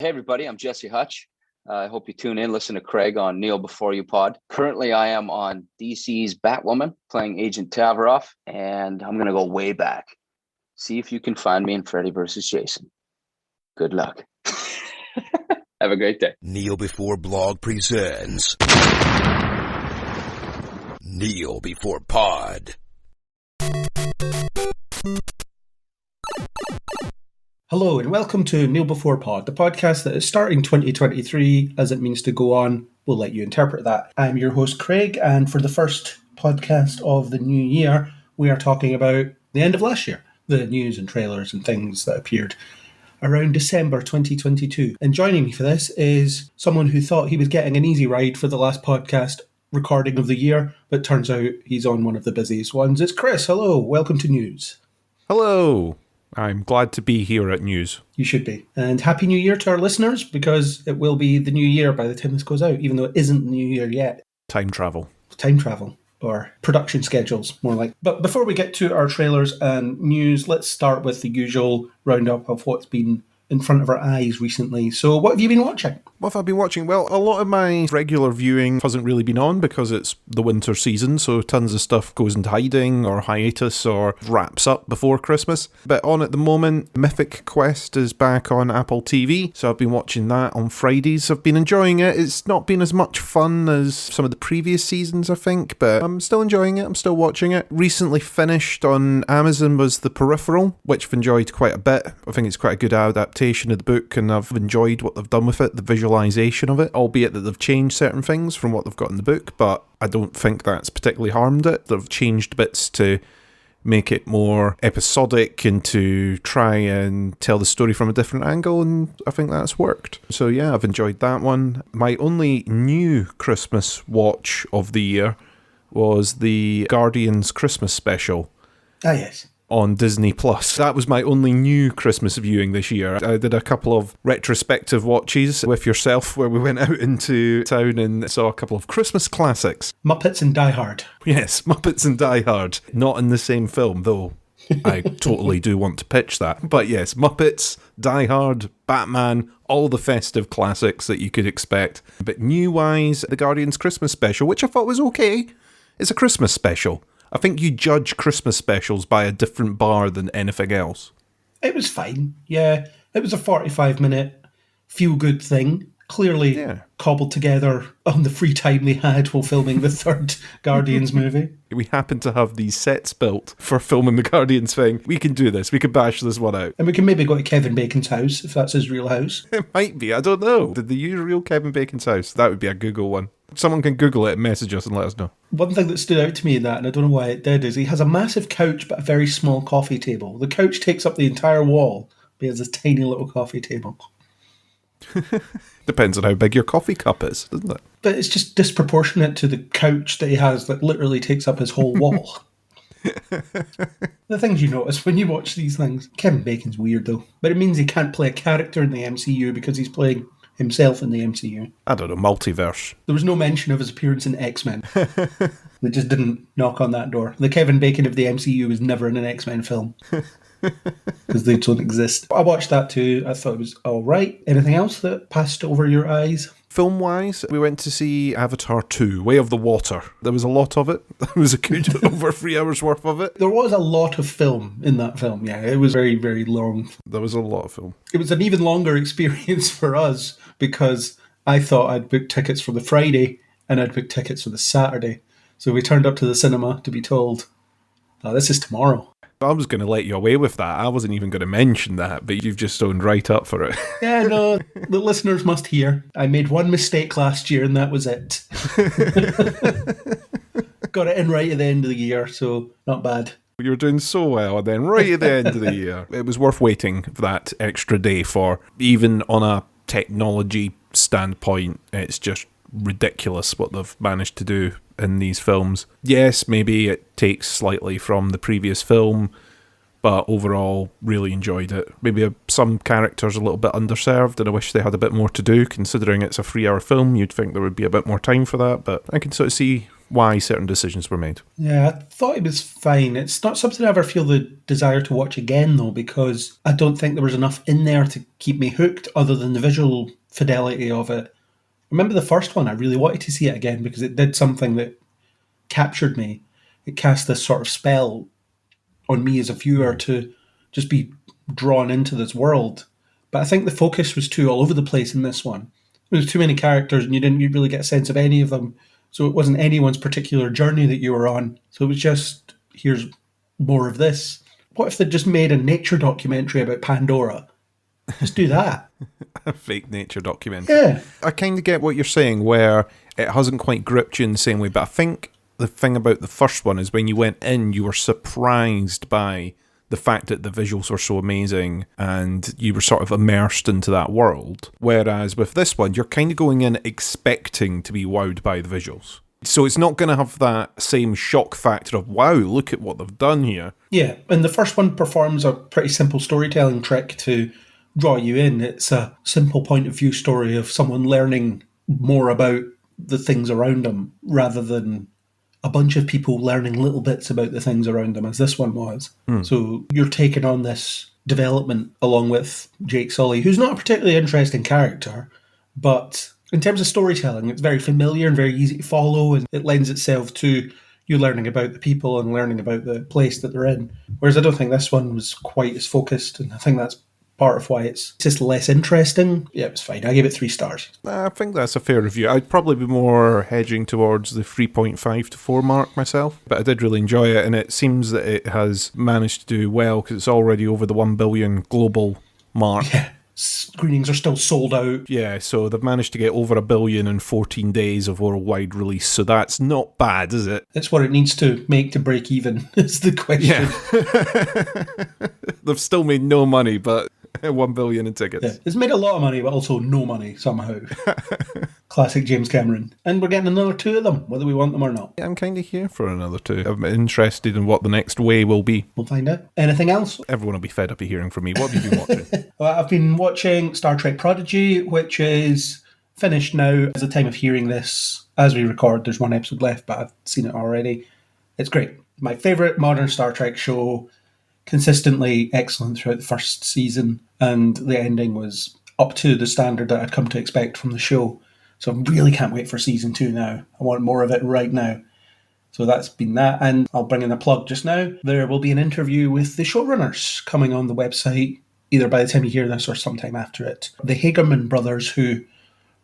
Hey, everybody, I'm Jesse Hutch. I hope you tune in, listen to Craig on Kneel Before You Pod. Currently, I am on DC's Batwoman, playing Agent Tavaroff, and I'm going to go way back. See if you can find me in Freddy vs. Jason. Good luck. Have a great day. Kneel Before Blog presents Kneel Before Pod. Hello and welcome to Kneel Before Pod, the podcast that is starting 2023 as it means to go on. We'll let you interpret that. I'm your host Craig, and for the first podcast of the new year, we are talking about the end of last year, the news and trailers and things that appeared around December 2022. And joining me for this is someone who thought he was getting an easy ride for the last podcast recording of the year, but turns out he's on one of the busiest ones. It's Chris. Hello, welcome to News. Hello. I'm glad to be here at News. You should be. And Happy New Year to our listeners, because it will be the new year by the time this goes out, even though it isn't the new year yet. Time travel. Or production schedules, more like. But before we get to our trailers and news, let's start with the usual roundup of what's been in front of our eyes recently. So what have you been watching? What have I been watching? Well, a lot of my regular viewing hasn't really been on because it's the winter season, so tons of stuff goes into hiding or hiatus or wraps up before Christmas. But on at the moment, Mythic Quest is back on Apple TV, so I've been watching that on Fridays. I've been enjoying it. It's not been as much fun as some of the previous seasons, I think, but I'm still enjoying it. I'm still watching it. Recently finished on Amazon was The Peripheral, which I've enjoyed quite a bit. I think it's quite a good adaptation of the book, and I've enjoyed what they've done with it, the visualization of it, albeit that they've changed certain things from what they've got in the book, but I don't think that's particularly harmed it. They've changed bits to make it more episodic and to try and tell the story from a different angle, and I think that's worked. So yeah, I've enjoyed that one. My only new Christmas watch of the year was the Guardians Christmas special. Ah, yes. On Disney Plus. That was my only new Christmas viewing this year. I did a couple of retrospective watches with yourself where we went out into town and saw a couple of Christmas classics. Muppets and Die Hard. Yes, Muppets and Die Hard. Not in the same film, though. I totally do want to pitch that. But yes, Muppets, Die Hard, Batman, all the festive classics that you could expect. But new-wise, the Guardians Christmas special, which I thought was okay. It's a Christmas special. I think you judge Christmas specials by a different bar than anything else. It was fine, yeah. It was a 45-minute feel-good thing, clearly cobbled together on the free time they had while filming the third Guardians movie. We happen to have these sets built for filming the Guardians thing. We can do this. We can bash this one out. And we can maybe go to Kevin Bacon's house, if that's his real house. It might be. I don't know. Did they use real Kevin Bacon's house? That would be a Google one. Someone can Google it and message us and let us know. One thing that stood out to me in that, and I don't know why it did, is he has a massive couch but a very small coffee table. The couch takes up the entire wall, but he has this tiny little coffee table. Depends on how big your coffee cup is, doesn't it? But it's just disproportionate to the couch that he has that literally takes up his whole wall. The things you notice when you watch these things. Kevin Bacon's weird though, but it means he can't play a character in the MCU because he's playing himself in the MCU. I don't know, multiverse. There was no mention of his appearance in X-Men. They just didn't knock on that door. The Kevin Bacon of the MCU was never in an X-Men film. Because they don't exist. I watched that too. I thought it was alright. Anything else that passed over your eyes? Film-wise, we went to see Avatar 2, Way of the Water. There was a lot of it. There was a good over 3 hours worth of it. There was a lot of film in that film, yeah. It was very, very long. There was a lot of film. It was an even longer experience for us because I thought I'd booked tickets for the Friday and I'd booked tickets for the Saturday. So we turned up to the cinema to be told, oh, this is tomorrow. I was going to let you away with that. I wasn't even going to mention that, but you've just owned right up for it. Yeah, no, the listeners must hear. I made one mistake last year and that was it. Got it in right at the end of the year, so not bad. You were doing so well, and then right at the end of the year, it was worth waiting for that extra day for. Even on a technology standpoint, it's just ridiculous what they've managed to do in these films. Yes, maybe it takes slightly from the previous film, but overall, really enjoyed it. Maybe some characters a little bit underserved, and I wish they had a bit more to do, considering it's a 3-hour film. You'd think there would be a bit more time for that, but I can sort of see why certain decisions were made. Yeah, I thought it was fine. It's not something I ever feel the desire to watch again, though, because I don't think there was enough in there to keep me hooked other than the visual fidelity of it. Remember the first one? I really wanted to see it again because it did something that captured me. It cast this sort of spell on me as a viewer to just be drawn into this world. But I think the focus was too all over the place in this one. There was too many characters and you didn't really get a sense of any of them. So it wasn't anyone's particular journey that you were on. So it was just, here's more of this. What if they just made a nature documentary about Pandora? Just do that. A fake nature documentary. Yeah. I kind of get what you're saying, where it hasn't quite gripped you in the same way, but I think the thing about the first one is when you went in, you were surprised by the fact that the visuals were so amazing and you were sort of immersed into that world. Whereas with this one, you're kind of going in expecting to be wowed by the visuals. So it's not going to have that same shock factor of, wow, look at what they've done here. Yeah, and the first one performs a pretty simple storytelling trick to draw you in. It's a simple point of view story of someone learning more about the things around them rather than a bunch of people learning little bits about the things around them, as this one was. So you're taking on this development along with Jake Sully, who's not a particularly interesting character, but in terms of storytelling, it's very familiar and very easy to follow, and it lends itself to you learning about the people and learning about the place that they're in. Whereas I don't think this one was quite as focused, and I think that's part of why it's just less interesting. Yeah, it was fine. I gave it 3 stars. I think that's a fair review. I'd probably be more hedging towards the 3.5 to 4 mark myself, but I did really enjoy it, and it seems that it has managed to do well because it's already over the 1 billion global mark. Yeah. Screenings are still sold out. Yeah, so they've managed to get over 1 billion in 14 days of worldwide release, so that's not bad, is it? It's what it needs to make to break even, is the question. Yeah. They've still made no money, but 1 billion in tickets. Yeah. It's made a lot of money, but also no money somehow. Classic James Cameron. And we're getting another 2 of them, whether we want them or not. Yeah, I'm kind of here for another 2. I'm interested in what the next way will be. We'll find out. Anything else? Everyone will be fed up of hearing from me. What have you been watching? Well, I've been watching Star Trek Prodigy, which is finished now. At the time of hearing this, as we record, there's 1 episode left, but I've seen it already. It's great. My favourite modern Star Trek show, consistently excellent throughout the first season, and the ending was up to the standard that I'd come to expect from the show. So I really can't wait for season 2 now. I want more of it right now. So that's been that, and I'll bring in a plug just now. There will be an interview with the showrunners coming on the website, either by the time you hear this or sometime after it. The Hagerman brothers who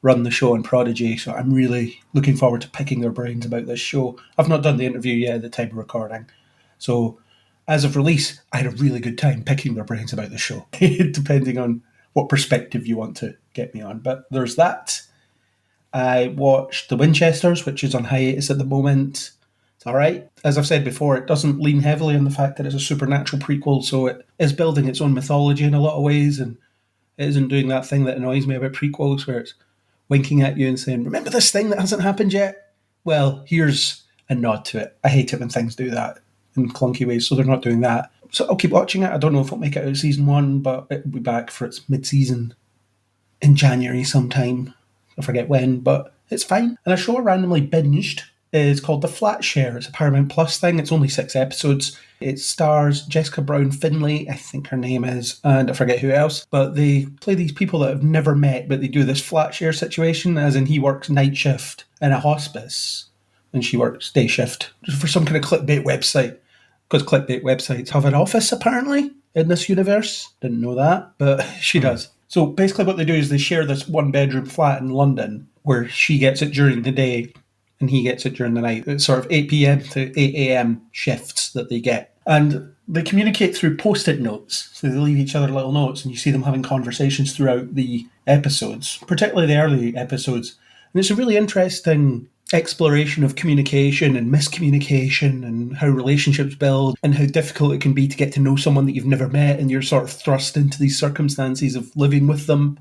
run the show in Prodigy, so I'm really looking forward to picking their brains about this show. I've not done the interview yet at the time of recording, so as of release, I had a really good time picking their brains about the show, depending on what perspective you want to get me on. But there's that. I watched The Winchesters, which is on hiatus at the moment. It's all right. As I've said before, it doesn't lean heavily on the fact that it's a supernatural prequel, so it is building its own mythology in a lot of ways, and it isn't doing that thing that annoys me about prequels, where it's winking at you and saying, remember this thing that hasn't happened yet? Well, here's a nod to it. I hate it when things do that in clunky ways, so they're not doing that. So I'll keep watching it. I don't know if it'll make it out of season 1, but it'll be back for its mid-season in January sometime. I forget when, but it's fine. And a show I randomly binged is called The Flat Share. It's a Paramount Plus thing. It's only 6 episodes. It stars Jessica Brown Finlay, I think her name is, and I forget who else. But they play these people that have never met, but they do this flat share situation, as in he works night shift in a hospice and she works day shift, just for some kind of clickbait website. Because clickbait websites have an office, apparently, in this universe. Didn't know that, but she does. So basically what they do is they share this 1-bedroom flat in London where she gets it during the day and he gets it during the night. It's sort of 8 p.m. to 8 a.m. shifts that they get. And they communicate through Post-it notes. So they leave each other little notes and you see them having conversations throughout the episodes, particularly the early episodes. And it's a really interesting exploration of communication and miscommunication and how relationships build and how difficult it can be to get to know someone that you've never met, and you're sort of thrust into these circumstances of living with them.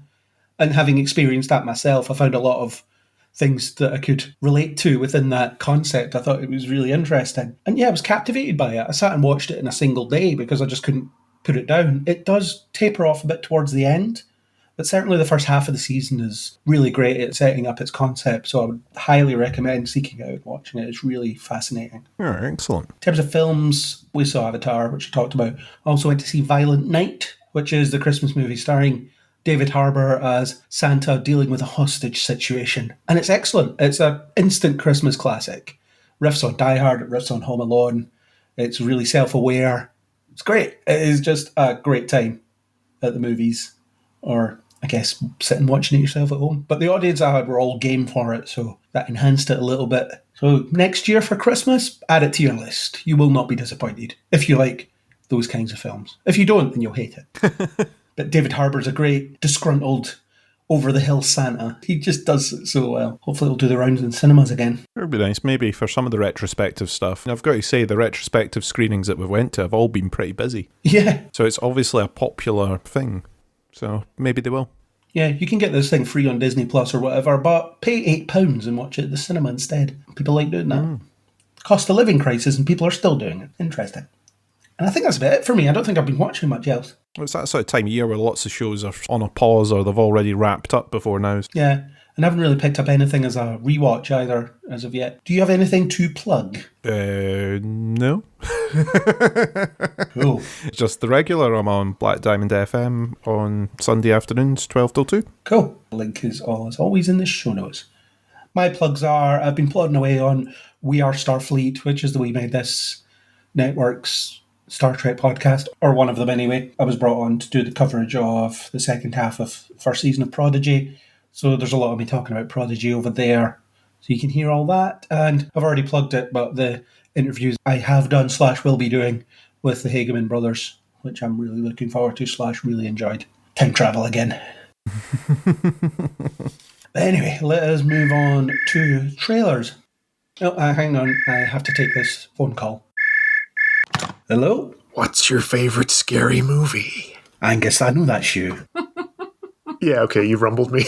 And having experienced that myself, I found a lot of things that I could relate to within that concept. I thought it was really interesting. And yeah, I was captivated by it. I sat and watched it in a single day because I just couldn't put it down. It does taper off a bit towards the end, But certainly the first half of the season is really great at setting up its concept, so I would highly recommend seeking it out and watching it. It's really fascinating. Yeah, excellent. In terms of films, we saw Avatar, which I talked about. I also went to see Violent Night, which is the Christmas movie starring David Harbour as Santa dealing with a hostage situation. And it's excellent. It's an instant Christmas classic. Riffs on Die Hard, it riffs on Home Alone. It's really self-aware. It's great. It is just a great time at the movies. Or, I guess, sitting watching it yourself at home. But the audience I had were all game for it, so that enhanced it a little bit. So next year for Christmas, add it to your list. You will not be disappointed if you like those kinds of films. If you don't, then you'll hate it. But David Harbour's a great, disgruntled, over-the-hill Santa. He just does it so well. Hopefully it'll do the rounds in cinemas again. It would be nice, maybe, for some of the retrospective stuff. And I've got to say, the retrospective screenings that we've went to have all been pretty busy. Yeah. So it's obviously a popular thing. So maybe they will. Yeah, you can get this thing free on Disney Plus or whatever, but pay £8 and watch it at the cinema instead. People like doing that. Cost of living crisis and people are still doing it. Interesting. And I think that's about it for me. I don't think I've been watching much else. It's that sort of time of year where lots of shows are on a pause or they've already wrapped up before now. Yeah, and I haven't really picked up anything as a rewatch either as of yet. Do you have anything to plug? No. Cool. Just the regular. I'm on Black Diamond FM on Sunday afternoons, 12 till 2. Cool. Link is as always in the show notes. My plugs are, I've been plodding away on We Are Starfleet, which is the We Made This Network's Star Trek podcast, or one of them anyway. I was brought on to do the coverage of the second half of first season of Prodigy, so there's a lot of me talking about Prodigy over there, so you can hear all that. And I've already plugged it, but the interviews I have done / will be doing with the Hageman brothers, which I'm really looking forward to / really enjoyed. Time travel again. But anyway, let us move on to trailers. Oh, hang on, I have to take this phone call. Hello? What's your favourite scary movie? Angus, I know that's you. Yeah, okay, you rumbled me.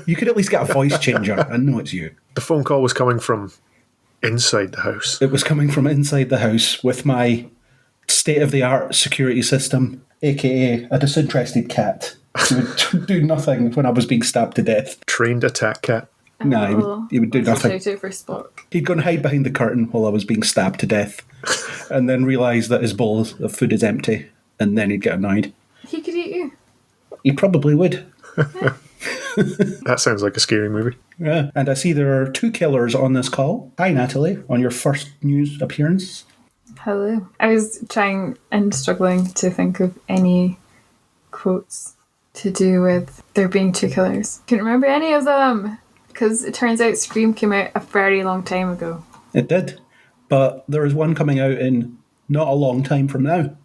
You could at least get a voice changer. I know it's you. The phone call was coming from inside the house. It was coming from inside the house with my state-of-the-art security system, aka a disinterested cat. He would do nothing when I was being stabbed to death. Trained attack cat. No, he would do nothing. Shout out for Spock. He'd go and hide behind the curtain while I was being stabbed to death, and then realise that his bowl of food is empty, and then he'd get annoyed. He could eat you. He probably would. That sounds like a scary movie. Yeah. And I see there are 2 killers on this call. Hi, Natalie, on your first news appearance. Hello. I was trying and struggling to think of any quotes to do with there being 2 killers. Couldn't remember any of them, because it turns out Scream came out a very long time ago. It did. But there is one coming out in not a long time from now.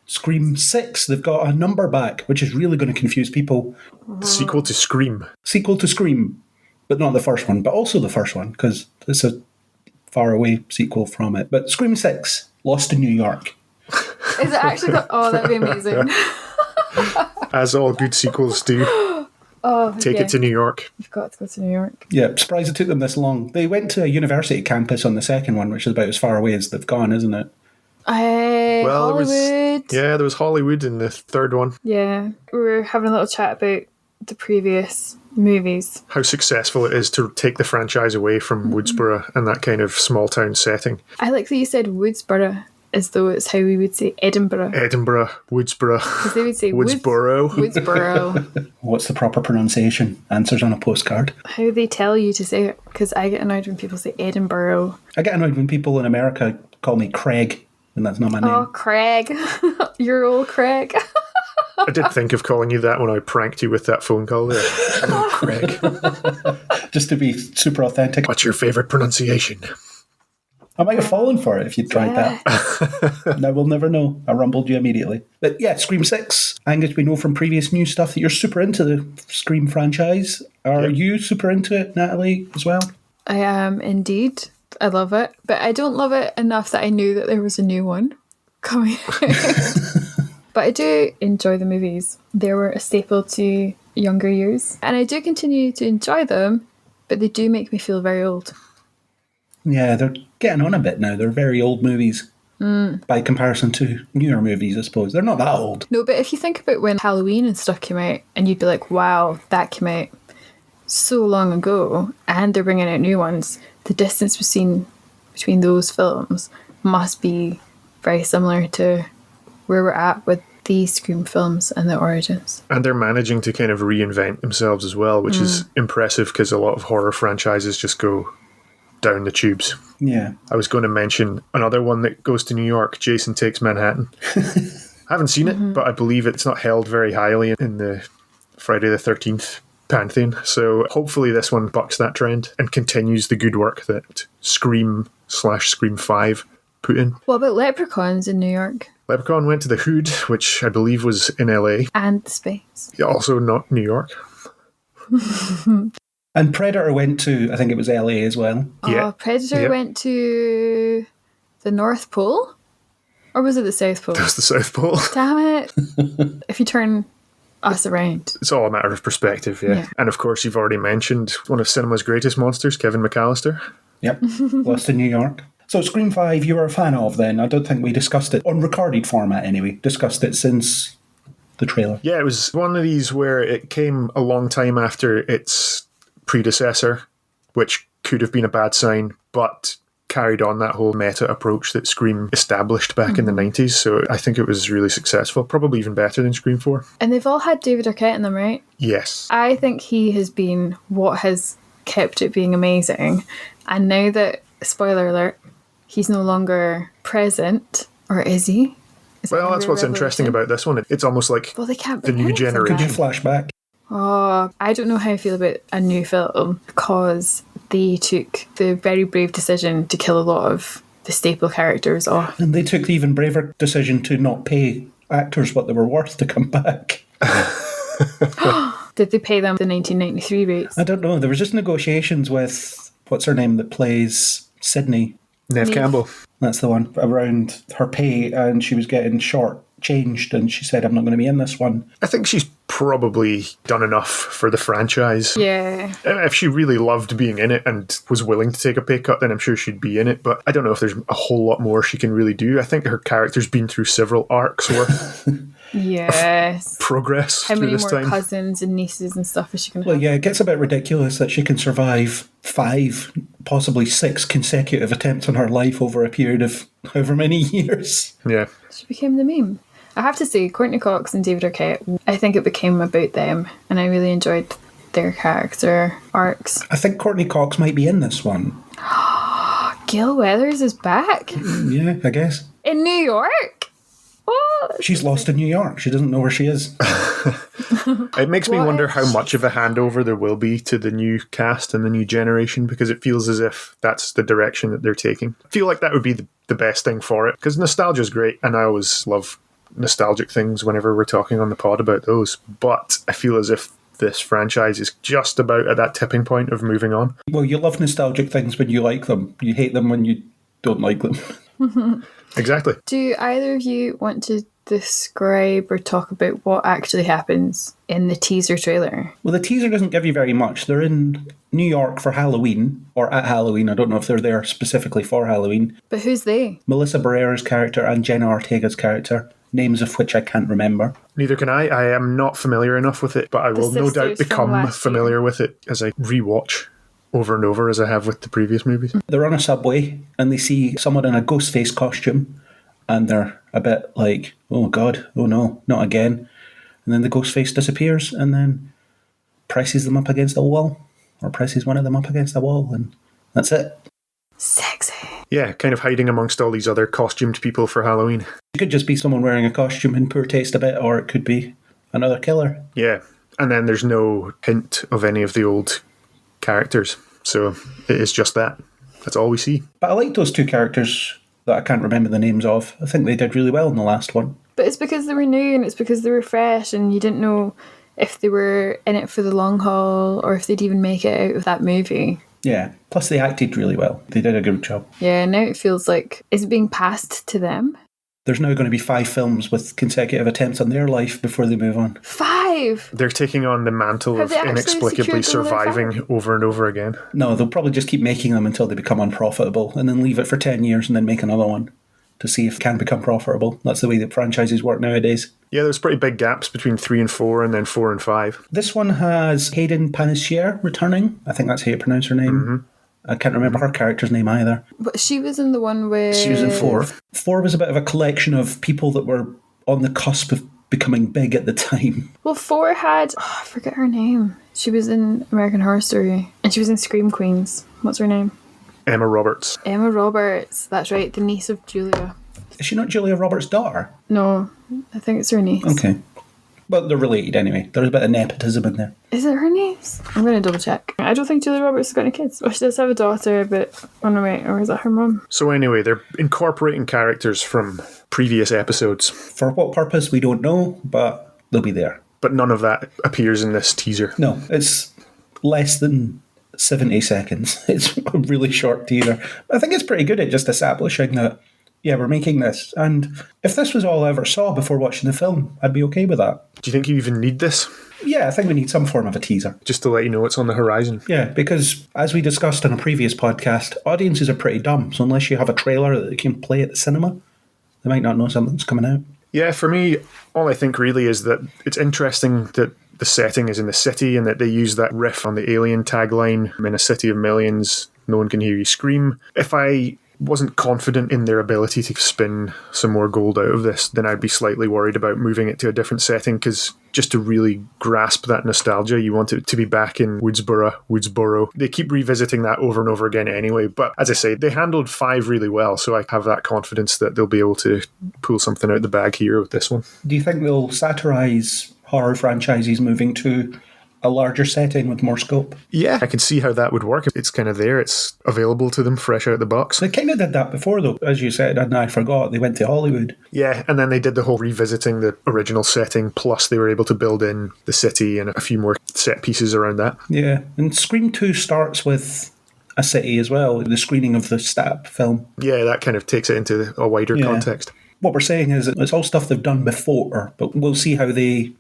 Scream 6, they've got a number back, which is really going to confuse people. The sequel to Scream. Sequel to Scream, but not the first one, but also the first one, because it's a faraway sequel from it. But Scream 6, Lost in New York. Is it actually oh, that'd be amazing. As all good sequels do. Oh, Take it to New York. You've got to go to New York. Yeah, surprised it took them this long. They went to a university campus on the second one, which is about as far away as they've gone, isn't it? Well, Hollywood. there was Hollywood in the third one. Yeah, we were having a little chat about the previous movies. How successful it is to take the franchise away from Woodsboro and that kind of small town setting. I like that you said Woodsboro as though it's how we would say Edinburgh. Edinburgh, Woodsboro. Because they would say Woodsboro. Woodsboro. What's the proper pronunciation? Answers on a postcard. How they tell you to say it. Because I get annoyed when people say Edinburgh. I get annoyed when people in America call me Craig, and that's not my name. Oh, Craig. You're old Craig. I did think of calling you that when I pranked you with that phone call there. Hello, Craig. Just to be super authentic. What's your favourite pronunciation? I might have fallen for it if you'd tried that. Now we'll never know. I rumbled you immediately. But yeah, Scream 6. Angus, we know from previous news stuff that you're super into the Scream franchise. Are you super into it, Natalie, as well? I am indeed. I love it. But I don't love it enough that I knew that there was a new one coming out. But I do enjoy the movies. They were a staple to younger years. And I do continue to enjoy them, but they do make me feel very old. Yeah, they're getting on a bit now. They're very old movies. by comparison to newer movies, I suppose. They're not that old. No, but if you think about when Halloween and stuff came out, and you'd be like, wow, that came out so long ago, and they're bringing out new ones, the distance between those films must be very similar to where we're at with these Scream films and the origins. And they're managing to kind of reinvent themselves as well, which is impressive because a lot of horror franchises just go down the tubes. Yeah. I was going to mention another one that goes to New York, Jason Takes Manhattan. I haven't seen it, but I believe it's not held very highly in the Friday the 13th pantheon. So hopefully this one bucks that trend and continues the good work that Scream/Scream 5 put in. What about Leprechauns in New York? Leprechaun went to the Hood, which I believe was in LA. And the Space. Also not New York. And Predator went to, I think it was LA as well. Yeah. Oh, Predator went to the North Pole? Or was it the South Pole? That was the South Pole. Damn it. If you turn us around. It's all a matter of perspective, yeah. And of course, you've already mentioned one of cinema's greatest monsters, Kevin McAllister. Yep, Lost in New York. So Scream 5 you were a fan of then? I don't think we discussed it, on recorded format anyway, discussed it since the trailer. Yeah, it was one of these where it came a long time after its predecessor, which could have been a bad sign, but carried on that whole meta approach that Scream established back in the 90s, so I think it was really successful, probably even better than Scream 4. And they've all had David Arquette in them, right? Yes. I think he has been what has kept it being amazing. And now that, spoiler alert, he's no longer present, or is he? Well, that's what's interesting about this one. It's almost like they can't the new bring him generation. Could you flash back? Oh, I don't know how I feel about a new film because they took the very brave decision to kill a lot of the staple characters off. And they took the even braver decision to not pay actors what they were worth to come back. Did they pay them the 1993 rates? I don't know. There was just negotiations with, what's her name that plays Sydney? Neve Campbell. That's the one, around her pay, and she was getting short-changed, and she said, I'm not going to be in this one. I think she's probably done enough for the franchise. Yeah. If she really loved being in it and was willing to take a pay cut, then I'm sure she'd be in it. But I don't know if there's a whole lot more she can really do. I think her character's been through several arcs worth Yes. progress How through many this more time. cousins and nieces and stuff is she going to Well, have? yeah, it gets a bit ridiculous that she can survive 5, possibly 6 consecutive attempts on her life over a period of however many years. Yeah. She became the meme. I have to say, Courtney Cox and David Arquette, I think it became about them, and I really enjoyed their character arcs. I think Courtney Cox might be in this one. Gail Weathers is back Yeah, I guess. in New York. What? She's lost in New York. She doesn't know where she is. It makes me What? wonder how much of a handover there will be to the new cast and the new generation, because it feels as if that's the direction that they're taking. I feel like that would be the best thing for it, because nostalgia is great, and I always love nostalgic things whenever we're talking on the pod about those. But I feel as if this franchise is just about at that tipping point of moving on. Well, you love nostalgic things when you like them. You hate them when you don't like them. Exactly. Do either of you want to describe or talk about what actually happens in the teaser trailer? Well, the teaser doesn't give you very much. They're in New York for Halloween, or at Halloween. I don't know if they're there specifically for Halloween. But who's they? Melissa Barrera's character and Jenna Ortega's character, names of which I can't remember. Neither can I. I am not familiar enough with it, but I will no doubt sisters from become last familiar with it as I rewatch over and over as I have with the previous movies. They're on a subway and they see someone in a ghost face costume and they're a bit like, oh God, oh no, not again. And then the ghost face disappears and then presses them up against a wall, or presses one of them up against a wall, and that's it. Sexy. Yeah, kind of hiding amongst all these other costumed people for Halloween. It could just be someone wearing a costume in poor taste a bit, or it could be another killer. Yeah, and then there's no hint of any of the old characters, so it is just that. That's all we see. But I like those two characters that I can't remember the names of. I think they did really well in the last one. But it's because they were new and it's because they were fresh and you didn't know if they were in it for the long haul or if they'd even make it out of that movie. Yeah, plus they acted really well. They did a good job. Yeah, now it feels like it's being passed to them. There's now going to be 5 films with consecutive attempts on their life before they move on. 5! They're taking on the mantle Have of they actually inexplicably secured the other surviving over and over again. No, they'll probably just keep making them until they become unprofitable and then leave it for 10 years and then make another one. to see if it can become profitable. That's the way that franchises work nowadays. Yeah, there's pretty big gaps between 3 and 4 and then 4 and 5. This one has Hayden Panettiere returning. I think that's how you pronounce her name. I can't remember her character's name either. But she was in the one where... She was in 4. 4 was a bit of a collection of people that were on the cusp of becoming big at the time. Well, 4 had... Oh, I forget her name. She was in American Horror Story. And she was in Scream Queens. What's her name? Emma Roberts. Emma Roberts. That's right, the niece of Julia. Is she not Julia Roberts' daughter? No, I think it's her niece. Okay. But they're related anyway. There's a bit of nepotism in there. Is it her niece? I'm going to double check. I don't think Julia Roberts has got any kids. Well, she does have a daughter, but... Oh no, wait. Or is that her mum? So anyway, they're incorporating characters from previous episodes. For what purpose, we don't know, but they'll be there. But none of that appears in this teaser. No, it's less than 70 seconds. It's a really short teaser. I think it's pretty good at just establishing that, yeah, we're making this. And if this was all I ever saw before watching the film, I'd be okay with that. Do you think you even need this? Yeah, I think we need some form of a teaser. Just to let you know it's on the horizon. Yeah, because as we discussed in a previous podcast, audiences are pretty dumb. So unless you have a trailer that they can play at the cinema, they might not know something's coming out. Yeah, for me, all I think really is that it's interesting that the setting is in the city and that they use that riff on the Alien tagline, in a city of millions, no one can hear you scream. If I wasn't confident in their ability to spin some more gold out of this, then I'd be slightly worried about moving it to a different setting, because just to really grasp that nostalgia, you want it to be back in Woodsboro. They keep revisiting that over and over again anyway, but as I say, they handled 5 really well, so I have that confidence that they'll be able to pull something out the bag here with this one. Do you think they'll satirise horror franchises moving to a larger setting with more scope? Yeah, I can see how that would work. It's kind of there, it's available to them fresh out the box. They kind of did that before, though. As you said, and I forgot, they went to Hollywood. Yeah, and then they did the whole revisiting the original setting, plus they were able to build in the city and a few more set pieces around that. Yeah, and Scream 2 starts with a city as well, the screening of the Stab film. Yeah, that kind of takes it into a wider context. What we're saying is it's all stuff they've done before, but we'll see how they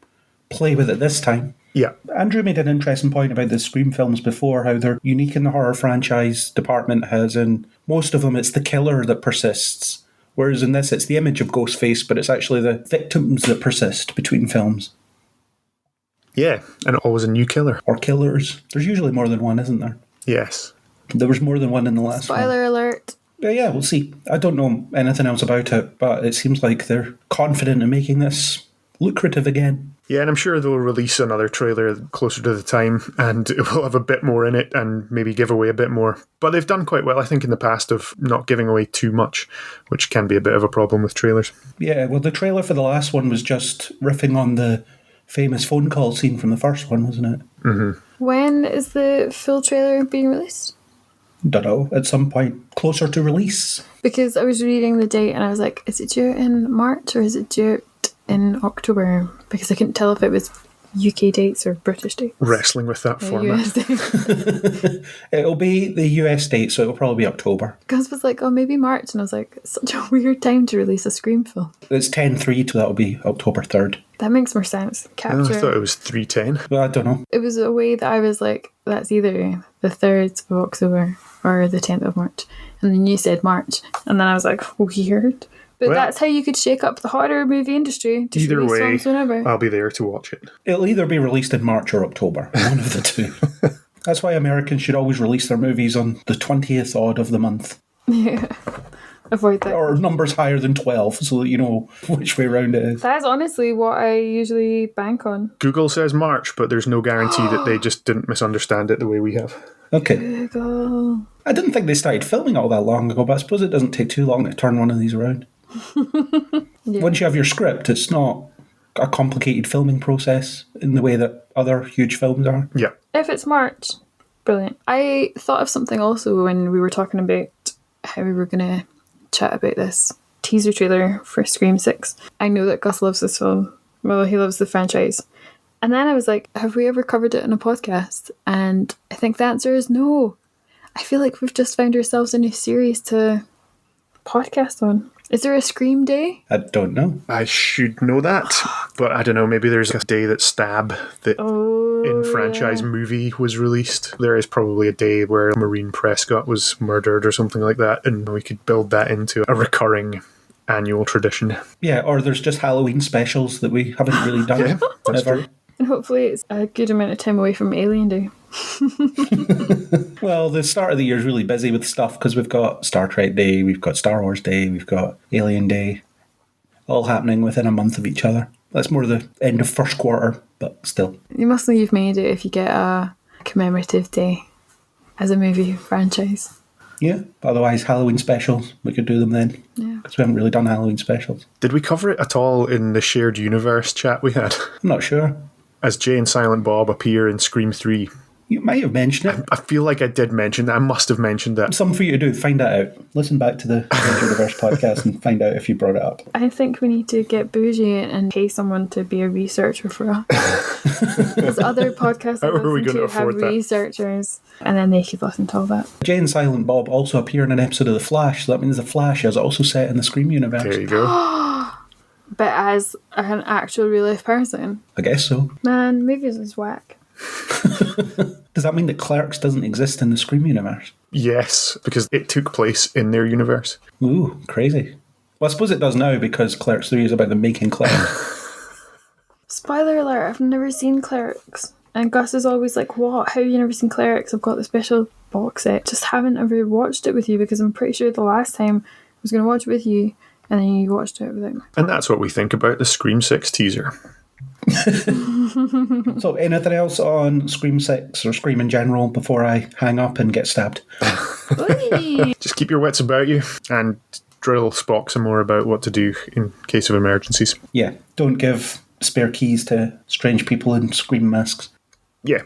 play with it this time. Yeah. Andrew made an interesting point about the Scream films before, how they're unique in the horror franchise department, as in most of them it's the killer that persists, whereas in this it's the image of Ghostface, but it's actually the victims that persist between films. Yeah, and always a new killer. Or killers. There's usually more than one, isn't there? Yes. There was more than one in the last one. Spoiler alert. Yeah, we'll see. I don't know anything else about it, but it seems like they're confident in making this lucrative again. Yeah, and I'm sure they'll release another trailer closer to the time, and it will have a bit more in it and maybe give away a bit more. But they've done quite well, I think, in the past of not giving away too much, which can be a bit of a problem with trailers. Yeah, well, the trailer for the last one was just riffing on the famous phone call scene from the first one, wasn't it? Mm-hmm. When is the full trailer being released? Don't know, at some point closer to release. Because I was reading the date and I was like, is it due in March or is it due in October? Because I couldn't tell if it was UK dates or British dates. Wrestling with that format. US dates. It'll be the US date, so it'll probably be October. Gus was like, oh, maybe March. And I was like, it's such a weird time to release a Scream film. It's 10/3, so that'll be October 3rd. That makes more sense. Capture. I thought it was 310. Well, I don't know. It was a way that I was like, that's either the 3rd of October or the 10th of March. And then you said March. And then I was like, weird. But that's how you could shake up the horror movie industry. Just either way, films whenever. I'll be there to watch it. It'll either be released in March or October. One of the two. That's why Americans should always release their movies on the 20th odd of the month. Yeah. Avoid that. Or numbers higher than 12, so that you know which way round it is. That's honestly what I usually bank on. Google says March, but there's no guarantee that they just didn't misunderstand it the way we have. Okay. Google. I didn't think they started filming all that long ago, but I suppose it doesn't take too long to turn one of these around. Yeah. Once you have your script, it's not a complicated filming process in the way that other huge films are. Yeah. If it's March, brilliant. I thought of something also when we were talking about how we were going to chat about this teaser trailer for Scream 6. I know that Gus loves this film. Well, he loves the franchise. And then I was like, have we ever covered it in a podcast? And I think the answer is no. I feel like we've just found ourselves a new series to podcast on. Is there a Scream Day? I don't know. I should know that, but I don't know, maybe there's a day that Stab, the in-franchise movie, was released. There is probably a day where Maureen Prescott was murdered or something like that, and we could build that into a recurring annual tradition. Yeah, or there's just Halloween specials that we haven't really done Yeah, that's ever. true. And hopefully it's a good amount of time away from Alien Day. Well, the start of the year is really busy with stuff because we've got Star Trek Day, we've got Star Wars Day, we've got Alien Day, all happening within a month of each other. That's more the end of first quarter, but still. You must know you've made it if you get a commemorative day as a movie franchise. Yeah, otherwise Halloween specials, we could do them then. Yeah. Because we haven't really done Halloween specials. Did we cover it at all in the shared universe chat we had? I'm not sure. As Jay and Silent Bob appear in Scream 3. You might have mentioned it. I feel like I did mention that. I must have mentioned that. Something for you to do, find that out. Listen back to the Shared Universe podcast and find out if you brought it up. I think we need to get bougie and pay someone to be a researcher for us. There's other podcasts I How are we listen gonna to have afford that? researchers, and then they could listen to all that. Jay and Silent Bob also appear in an episode of The Flash, so that means The Flash is also set in the Scream universe. There you go. But as an actual real life person, I guess so. man, movies is whack. Does that mean that Clerks doesn't exist in the Scream universe? Yes, because it took place in their universe. Ooh, crazy. Well, I suppose it does now because Clerks 3 is about them making Clerks. Spoiler alert, I've never seen Clerks. And Gus is always like, what? How have you never seen Clerks? I've got the special box set. Just haven't ever watched it with you because I'm pretty sure the last time I was going to watch it with you and then you watched it without me. And that's what we think about the Scream 6 teaser. So anything else on Scream 6 or Scream in general before I hang up and get stabbed? Just keep your wits about you and drill Spock some more about what to do in case of emergencies. Yeah, don't give spare keys to strange people in Scream masks. Yeah.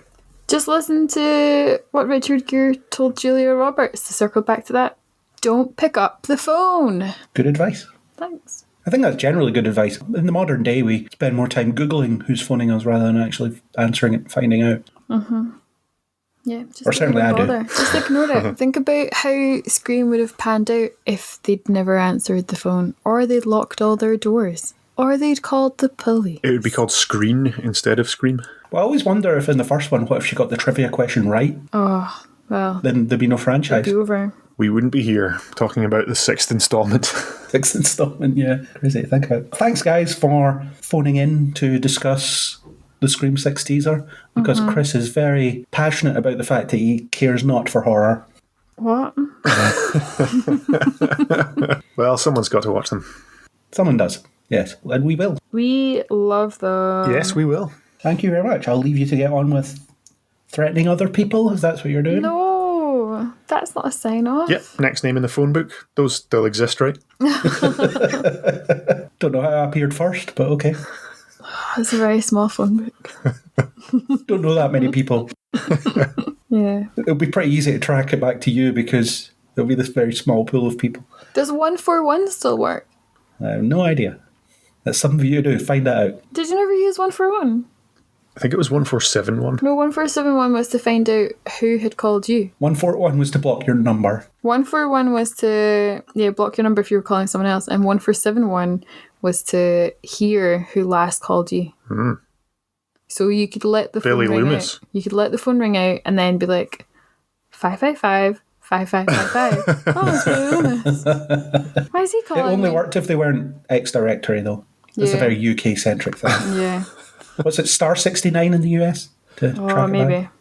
Just listen to what Richard Gere told Julia Roberts to circle back to that. Don't pick up the phone. Good advice. Thanks. I think that's generally good advice. In the modern day, we spend more time Googling who's phoning us rather than actually answering it and finding out. Yeah, just Or certainly I do. bother. Just ignore it. Think about how Scream would have panned out if they'd never answered the phone, or they'd locked all their doors, or they'd called the police. It would be called Screen instead of Scream. Well, I always wonder if in the first one, what if she got the trivia question right? Oh, well, Then there'd be no franchise. it'd be over. We wouldn't be here talking about the 6th installment. Sixth installment, yeah. Crazy to think about. Thanks, guys, for phoning in to discuss the Scream 6 teaser, because Chris is very passionate about the fact that he cares not for horror. What? Well, someone's got to watch them. Someone does, yes, and we will. We love them. Yes, we will. Thank you very much. I'll leave you to get on with threatening other people, if that's what you're doing. No, that's not a sign off. Yep, next name in the phone book. Those still exist, right? Don't know how I appeared first, but okay. It's a very small phone book. Don't know that many people. Yeah. It'll be pretty easy to track it back to you because there'll be this very small pool of people. Does 141 still work? I have no idea. That's something for you to do. Find that out. Did you never use 141? I think it was 1471. No, 1471 was to find out who had called you. 141 was to block your number. 141 was to block your number if you were calling someone else, and 1471 was to hear who last called you. So you could let the Billy phone ring Loomis. out. You could let the phone ring out and then be like 555 5555. Oh, it's Billy Loomis. Why is he It calling only me? worked if they weren't X-Directory, though. It's a Yeah. very UK-centric thing. Yeah. What's it, star 69 in the US? To track Oh, it maybe. back?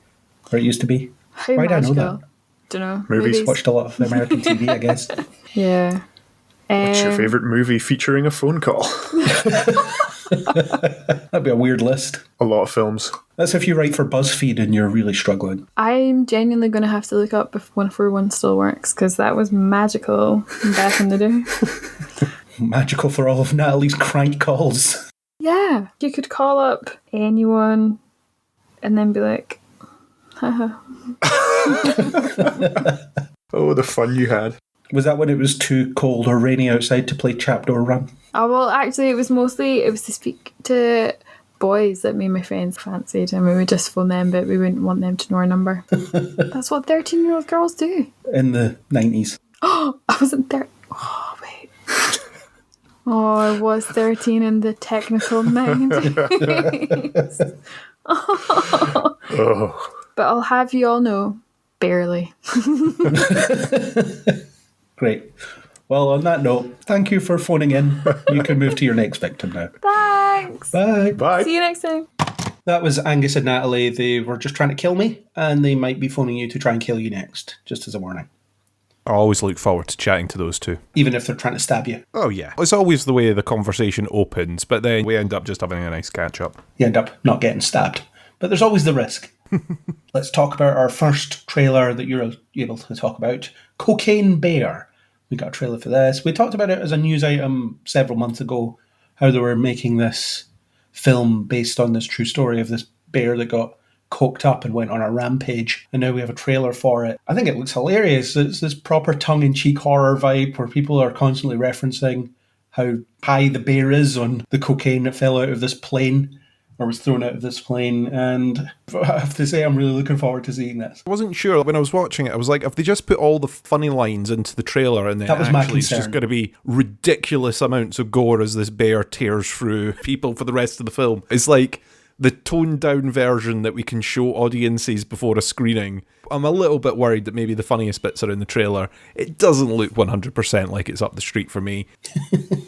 Where it used to be. How Why do I know magical. that? Don't know. Movies. Watched a lot of American TV, I guess. Yeah. What's your favourite movie featuring a phone call? That'd be a weird list. A lot of films. That's if you write for BuzzFeed and you're really struggling. I'm genuinely going to have to look up if 141 still works, because that was magical back in the day. Magical for all of Natalie's crank calls. Yeah. You could call up anyone and then be like, haha. Oh, the fun you had. Was that when it was too cold or rainy outside to play Chapdoor Run? Oh, well, actually, it was to speak to boys that me and my friends fancied, and we would just phone them, but we wouldn't want them to know our number. That's what 13-year-old girls do. In the 90s. I wasn't there. Oh, wait. Oh, I was 13 in the technical 90s. Oh. But I'll have you all know, barely. Great. Well, on that note, thank you for phoning in. You can move to your next victim now. Thanks. Bye. Bye. See you next time. That was Angus and Natalie. They were just trying to kill me, and they might be phoning you to try and kill you next, just as a warning. I always look forward to chatting to those two. Even if they're trying to stab you. Oh, yeah. It's always the way the conversation opens, but then we end up just having a nice catch-up. You end up not getting stabbed. But there's always the risk. Let's talk about our first trailer that you're able to talk about. Cocaine Bear. We got a trailer for this. We talked about it as a news item several months ago, how they were making this film based on this true story of this bear that got coked up and went on a rampage, and now we have a trailer for it. I think it looks hilarious. It's this proper tongue-in-cheek horror vibe where people are constantly referencing how high the bear is on the cocaine that fell out of this plane, or was thrown out of this plane, and I have to say I'm really looking forward to seeing this. I wasn't sure when I was watching it. I was like, if they just put all the funny lines into the trailer and then That was my actually it's just concern. going to be ridiculous amounts of gore as this bear tears through people for the rest of the film. It's like the toned down version that we can show audiences before a screening. I'm a little bit worried that maybe the funniest bits are in the trailer. It doesn't look 100% like it's up the street for me.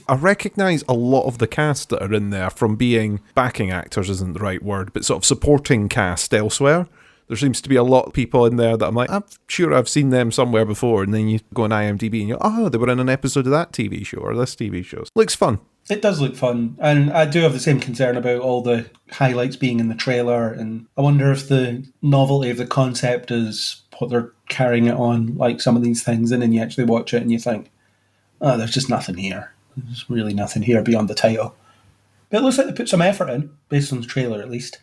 I recognise a lot of the cast that are in there from being backing actors isn't the right word, but sort of supporting cast elsewhere. There seems to be a lot of people in there that I'm like, I'm sure I've seen them somewhere before, and then you go on IMDb and you're, oh, they were in an episode of that TV show or this TV show. Looks fun. It does look fun, and I do have the same concern about all the highlights being in the trailer, and I wonder if the novelty of the concept is what they're carrying it on, like some of these things, and then you actually watch it and you think, oh, there's just nothing here. There's really nothing here beyond the title. But it looks like they put some effort in, based on the trailer at least.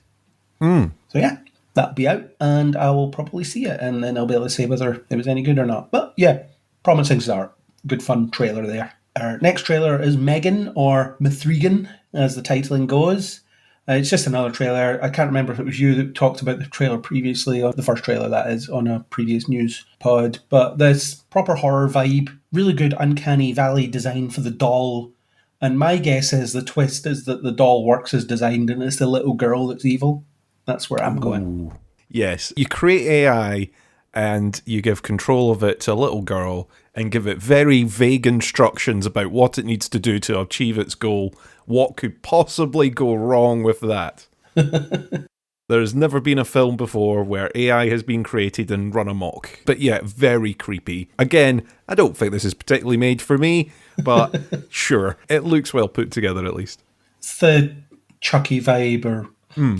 So yeah, that'll be out, and I will probably see it, and then I'll be able to say whether it was any good or not. But yeah, promising start. Good fun trailer there. Our next trailer is Megan, or Mithrigan, as the titling goes. It's just another trailer. I can't remember if it was you that talked about the trailer previously, or the first trailer that is, on a previous news pod. But this proper horror vibe, really good uncanny valley design for the doll. And my guess is the twist is that the doll works as designed and it's the little girl that's evil. That's where I'm going. Yes, you create AI and you give control of it to a little girl and give it very vague instructions about what it needs to do to achieve its goal. What could possibly go wrong with that? There's never been a film before where AI has been created and run amok. But yeah, very creepy. Again, I don't think this is particularly made for me, but sure, it looks well put together at least. It's the Chucky vibe or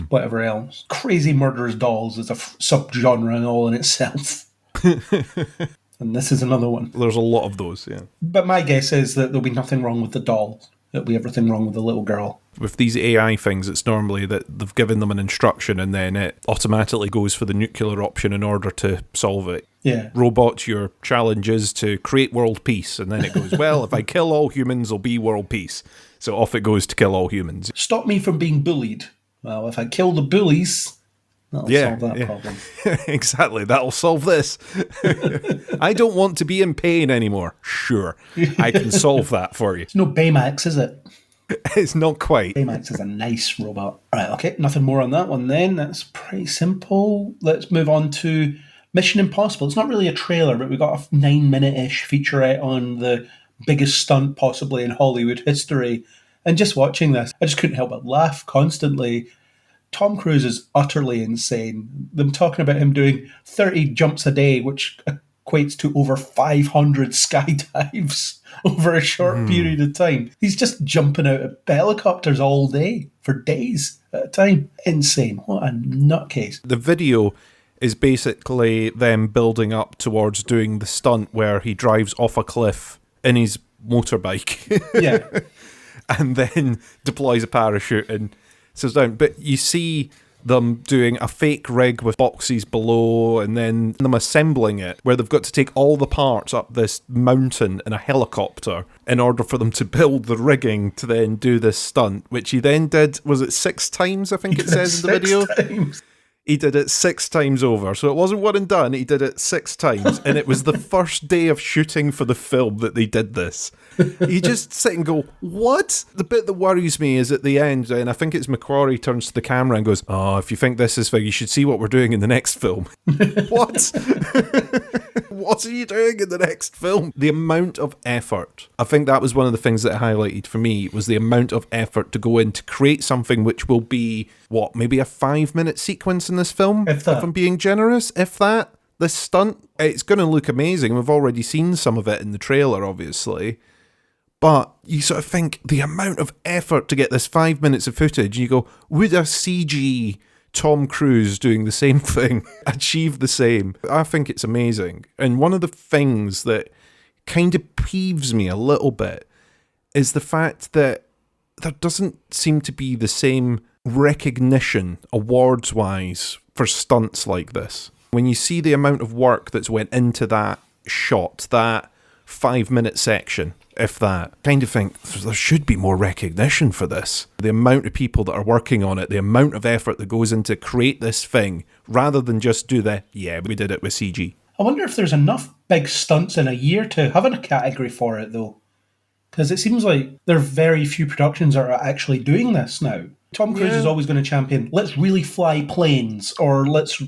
whatever else. Crazy Murderous Dolls is a subgenre in all in itself. And this is another one. There's a lot of those, yeah. But my guess is that there'll be nothing wrong with the doll. It'll be everything wrong with the little girl. With these AI things, it's normally that they've given them an instruction and then it automatically goes for the nuclear option in order to solve it. Yeah. Robots, your challenge is to create world peace. And then it goes, well, if I kill all humans, there'll be world peace. So off it goes to kill all humans. Stop me from being bullied. Well, if I kill the bullies, that'll solve that problem. Exactly, that'll solve this. I don't want to be in pain anymore. Sure, I can solve that for you. It's no Baymax, is it? It's not quite. Baymax is a nice robot. Right, okay, nothing more on that one then. That's pretty simple. Let's move on to Mission Impossible. It's not really a trailer, but we got a 9-minute-ish featurette on the biggest stunt possibly in Hollywood history. And just watching this, I just couldn't help but laugh constantly. Tom Cruise is utterly insane. Them talking about him doing 30 jumps a day, which equates to over 500 skydives over a short period of time. He's just jumping out of helicopters all day, for days at a time. Insane. What a nutcase. The video is basically them building up towards doing the stunt where he drives off a cliff in his motorbike. Yeah. And then deploys a parachute and sits down. But you see them doing a fake rig with boxes below and then them assembling it, where they've got to take all the parts up this mountain in a helicopter in order for them to build the rigging to then do this stunt, which he then did, was it 6 times, I think it says in the video? 6 times. He did it 6 times over. So it wasn't one and done. He did it 6 times. And it was the first day of shooting for the film that they did this. You just sit and go, what? The bit that worries me is at the end, and I think it's McQuarrie turns to the camera and goes, oh, if you think this is fake, you should see what we're doing in the next film. What? What's he doing in the next film? The amount of effort. I think that was one of the things that highlighted for me, was the amount of effort to go in to create something which will be, maybe a 5-minute sequence in this film? If that. If I'm being generous, if that. This stunt, it's going to look amazing. We've already seen some of it in the trailer, obviously. But you sort of think the amount of effort to get this 5 minutes of footage, you go, would a CG Tom Cruise doing the same thing achieve the same? I think it's amazing. And one of the things that kind of peeves me a little bit is the fact that there doesn't seem to be the same recognition awards-wise for stunts like this. When you see the amount of work that's went into that shot, that 5-minute section, if that, kind of think there should be more recognition for this. The amount of people that are working on it, the amount of effort that goes into create this thing, rather than just do we did it with CG. I wonder if there's enough big stunts in a year to have a category for it, though. Because it seems like there are very few productions that are actually doing this now. Tom Cruise is always going to champion, let's really fly planes, or let's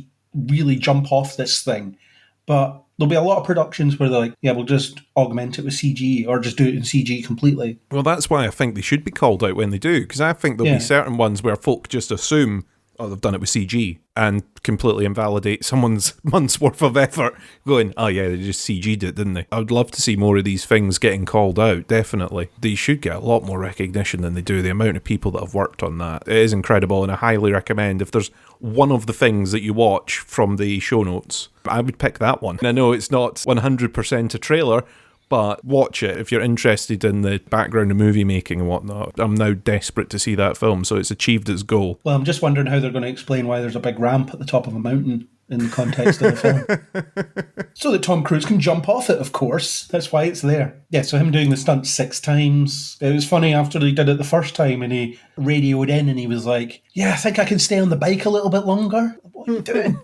really jump off this thing. But there'll be a lot of productions where they're like, we'll just augment it with CG, or just do it in CG completely. Well, that's why I think they should be called out when they do, because I think there'll be certain ones where folk just assume, they've done it with CG, and completely invalidate someone's month's worth of effort, going, they just CG'd it, didn't they? I would love to see more of these things getting called out, definitely. They should get a lot more recognition than they do. The amount of people that have worked on that, it is incredible, and I highly recommend, if there's one of the things that you watch from the show notes, I would pick that one. And I know it's not 100% a trailer, but watch it if you're interested in the background of movie making and whatnot. I'm now desperate to see that film, so it's achieved its goal. Well, I'm just wondering how they're going to explain why there's a big ramp at the top of a mountain in the context of the film. So that Tom Cruise can jump off it, of course. That's why it's there. Yeah, so him doing the stunt 6 times. It was funny after he did it the first time and he radioed in and he was like, I think I can stay on the bike a little bit longer. What are you doing?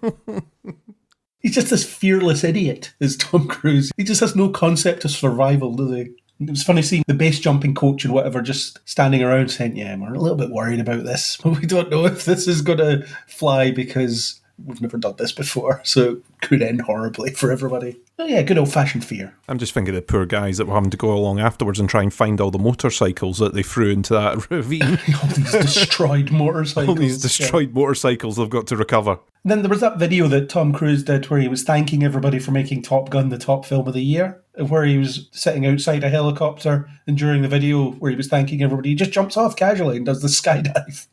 He's just this fearless idiot, is Tom Cruise. He just has no concept of survival, does he? It was funny seeing the base jumping coach and whatever just standing around saying, we're a little bit worried about this. We don't know if this is going to fly because we've never done this before, so it could end horribly for everybody. Oh yeah, good old-fashioned fear. I'm just thinking of the poor guys that were having to go along afterwards and try and find all the motorcycles that they threw into that ravine. All these destroyed motorcycles. All these destroyed motorcycles they've got to recover. And then there was that video that Tom Cruise did where he was thanking everybody for making Top Gun the top film of the year, where he was sitting outside a helicopter, and during the video where he was thanking everybody, he just jumps off casually and does the skydive.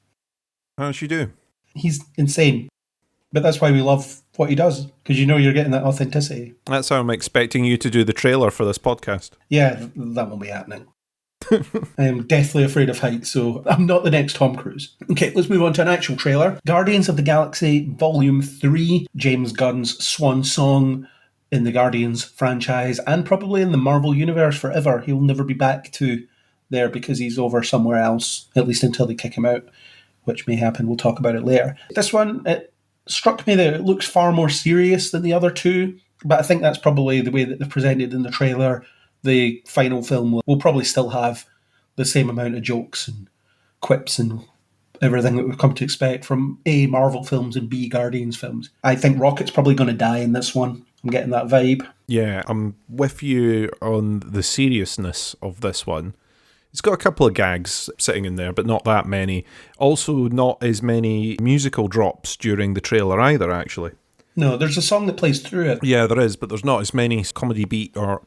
How's she do? He's insane. But that's why we love what he does, because you're getting that authenticity. That's how I'm expecting you to do the trailer for this podcast. Yeah, that won't be happening. I am deathly afraid of heights, so I'm not the next Tom Cruise. Okay, let's move on to an actual trailer. Guardians of the Galaxy Volume 3, James Gunn's swan song in the Guardians franchise, and probably in the Marvel Universe forever. He'll never be back to there because he's over somewhere else, at least until they kick him out, which may happen. We'll talk about it later. This one, it struck me that it looks far more serious than the other two, but I think that's probably the way that they're presented in the trailer. The final film will probably still have the same amount of jokes and quips and everything that we've come to expect from A, Marvel films, and B, Guardians films. I think Rocket's probably going to die in this one. I'm getting that vibe. Yeah, I'm with you on the seriousness of this one. It's got a couple of gags sitting in there, but not that many. Also, not as many musical drops during the trailer either, actually. No, there's a song that plays through it. Yeah, there is, but there's not as many comedy beat or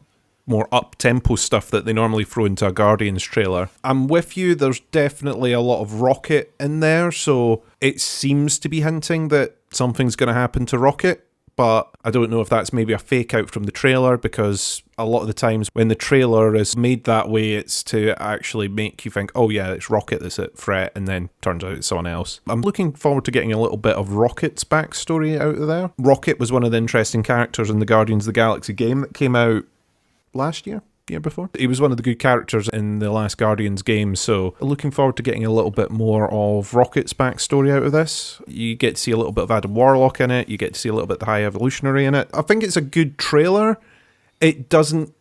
more up-tempo stuff that they normally throw into a Guardians trailer. I'm with you, there's definitely a lot of Rocket in there, so it seems to be hinting that something's going to happen to Rocket. But I don't know if that's maybe a fake out from the trailer, because a lot of the times when the trailer is made that way, it's to actually make you think, oh yeah, it's Rocket that's at threat, and then turns out it's someone else. I'm looking forward to getting a little bit of Rocket's backstory out of there. Rocket was one of the interesting characters in the Guardians of the Galaxy game that came out last year before. He was one of the good characters in the last Guardians game, so looking forward to getting a little bit more of Rocket's backstory out of this. You get to see a little bit of Adam Warlock in it, you get to see a little bit of the High Evolutionary in it. I think it's a good trailer. It doesn't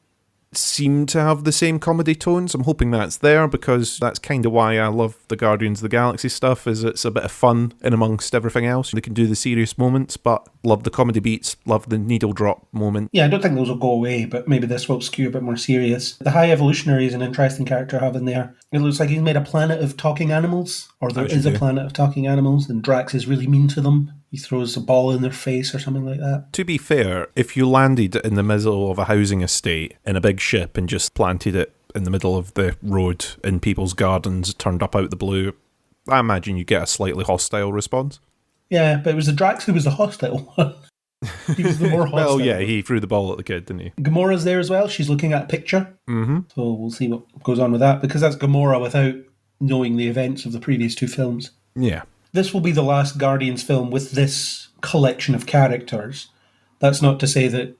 seem to have the same comedy tones. I'm hoping that's there, because that's kind of why I love the Guardians of the Galaxy stuff, is it's a bit of fun in amongst everything else. They can do the serious moments, but love the comedy beats, love the needle drop moment. Yeah, I don't think those will go away, but maybe this will skew a bit more serious. The High Evolutionary is an interesting character to have in there. It looks like he's made a planet of talking animals, or there is a planet of talking animals, and Drax is really mean to them. He throws a ball in their face or something like that. To be fair, if you landed in the middle of a housing estate in a big ship and just planted it in the middle of the road in people's gardens, turned up out the blue, I imagine you get a slightly hostile response. Yeah, but it was the Drax who was the hostile one. He was the more hostile. Well, yeah, he threw the ball at the kid, didn't he? Gamora's there as well. She's looking at a picture. Mm-hmm. So we'll see what goes on with that, because that's Gamora without knowing the events of the previous two films. Yeah. This will be the last Guardians film with this collection of characters. That's not to say that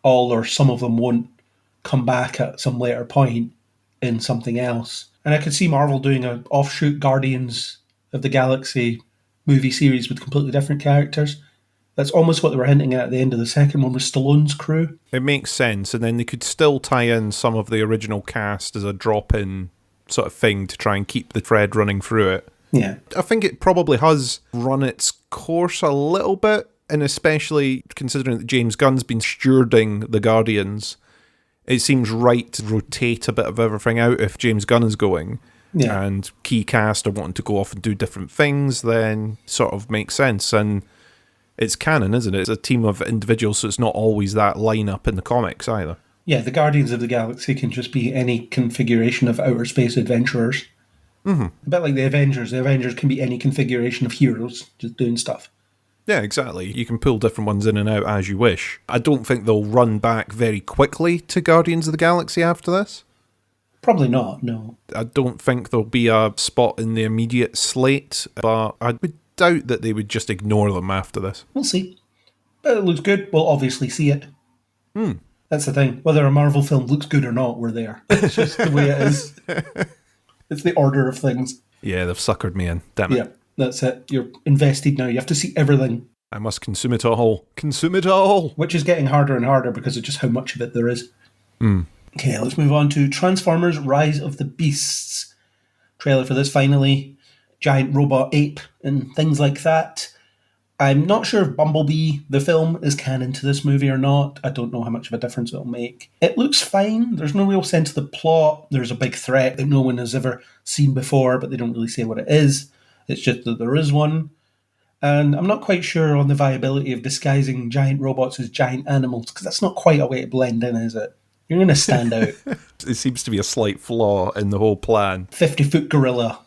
all or some of them won't come back at some later point in something else. And I could see Marvel doing an offshoot Guardians of the Galaxy movie series with completely different characters. That's almost what they were hinting at the end of the second one with Stallone's crew. It makes sense, and then they could still tie in some of the original cast as a drop-in sort of thing to try and keep the thread running through it. Yeah. I think it probably has run its course a little bit, and especially considering that James Gunn's been stewarding the Guardians, it seems right to rotate a bit of everything out if James Gunn is going. Yeah. And key cast are wanting to go off and do different things, then sort of makes sense. And it's canon, isn't it? It's a team of individuals, so it's not always that lineup in the comics either. Yeah, the Guardians of the Galaxy can just be any configuration of outer space adventurers. Mm-hmm. A bit like the Avengers. The Avengers can be any configuration of heroes just doing stuff. Yeah, exactly. You can pull different ones in and out as you wish. I don't think they'll run back very quickly to Guardians of the Galaxy after this. Probably not, no. I don't think there'll be a spot in the immediate slate, but I would doubt that they would just ignore them after this. We'll see. But it looks good. We'll obviously see it. That's the thing. Whether a Marvel film looks good or not, we're there. It's just the way it is. It's the order of things. Yeah, they've suckered me in. Damn it. Yeah, that's it. You're invested now. You have to see everything. I must consume it all. Consume it all! Which is getting harder and harder because of just how much of it there is. Okay, let's move on to Transformers Rise of the Beasts. Trailer for this finally. Giant robot ape and things like that. I'm not sure if Bumblebee, the film, is canon to this movie or not. I don't know how much of a difference it'll make. It looks fine. There's no real sense of the plot. There's a big threat that no one has ever seen before, but they don't really say what it is. It's just that there is one. And I'm not quite sure on the viability of disguising giant robots as giant animals, because that's not quite a way to blend in, is it? You're going to stand out. It seems to be a slight flaw in the whole plan. 50-foot gorilla.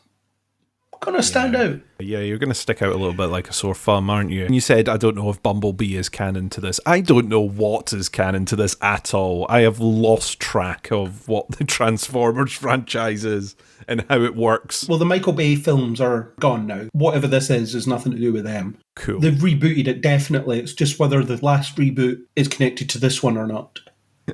Going to stand out. Yeah, you're going to stick out a little bit like a sore thumb, aren't you? And you said, I don't know if Bumblebee is canon to this. I don't know what is canon to this at all. I have lost track of what the Transformers franchise is and how it works. Well, the Michael Bay films are gone now. Whatever this is nothing to do with them. Cool. They've rebooted it, definitely. It's just whether the last reboot is connected to this one or not.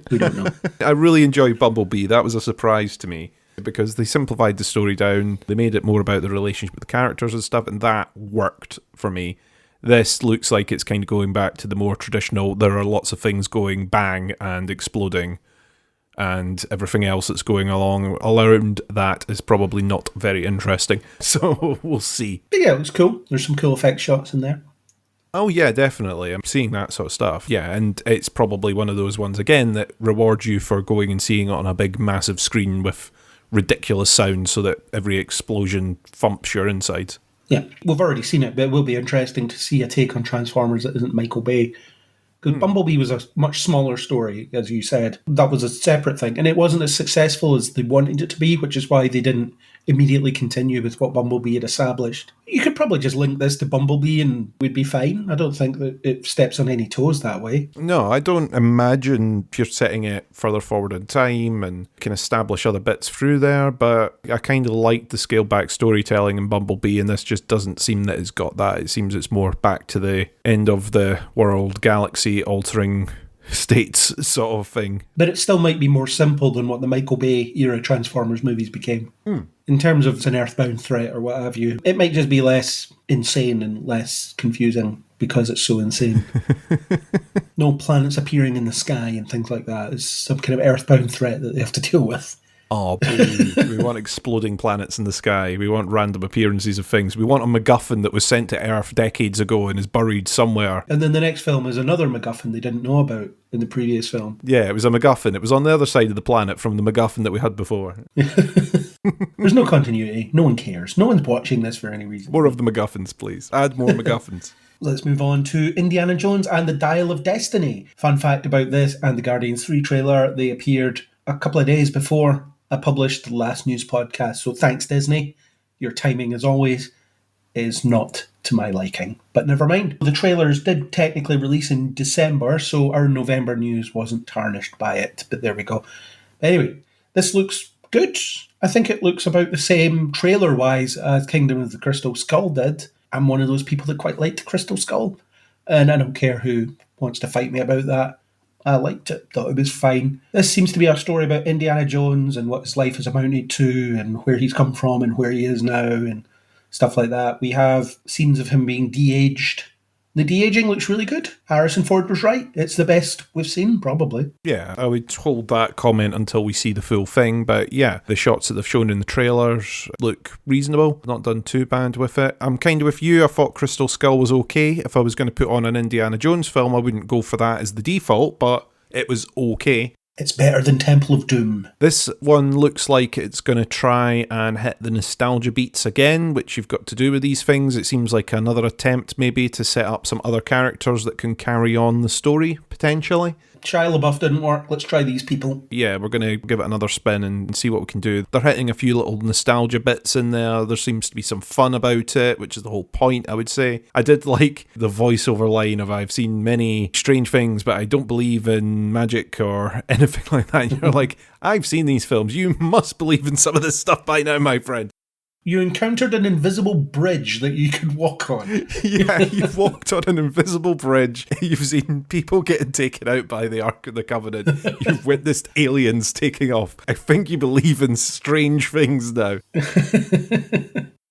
We don't know. I really enjoyed Bumblebee. That was a surprise to me, because they simplified the story down, they made it more about the relationship with the characters and stuff, and that worked for me. This looks like it's kind of going back to the more traditional, there are lots of things going bang and exploding, and everything else that's going along around that is probably not very interesting. So we'll see. But yeah, it looks cool. There's some cool effect shots in there. Oh yeah, definitely. I'm seeing that sort of stuff. Yeah, and it's probably one of those ones, again, that rewards you for going and seeing it on a big, massive screen with ridiculous sound so that every explosion thumps your insides. Yeah, we've already seen it, but it will be interesting to see a take on Transformers that isn't Michael Bay. Because Bumblebee was a much smaller story, as you said. That was a separate thing. And it wasn't as successful as they wanted it to be, which is why they didn't immediately continue with what Bumblebee had established. You could probably just link this to Bumblebee and we'd be fine. I don't think that it steps on any toes that way. No, I don't imagine if you're setting it further forward in time and can establish other bits through there, but I kind of like the scaled back storytelling in Bumblebee, and this just doesn't seem that it's got that. It seems it's more back to the end of the world, galaxy altering states sort of thing. But it still might be more simple than what the Michael Bay era Transformers movies became. In terms of an earthbound threat or what have you. It might just be less insane and less confusing because it's so insane. No planets appearing in the sky and things like that. It's some kind of earthbound threat that they have to deal with. Oh, boo. We want exploding planets in the sky. We want random appearances of things. We want a MacGuffin that was sent to Earth decades ago and is buried somewhere. And then the next film is another MacGuffin they didn't know about in the previous film. Yeah, it was a MacGuffin. It was on the other side of the planet from the MacGuffin that we had before. There's no continuity. No one cares. No one's watching this for any reason. More of the MacGuffins, please. Add more MacGuffins. Let's move on to Indiana Jones and the Dial of Destiny. Fun fact about this and the Guardians 3 trailer, they appeared a couple of days before I published the last news podcast. So thanks, Disney. Your timing, as always, is not to my liking. But never mind. The trailers did technically release in December, so our November news wasn't tarnished by it. But there we go. Anyway, this looks good. I think it looks about the same trailer-wise as Kingdom of the Crystal Skull did. I'm one of those people that quite liked Crystal Skull, and I don't care who wants to fight me about that. I liked it, thought it was fine. This seems to be a story about Indiana Jones and what his life has amounted to and where he's come from and where he is now and stuff like that. We have scenes of him being de-aged. The de-aging looks really good. Harrison Ford was right. It's the best we've seen, probably. Yeah, I would hold that comment until we see the full thing. But yeah, the shots that they've shown in the trailers look reasonable. Not done too bad with it. I'm kind of with you. I thought Crystal Skull was okay. If I was going to put on an Indiana Jones film, I wouldn't go for that as the default, but it was okay. It's better than Temple of Doom. This one looks like it's going to try and hit the nostalgia beats again, which you've got to do with these things. It seems like another attempt maybe to set up some other characters that can carry on the story, potentially. Shia LaBeouf didn't work. Let's try these people. Yeah, we're going to give it another spin and see what we can do. They're hitting a few little nostalgia bits in there. There seems to be some fun about it, which is the whole point, I would say. I did like the voiceover line of I've seen many strange things, but I don't believe in magic or anything like that. And you're like, I've seen these films. You must believe in some of this stuff by now, my friend. You encountered an invisible bridge that you could walk on. Yeah, you've walked on an invisible bridge. You've seen people getting taken out by the Ark of the Covenant. You've witnessed aliens taking off. I think you believe in strange things now.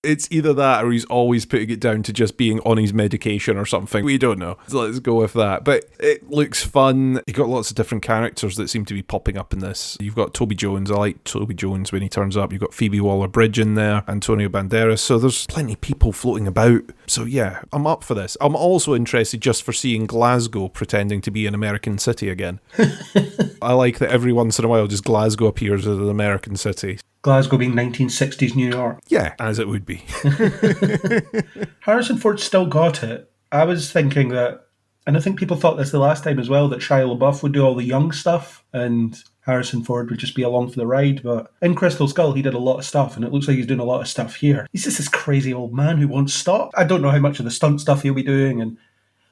It's either that or he's always putting it down to just being on his medication or something. We don't know. So let's go with that. But it looks fun. You've got lots of different characters that seem to be popping up in this. You've got Toby Jones. I like Toby Jones when he turns up. You've got Phoebe Waller-Bridge in there, Antonio Banderas. So there's plenty of people floating about. So yeah, I'm up for this. I'm also interested just for seeing Glasgow pretending to be an American city again. I like that every once in a while just Glasgow appears as an American city. Glasgow being 1960s New York. Yeah, as it would be. Harrison Ford still got it. I was thinking that, and I think people thought this the last time as well, that Shia LaBeouf would do all the young stuff and Harrison Ford would just be along for the ride. But in Crystal Skull, he did a lot of stuff, and it looks like he's doing a lot of stuff here. He's just this crazy old man who won't stop. I don't know how much of the stunt stuff he'll be doing, and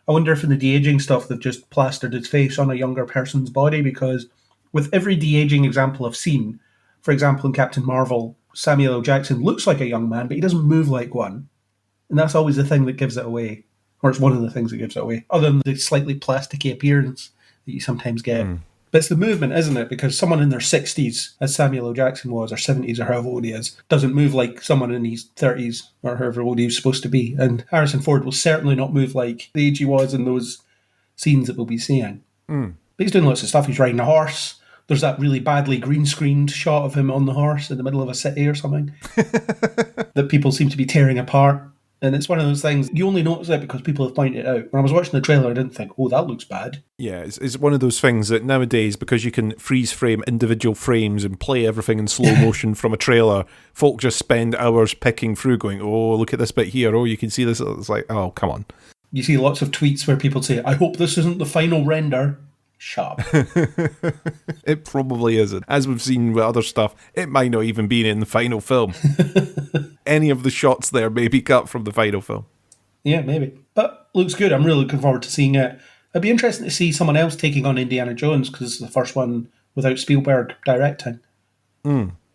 I wonder if in the de-aging stuff they've just plastered his face on a younger person's body, because with every de-aging example I've seen, for example, in Captain Marvel, Samuel L. Jackson looks like a young man, but he doesn't move like one. And that's always the thing that gives it away. Or it's one of the things that gives it away. Other than the slightly plasticky appearance that you sometimes get. But it's the movement, isn't it? Because someone in their 60s, as Samuel L. Jackson was, or 70s, or however old he is, doesn't move like someone in his 30s, or however old he was supposed to be. And Harrison Ford will certainly not move like the age he was in those scenes that we'll be seeing. But he's doing lots of stuff. He's riding a horse. There's that really badly green-screened shot of him on the horse in the middle of a city or something that people seem to be tearing apart. And it's one of those things, you only notice it because people have pointed it out. When I was watching the trailer, I didn't think, oh, that looks bad. Yeah, it's one of those things that nowadays, because you can freeze frame individual frames and play everything in slow motion from a trailer, folk just spend hours picking through going, oh, look at this bit here, oh, you can see this. It's like, oh, come on. You see lots of tweets where people say, I hope this isn't the final render. Shut up. It probably isn't. As we've seen with other stuff, it might not even be in the final film. Any of the shots there may be cut from the final film. Yeah, maybe. But looks good. I'm really looking forward to seeing it. It'd be interesting to see someone else taking on Indiana Jones, because it's the first one without Spielberg directing.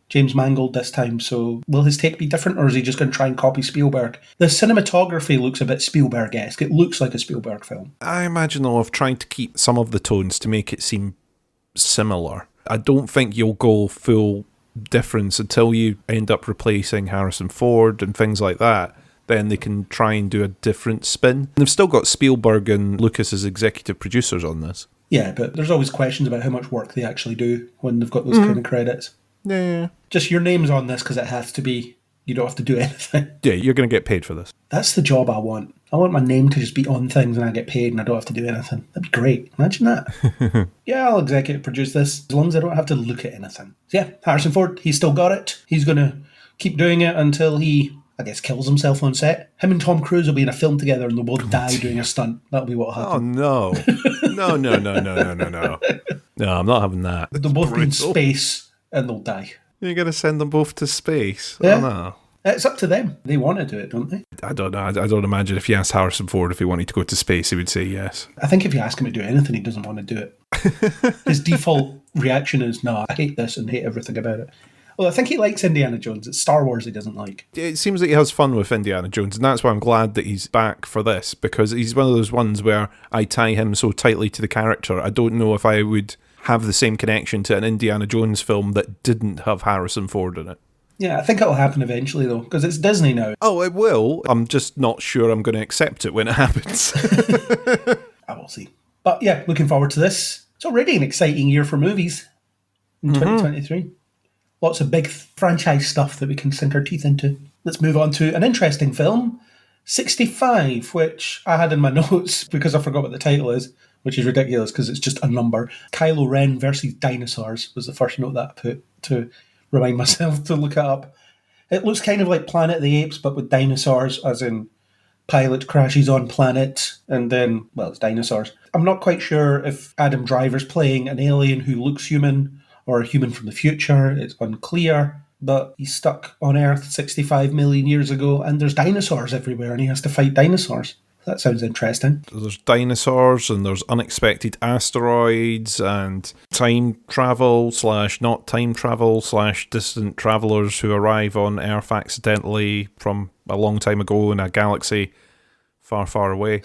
James Mangold this time, so will his take be different, or is he just going to try and copy Spielberg? The cinematography looks a bit Spielberg-esque. It looks like a Spielberg film. I imagine they'll have tried to keep some of the tones to make it seem similar. I don't think you'll go full difference until you end up replacing Harrison Ford and things like that. then they can try and do a different spin. They've still got Spielberg and Lucas as executive producers on this. Yeah, but there's always questions about how much work they actually do when they've got those kind of credits. Yeah. Just your name's on this because it has to be. You don't have to do anything. Yeah, you're going to get paid for this. That's the job I want. I want my name to just be on things and I get paid and I don't have to do anything. That'd be great. Imagine that. Yeah, I'll executive produce this as long as I don't have to look at anything. So yeah, Harrison Ford, he's still got it. He's going to keep doing it until he, I guess, kills himself on set. Him and Tom Cruise will be in a film together and they'll both die doing a stunt. That'll be what happens. Oh, no. No. No, I'm not having that. They'll both be in space and they'll die. You're going to send them both to space? Yeah. Oh, no. It's up to them. They want to do it, don't they? I don't know. I don't imagine if you asked Harrison Ford if he wanted to go to space, he would say yes. I think if you ask him to do anything, he doesn't want to do it. His default reaction is, no, I hate this and hate everything about it. Well, I think he likes Indiana Jones. It's Star Wars he doesn't like. It seems like he has fun with Indiana Jones, and that's why I'm glad that he's back for this, because he's one of those ones where I tie him so tightly to the character. I don't know if I would have the same connection to an Indiana Jones film that didn't have Harrison Ford in it. Yeah, I think it'll happen eventually, though, because it's Disney now. Oh, it will. I'm just not sure I'm going to accept it when it happens. I will see. But yeah, looking forward to this. It's already an exciting year for movies in 2023. Lots of big franchise stuff that we can sink our teeth into. Let's move on to an interesting film, 65, which I had in my notes because I forgot what the title is, which is ridiculous because it's just a number. Kylo Ren versus dinosaurs was the first note that I put to remind myself to look it up. It looks kind of like Planet of the Apes, but with dinosaurs, as in pilot crashes on planet, and then, well, it's dinosaurs. I'm not quite sure if Adam Driver's playing an alien who looks human or a human from the future. It's unclear, but he's stuck on Earth 65 million years ago, and there's dinosaurs everywhere, and he has to fight dinosaurs. That sounds interesting. There's dinosaurs and there's unexpected asteroids and time travel / not time travel / distant travelers who arrive on Earth accidentally from a long time ago in a galaxy far, far away.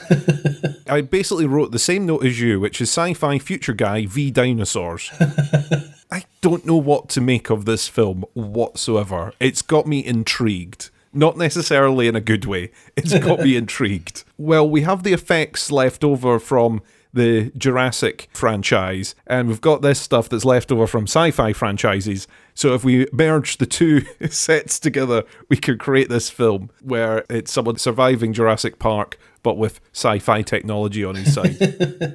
I basically wrote the same note as you, which is sci-fi future guy v dinosaurs. I don't know what to make of this film whatsoever. It's got me intrigued. Not necessarily in a good way. It's got me intrigued. Well, we have the effects left over from the Jurassic franchise, and we've got this stuff that's left over from sci-fi franchises. So if we merge the two sets together, we could create this film where it's someone surviving Jurassic Park, but with sci-fi technology on his side.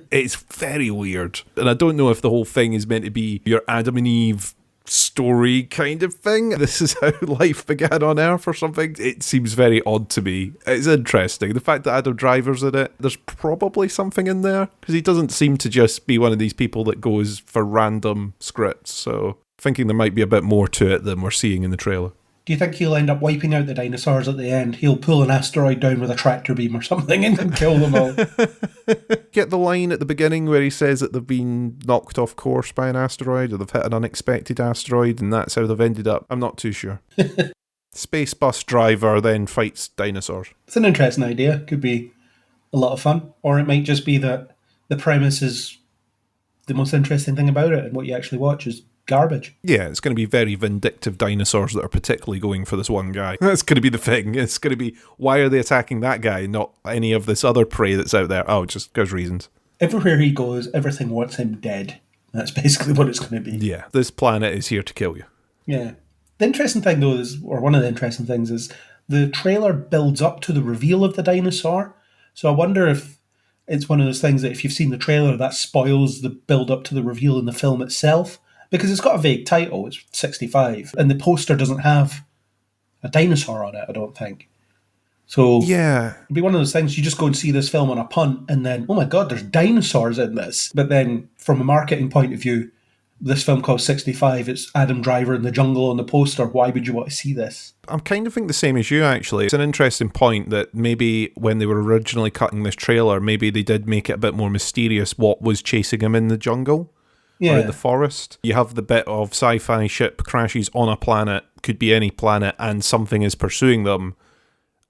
It's very weird. And I don't know if the whole thing is meant to be your Adam and Eve story kind of thing. This is how life began on Earth or something. It seems very odd to me. It's interesting. The fact that Adam Driver's in it, there's probably something in there, because he doesn't seem to just be one of these people that goes for random scripts. So thinking there might be a bit more to it than we're seeing in the trailer. Do you think he'll end up wiping out the dinosaurs at the end? He'll pull an asteroid down with a tractor beam or something and then kill them all. Get the line at the beginning where he says that they've been knocked off course by an asteroid, or they've hit an unexpected asteroid, and that's how they've ended up. I'm not too sure. Space bus driver then fights dinosaurs. It's an interesting idea. Could be a lot of fun. Or it might just be that the premise is the most interesting thing about it, and what you actually watch is garbage. Yeah, it's going to be very vindictive dinosaurs that are particularly going for this one guy. That's going to be the thing. It's going to be, why are they attacking that guy, not any of this other prey that's out there? Oh, just because reasons. Everywhere he goes, everything wants him dead. That's basically what it's going to be. Yeah, this planet is here to kill you. Yeah. The interesting thing, though, is, or one of the interesting things is, the trailer builds up to the reveal of the dinosaur. So I wonder if it's one of those things that if you've seen the trailer, that spoils the build up to the reveal in the film itself. Because it's got a vague title, it's 65, and the poster doesn't have a dinosaur on it, I don't think. So yeah, it'd be one of those things, you just go and see this film on a punt, and then, oh my god, there's dinosaurs in this. But then, from a marketing point of view, this film called 65, it's Adam Driver in the jungle on the poster. Why would you want to see this? I'm kind of think the same as you, actually. It's an interesting point that maybe when they were originally cutting this trailer, maybe they did make it a bit more mysterious what was chasing him in the jungle. Or in the forest. You have the bit of sci-fi ship crashes on a planet, could be any planet, and something is pursuing them.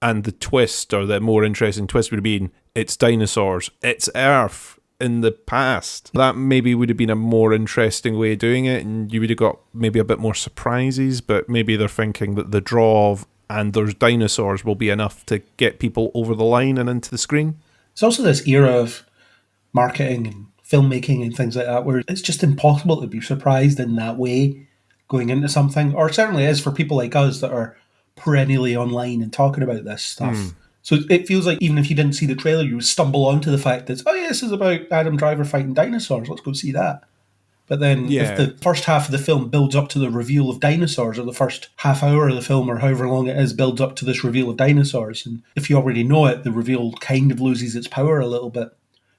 And the twist, or the more interesting twist, would have been, it's dinosaurs, it's Earth in the past. That maybe would have been a more interesting way of doing it, and you would have got maybe a bit more surprises, but maybe they're thinking that the draw of and there's dinosaurs will be enough to get people over the line and into the screen. There's also this era of marketing and filmmaking and things like that where it's just impossible to be surprised in that way going into something, or certainly is for people like us that are perennially online and talking about this stuff. So it feels like even if you didn't see the trailer, you would stumble onto the fact that, oh yeah, this is about Adam Driver fighting dinosaurs, let's go see that. But then if the first half of the film builds up to the reveal of dinosaurs, or the first half hour of the film, or however long it is, builds up to this reveal of dinosaurs, and if you already know it, the reveal kind of loses its power a little bit.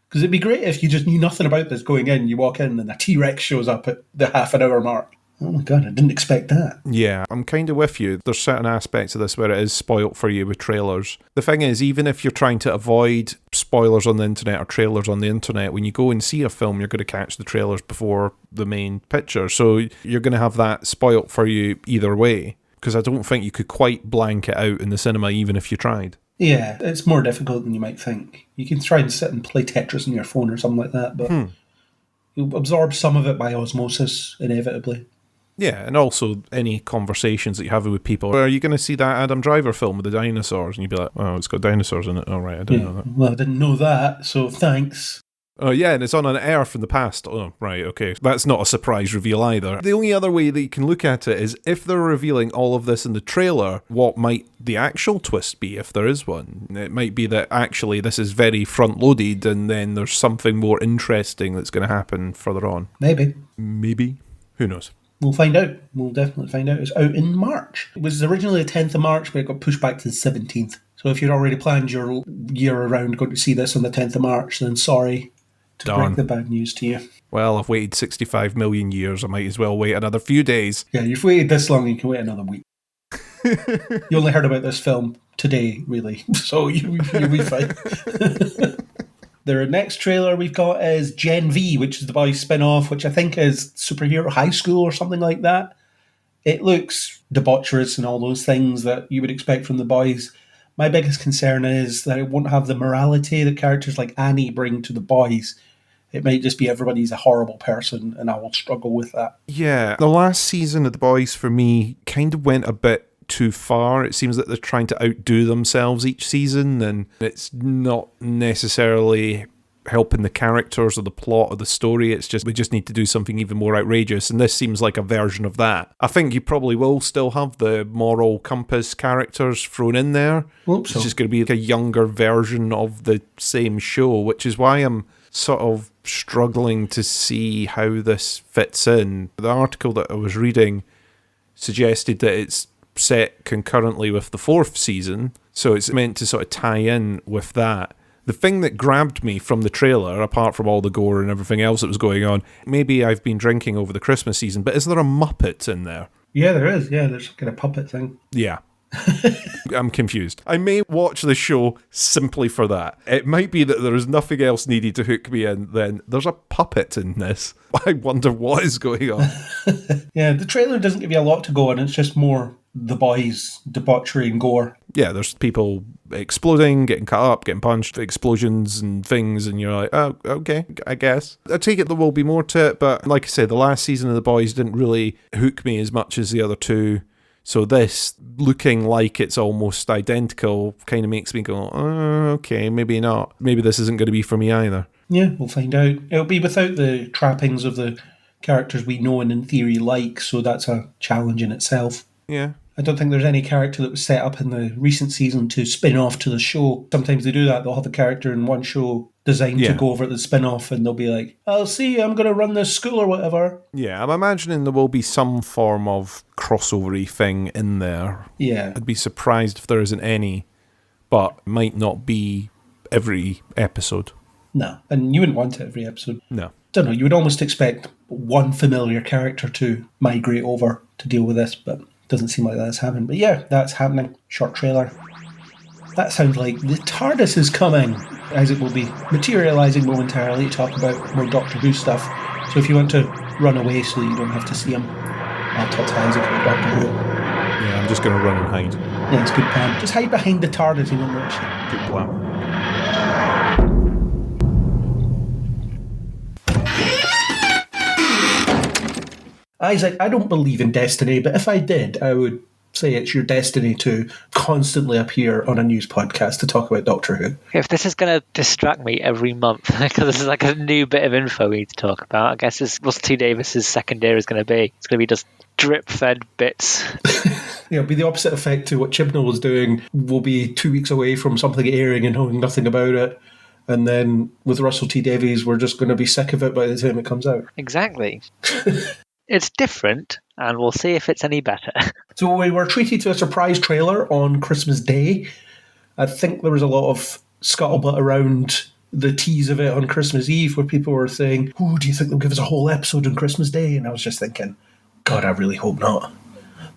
Because it'd be great if you just knew nothing about this going in, you walk in and a T-Rex shows up at the half an hour mark. Oh my god, I didn't expect that. Yeah, I'm kind of with you. There's certain aspects of this where it is spoilt for you with trailers. The thing is, even if you're trying to avoid spoilers on the internet or trailers on the internet, when you go and see a film, you're going to catch the trailers before the main picture. So you're going to have that spoilt for you either way, because I don't think you could quite blank it out in the cinema even if you tried. Yeah, it's more difficult than you might think. You can try and sit and play Tetris on your phone or something like that, but you'll absorb some of it by osmosis, inevitably. Yeah, and also any conversations that you have with people. Are you going to see that Adam Driver film with the dinosaurs? And you'd be like, oh, it's got dinosaurs in it. Oh, right, I didn't know that. Well, I didn't know that, so thanks. Oh, yeah, and it's on an Earth in the past. Oh, right, okay. That's not a surprise reveal either. The only other way that you can look at it is if they're revealing all of this in the trailer, what might the actual twist be, if there is one? It might be that actually this is very front-loaded and then there's something more interesting that's going to happen further on. Maybe. Who knows? We'll find out. We'll definitely find out. It's out in March. It was originally the 10th of March, but it got pushed back to the 17th. So if you'd already planned your year around going to see this on the 10th of March, then sorry to break the bad news to you. Well, I've waited 65 million years. I might as well wait another few days. Yeah, you've waited this long, you can wait another week. You only heard about this film today, really. So you'll be fine. The next trailer we've got is Gen V, which is the Boys spin-off, which I think is Superhero High School or something like that. It looks debaucherous and all those things that you would expect from the Boys. My biggest concern is that it won't have the morality that characters like Annie bring to the Boys. It might just be everybody's a horrible person, and I will struggle with that. Yeah, the last season of The Boys for me kind of went a bit too far. It seems that they're trying to outdo themselves each season, and it's not necessarily helping the characters or the plot or the story. It's just we just need to do something even more outrageous, and this seems like a version of that. I think you probably will still have the moral compass characters thrown in there. It's just going to be like a younger version of the same show, which is why I'm sort of struggling to see how this fits in. The article that I was reading suggested that it's set concurrently with the 4th season, so it's meant to sort of tie in with that. The thing that grabbed me from the trailer, apart from all the gore and everything else that was going on, maybe I've been drinking over the Christmas season, but is there a Muppet in there? Yeah, there is. Yeah, there's kind of puppet thing. Yeah. I'm confused. I may watch the show simply for that. It might be that there is nothing else needed to hook me in, then there's a puppet in this. I wonder what is going on. Yeah, the trailer doesn't give you a lot to go on. It's just more the Boys debauchery and gore. Yeah, there's people exploding, getting cut up, getting punched, explosions and things, and you're like, oh, okay, I guess. I take it there will be more to it, but like I said, the last season of The Boys didn't really hook me as much as the other two. So this, looking like it's almost identical, kind of makes me go, oh, okay, maybe not. Maybe this isn't going to be for me either. Yeah, we'll find out. It'll be without the trappings of the characters we know and in theory like, so that's a challenge in itself. Yeah. I don't think there's any character that was set up in the recent season to spin off to the show. Sometimes they do that. They'll have a character in one show designed to go over the spin-off, and they'll be like, I'll see, I'm going to run this school or whatever. Yeah, I'm imagining there will be some form of crossover-y thing in there. Yeah. I'd be surprised if there isn't any, but it might not be every episode. No, and you wouldn't want it every episode. No. Don't know, you would almost expect one familiar character to migrate over to deal with this, but doesn't seem like that's happening. But yeah, that's happening. Short trailer. That sounds like the TARDIS is coming, as it will be materialising momentarily to talk about more Doctor Who stuff. So if you want to run away so that you don't have to see him, I'll talk to Isaac about Doctor Who. Yeah, I'm just going to run and hide. Yeah, it's a good plan. Just hide behind the TARDIS, you won't notice it. Good plan. Isaac, I don't believe in destiny, but if I did, I would say it's your destiny to constantly appear on a news podcast to talk about Doctor Who. If this is going to distract me every month, because this is like a new bit of info we need to talk about, I guess it's Russell T Davis's second year is going to be. It's going to be just drip-fed bits. It'll be the opposite effect to what Chibnall was doing. We'll be 2 weeks away from something airing and knowing nothing about it. And then with Russell T Davies, we're just going to be sick of it by the time it comes out. Exactly. It's different, and we'll see if it's any better. So we were treated to a surprise trailer on Christmas Day. I think there was a lot of scuttlebutt around the tease of it on Christmas Eve where people were saying, "Oh, do you think they'll give us a whole episode on Christmas Day?" And I was just thinking, God, I really hope not.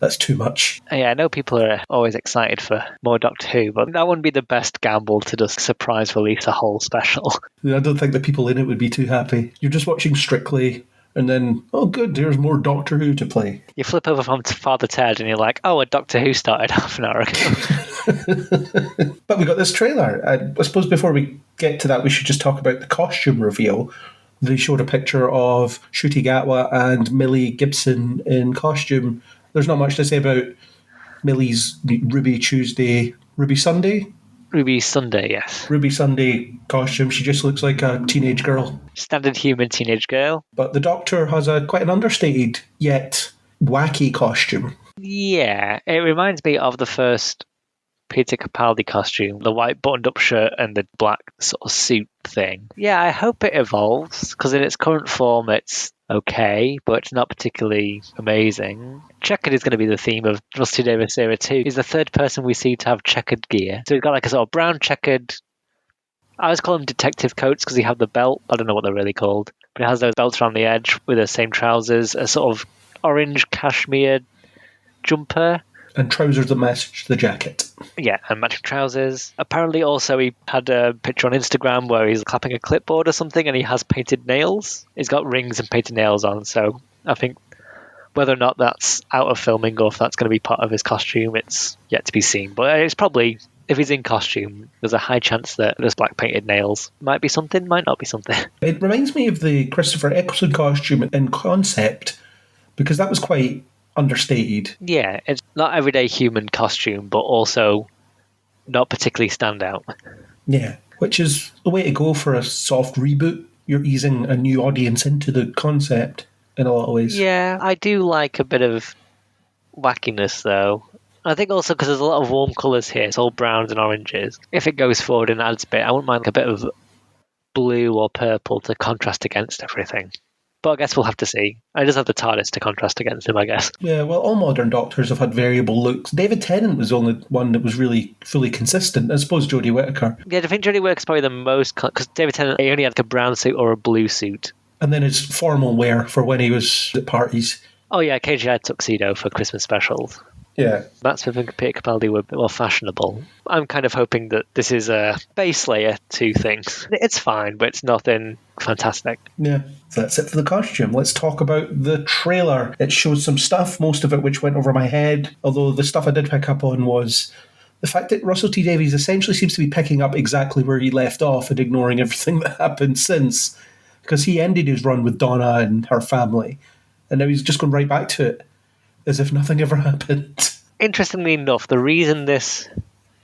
That's too much. Yeah, I know people are always excited for more Doctor Who, but that wouldn't be the best gamble to just surprise release a whole special. I don't think the people in it would be too happy. You're just watching Strictly, and then, oh good, there's more Doctor Who to play. You flip over from Father Ted and you're like, oh, a Doctor Who started half an hour ago. But we got this trailer. I suppose before we get to that, we should just talk about the costume reveal. They showed a picture of Ncuti Gatwa and Millie Gibson in costume. There's not much to say about Millie's Ruby Sunday, Ruby Sunday, yes. Ruby Sunday costume. She just looks like a teenage girl. Standard human teenage girl. But the Doctor has quite an understated yet wacky costume. Yeah, it reminds me of the first Peter Capaldi costume, the white buttoned-up shirt and the black sort of suit thing. Yeah, I hope it evolves, because in its current form it's okay, but it's not particularly amazing. Checkered is going to be the theme of Rusty Davis Era 2. He's the third person we see to have checkered gear. So he's got like a sort of brown checkered... I always call them detective coats because he had the belt. I don't know what they're really called. But he has those belts around the edge with the same trousers, a sort of orange cashmere jumper. And trousers that match the jacket. Yeah, and matching trousers. Apparently also he had a picture on Instagram where he's clapping a clipboard or something and he has painted nails. He's got rings and painted nails on, so I think whether or not that's out of filming or if that's going to be part of his costume, it's yet to be seen. But it's probably, if he's in costume, there's a high chance that those black painted nails might be something, might not be something. It reminds me of the Christopher Eccleston costume in concept, because that was quite understated. Yeah, it's not everyday human costume, but also not particularly standout. Yeah, which is the way to go for a soft reboot. You're easing a new audience into the concept in a lot of ways. Yeah, I do like a bit of wackiness, though. I think also because there's a lot of warm colours here, it's all browns and oranges. If it goes forward and adds a bit, I wouldn't mind a bit of blue or purple to contrast against everything. But I guess we'll have to see. I just have the TARDIS to contrast against him, I guess. Yeah, well, all modern Doctors have had variable looks. David Tennant was the only one that was really fully consistent. I suppose Jodie Whittaker. Yeah, I think Jodie Whittaker's probably the most... Because David Tennant, he only had like a brown suit or a blue suit. And then his formal wear for when he was at parties. Oh yeah, occasionally I had tuxedo for Christmas specials. Yeah. That's when Peter Capaldi were a bit more fashionable. I'm kind of hoping that this is a base layer to things. It's fine, but it's nothing fantastic. Yeah, so that's it for the costume. Let's talk about the trailer. It shows some stuff, most of it which went over my head, although the stuff I did pick up on was the fact that Russell T Davies essentially seems to be picking up exactly where he left off and ignoring everything that happened since, because he ended his run with Donna and her family, and now he's just gone right back to it, as if nothing ever happened. Interestingly enough, the reason this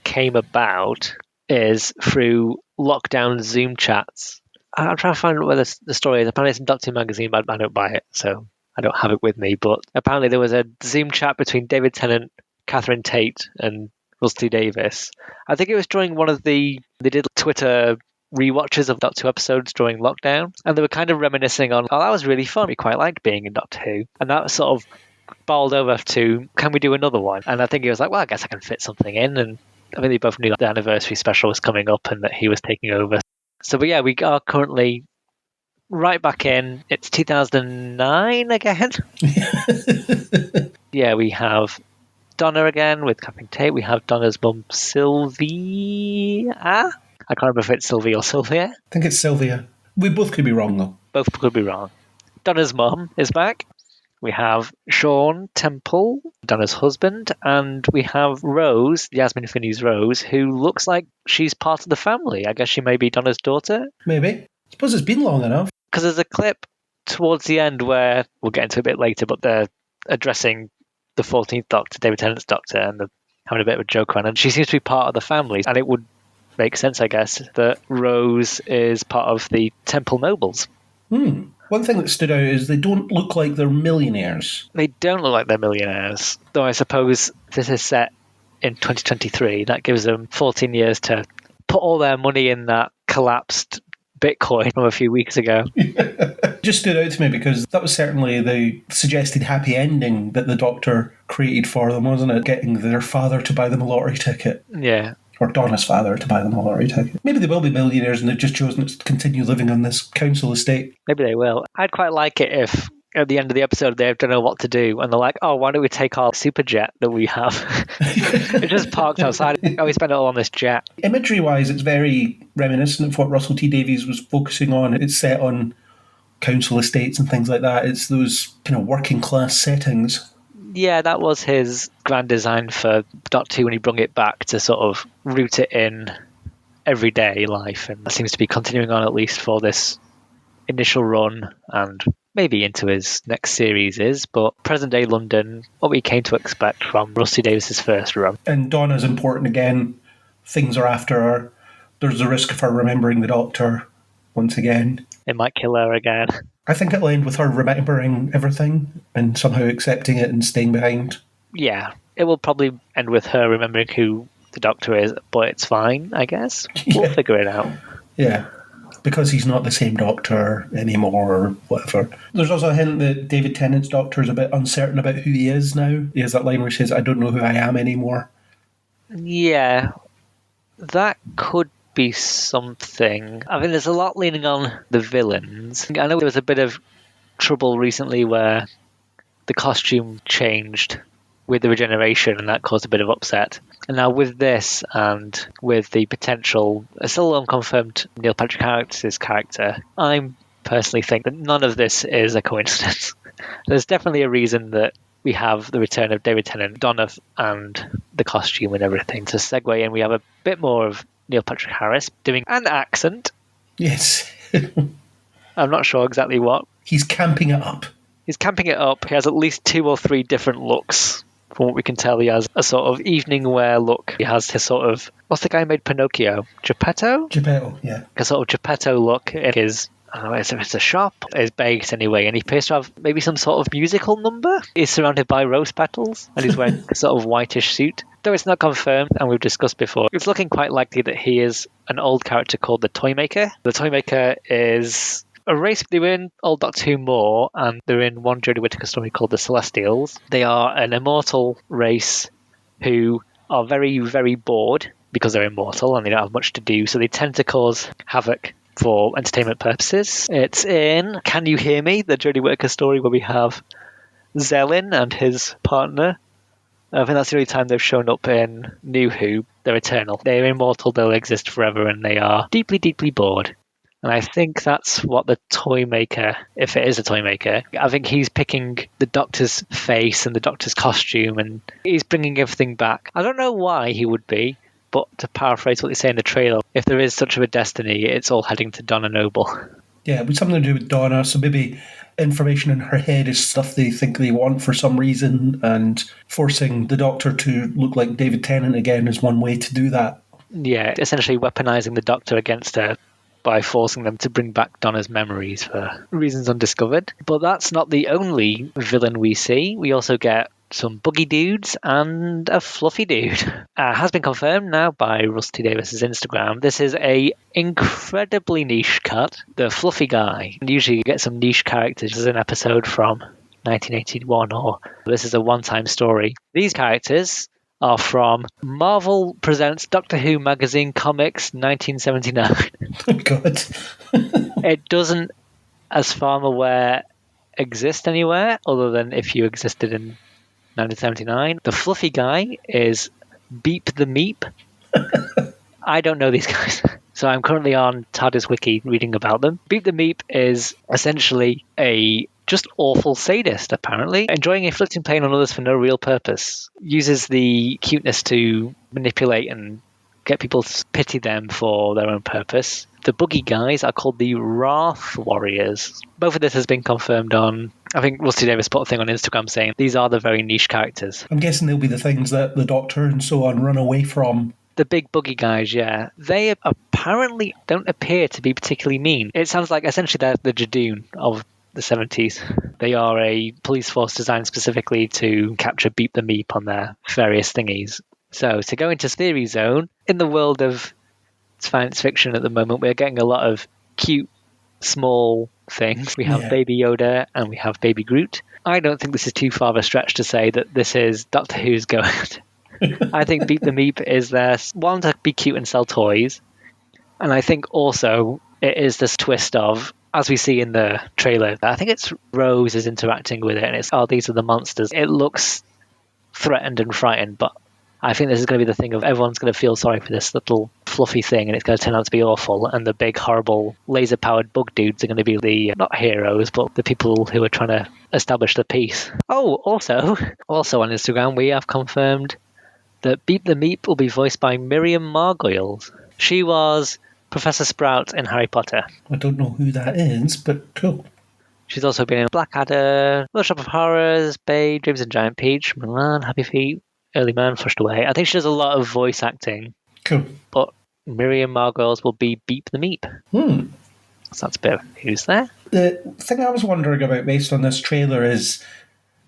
came about is through lockdown Zoom chats. I'm trying to find out where the story is. Apparently it's in Doctor Who magazine, but I don't buy it, so I don't have it with me. But apparently there was a Zoom chat between David Tennant, Catherine Tate, and Rusty Davis. I think it was during they did Twitter rewatches of Doctor Who episodes during lockdown, and they were kind of reminiscing on, oh, that was really fun. We quite liked being in Doctor Who. And that sort of bowled over to, can we do another one? And I think he was like, well, I guess I can fit something in. And I think they both knew that the anniversary special was coming up and that he was taking over. So, but yeah, we are currently right back in. It's 2009 again. Yeah, we have Donna again with Catherine Tate. We have Donna's mum, Sylvia. I can't remember if it's Sylvia or Sylvia. I think it's Sylvia. We both could be wrong, though. Both could be wrong. Donna's mum is back. We have Sean Temple, Donna's husband, and we have Rose, Yasmin Finney's Rose, who looks like she's part of the family. I guess she may be Donna's daughter. Maybe. I suppose it's been long enough. Because there's a clip towards the end where, we'll get into it a bit later, but they're addressing the 14th Doctor, David Tennant's Doctor, and having a bit of a joke around. And she seems to be part of the family, and it would make sense, I guess, that Rose is part of the Temple Nobles. One thing that stood out is they don't look like they're millionaires. They don't look like they're millionaires, though I suppose this is set in 2023. That gives them 14 years to put all their money in that collapsed Bitcoin from a few weeks ago. Just stood out to me because that was certainly the suggested happy ending that the Doctor created for them, wasn't it? Getting their father to buy them a lottery ticket. Yeah. Or Donna's father to buy them a lottery ticket. Maybe they will be millionaires and they've just chosen to continue living on this council estate. Maybe they will. I'd quite like it if at the end of the episode they don't know what to do and they're like, oh, why don't we take our super jet that we have? It just parked outside. Oh, we spent it all on this jet. Imagery-wise, it's very reminiscent of what Russell T Davies was focusing on. It's set on council estates and things like that. It's those kind of working class settings. Yeah, that was his grand design for Doctor 2 when he brought it back to sort of root it in everyday life. And that seems to be continuing on at least for this initial run and maybe into his next series is. But present day London, what we came to expect from Rusty Davis's first run. And Donna's important again. Things are after her. There's a risk of her remembering the Doctor once again. It might kill her again. I think it'll end with her remembering everything and somehow accepting it and staying behind. Yeah, it will probably end with her remembering who the Doctor is, but it's fine, I guess. We'll figure it out. Yeah, because he's not the same Doctor anymore or whatever. There's also a hint that David Tennant's Doctor is a bit uncertain about who he is now. He has that line where he says, I don't know who I am anymore. Yeah, that could be something. I mean, there's a lot leaning on the villains. I know there was a bit of trouble recently where the costume changed with the regeneration and that caused a bit of upset. And now with this and with the potential, still unconfirmed Neil Patrick Harris's character, I personally think that none of this is a coincidence. There's definitely a reason that we have the return of David Tennant, Donna, and the costume and everything. To segue in, we have a bit more of Neil Patrick Harris doing an accent. Yes. I'm not sure exactly what. He's camping it up. He's camping it up. He has at least 2 or 3 different looks. From what we can tell, he has a sort of evening wear look. He has his sort of, what's the guy who made Pinocchio? Geppetto? Geppetto, yeah. A sort of Geppetto look in his, I don't know if it's a shop, his base anyway, and he appears to have maybe some sort of musical number. He's surrounded by rose petals, and he's wearing a sort of whitish suit. Though it's not confirmed, and we've discussed before, it's looking quite likely that he is an old character called the Toymaker. The Toymaker is a race. They were in Old Doctor Who more, and they're in one Jodie Whittaker story called the Celestials. They are an immortal race who are very, very bored because they're immortal and they don't have much to do, so they tend to cause havoc for entertainment purposes. It's in Can You Hear Me, the Jodie Whittaker story where we have Zellin and his partner. I think that's the only time they've shown up in New Who. They're eternal. They're immortal, they'll exist forever, and they are deeply, deeply bored. And I think that's what the Toymaker, if it is a Toymaker, I think he's picking the Doctor's face and the Doctor's costume, and he's bringing everything back. I don't know why he would be, but to paraphrase what they say in the trailer, if there is such a destiny, it's all heading to Donna Noble. Yeah, it was something to do with Donna, so maybe information in her head is stuff they think they want for some reason, and forcing the Doctor to look like David Tennant again is one way to do that. Yeah, essentially weaponizing the Doctor against her by forcing them to bring back Donna's memories for reasons undiscovered. But that's not the only villain we see. We also get some buggy dudes and a fluffy dude. Has been confirmed now by Rusty Davis's Instagram. This is a incredibly niche cut. The fluffy guy. Usually you get some niche characters. This is an episode from 1981, or this is a one-time story. These characters are from Marvel Presents Doctor Who Magazine Comics 1979. Oh, God. It doesn't, as far as I'm aware, exist anywhere other than if you existed in 1979. The fluffy guy is Beep the Meep. I don't know these guys. So I'm currently on TARDIS Wiki reading about them. Beep the Meep is essentially a just awful sadist, apparently. Enjoying inflicting pain on others for no real purpose. Uses the cuteness to manipulate and get people to pity them for their own purpose. The buggy guys are called the Wrath Warriors. Both of this has been confirmed on I think Rusty Davis put a thing on Instagram saying these are the very niche characters. I'm guessing they'll be the things that the Doctor and so on run away from. The big buggy guys, yeah. They apparently don't appear to be particularly mean. It sounds like essentially they're the Jadoon of the 70s. They are a police force designed specifically to capture Beep the Meep on their various thingies. So to go into Theory Zone, in the world of science fiction at the moment, we're getting a lot of cute, small things. We have Baby Yoda and we have Baby Groot. I don't think this is too far of a stretch to say that this is Doctor Who's going. I think Beep the Meep is there, one, to be cute and sell toys. And I think also it is this twist of, as we see in the trailer, I think it's Rose is interacting with it and it's, oh, these are the monsters. It looks threatened and frightened, but I think this is going to be the thing of everyone's going to feel sorry for this little fluffy thing and it's going to turn out to be awful. And the big, horrible, laser-powered bug dudes are going to be the, not heroes, but the people who are trying to establish the peace. Oh, also on Instagram, we have confirmed that Beep the Meep will be voiced by Miriam Margolyes. She was Professor Sprout in Harry Potter. I don't know who that is, but cool. She's also been in Blackadder, Little Shop of Horrors, Babe, Dreams and Giant Peach, Milan, Happy Feet, Early Man, Flushed Away. I think she does a lot of voice acting. Cool. But Miriam Margolyes will be Beep the Meep. So that's a bit of news there. The thing I was wondering about based on this trailer is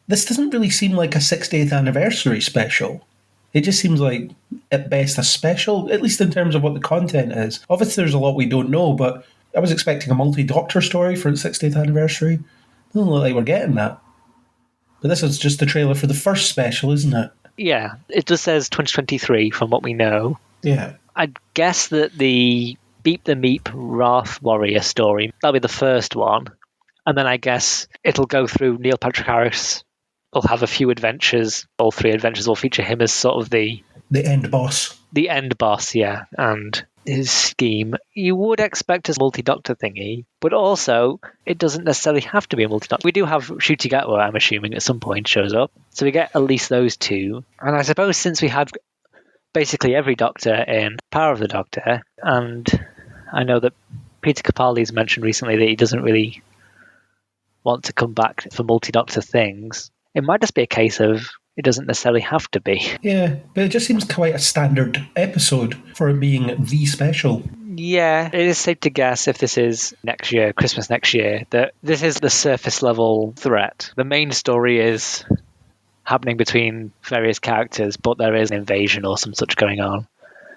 this doesn't really seem like a 60th anniversary special. It just seems like, at best, a special, at least in terms of what the content is. Obviously, there's a lot we don't know, but I was expecting a multi-Doctor story for its 60th anniversary. Doesn't look like we're getting that. But this is just the trailer for the first special, isn't it? Yeah, it just says 2023 from what we know. Yeah. I'd guess that the Beep the Meep Wrath Warrior story, that'll be the first one. And then I guess it'll go through Neil Patrick Harris. We'll have a few adventures. All 3 adventures will feature him as sort of the end boss. The end boss, yeah. And his scheme. You would expect a multi-Doctor thingy, but also it doesn't necessarily have to be a multi-Doctor. We do have Ncuti Gatwa, I'm assuming, at some point shows up. So we get at least those 2. And I suppose since we had basically every Doctor in Power of the Doctor, and I know that Peter Capaldi's mentioned recently that he doesn't really want to come back for multi-Doctor things. It might just be a case of it doesn't necessarily have to be. Yeah, but it just seems quite a standard episode for it being the special. Yeah, it is safe to guess if this is next year, Christmas next year, that this is the surface level threat. The main story is happening between various characters, but there is an invasion or some such going on.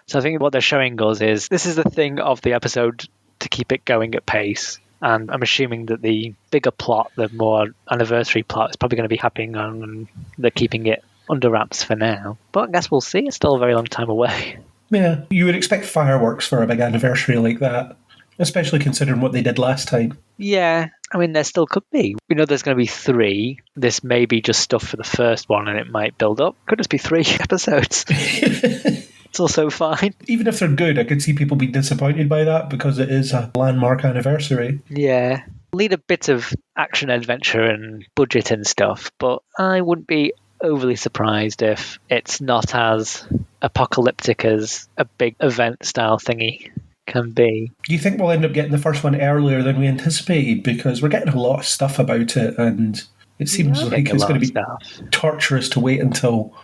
So I think what they're showing us is this is the thing of the episode to keep it going at pace. And I'm assuming that the bigger plot, the more anniversary plot, is probably going to be happening on, and they're keeping it under wraps for now. But I guess we'll see. It's still a very long time away. Yeah, you would expect fireworks for a big anniversary like that, especially considering what they did last time. Yeah, I mean, there still could be. We know there's going to be 3. This may be just stuff for the first one, and it might build up. Could just be 3 episodes. It's also fine. Even if they're good, I could see people be disappointed by that because it is a landmark anniversary. Yeah. Need a bit of action, adventure and budget and stuff, but I wouldn't be overly surprised if it's not as apocalyptic as a big event style thingy can be. Do you think we'll end up getting the first one earlier than we anticipated? Because we're getting a lot of stuff about it, and it seems like it's going to be torturous to wait until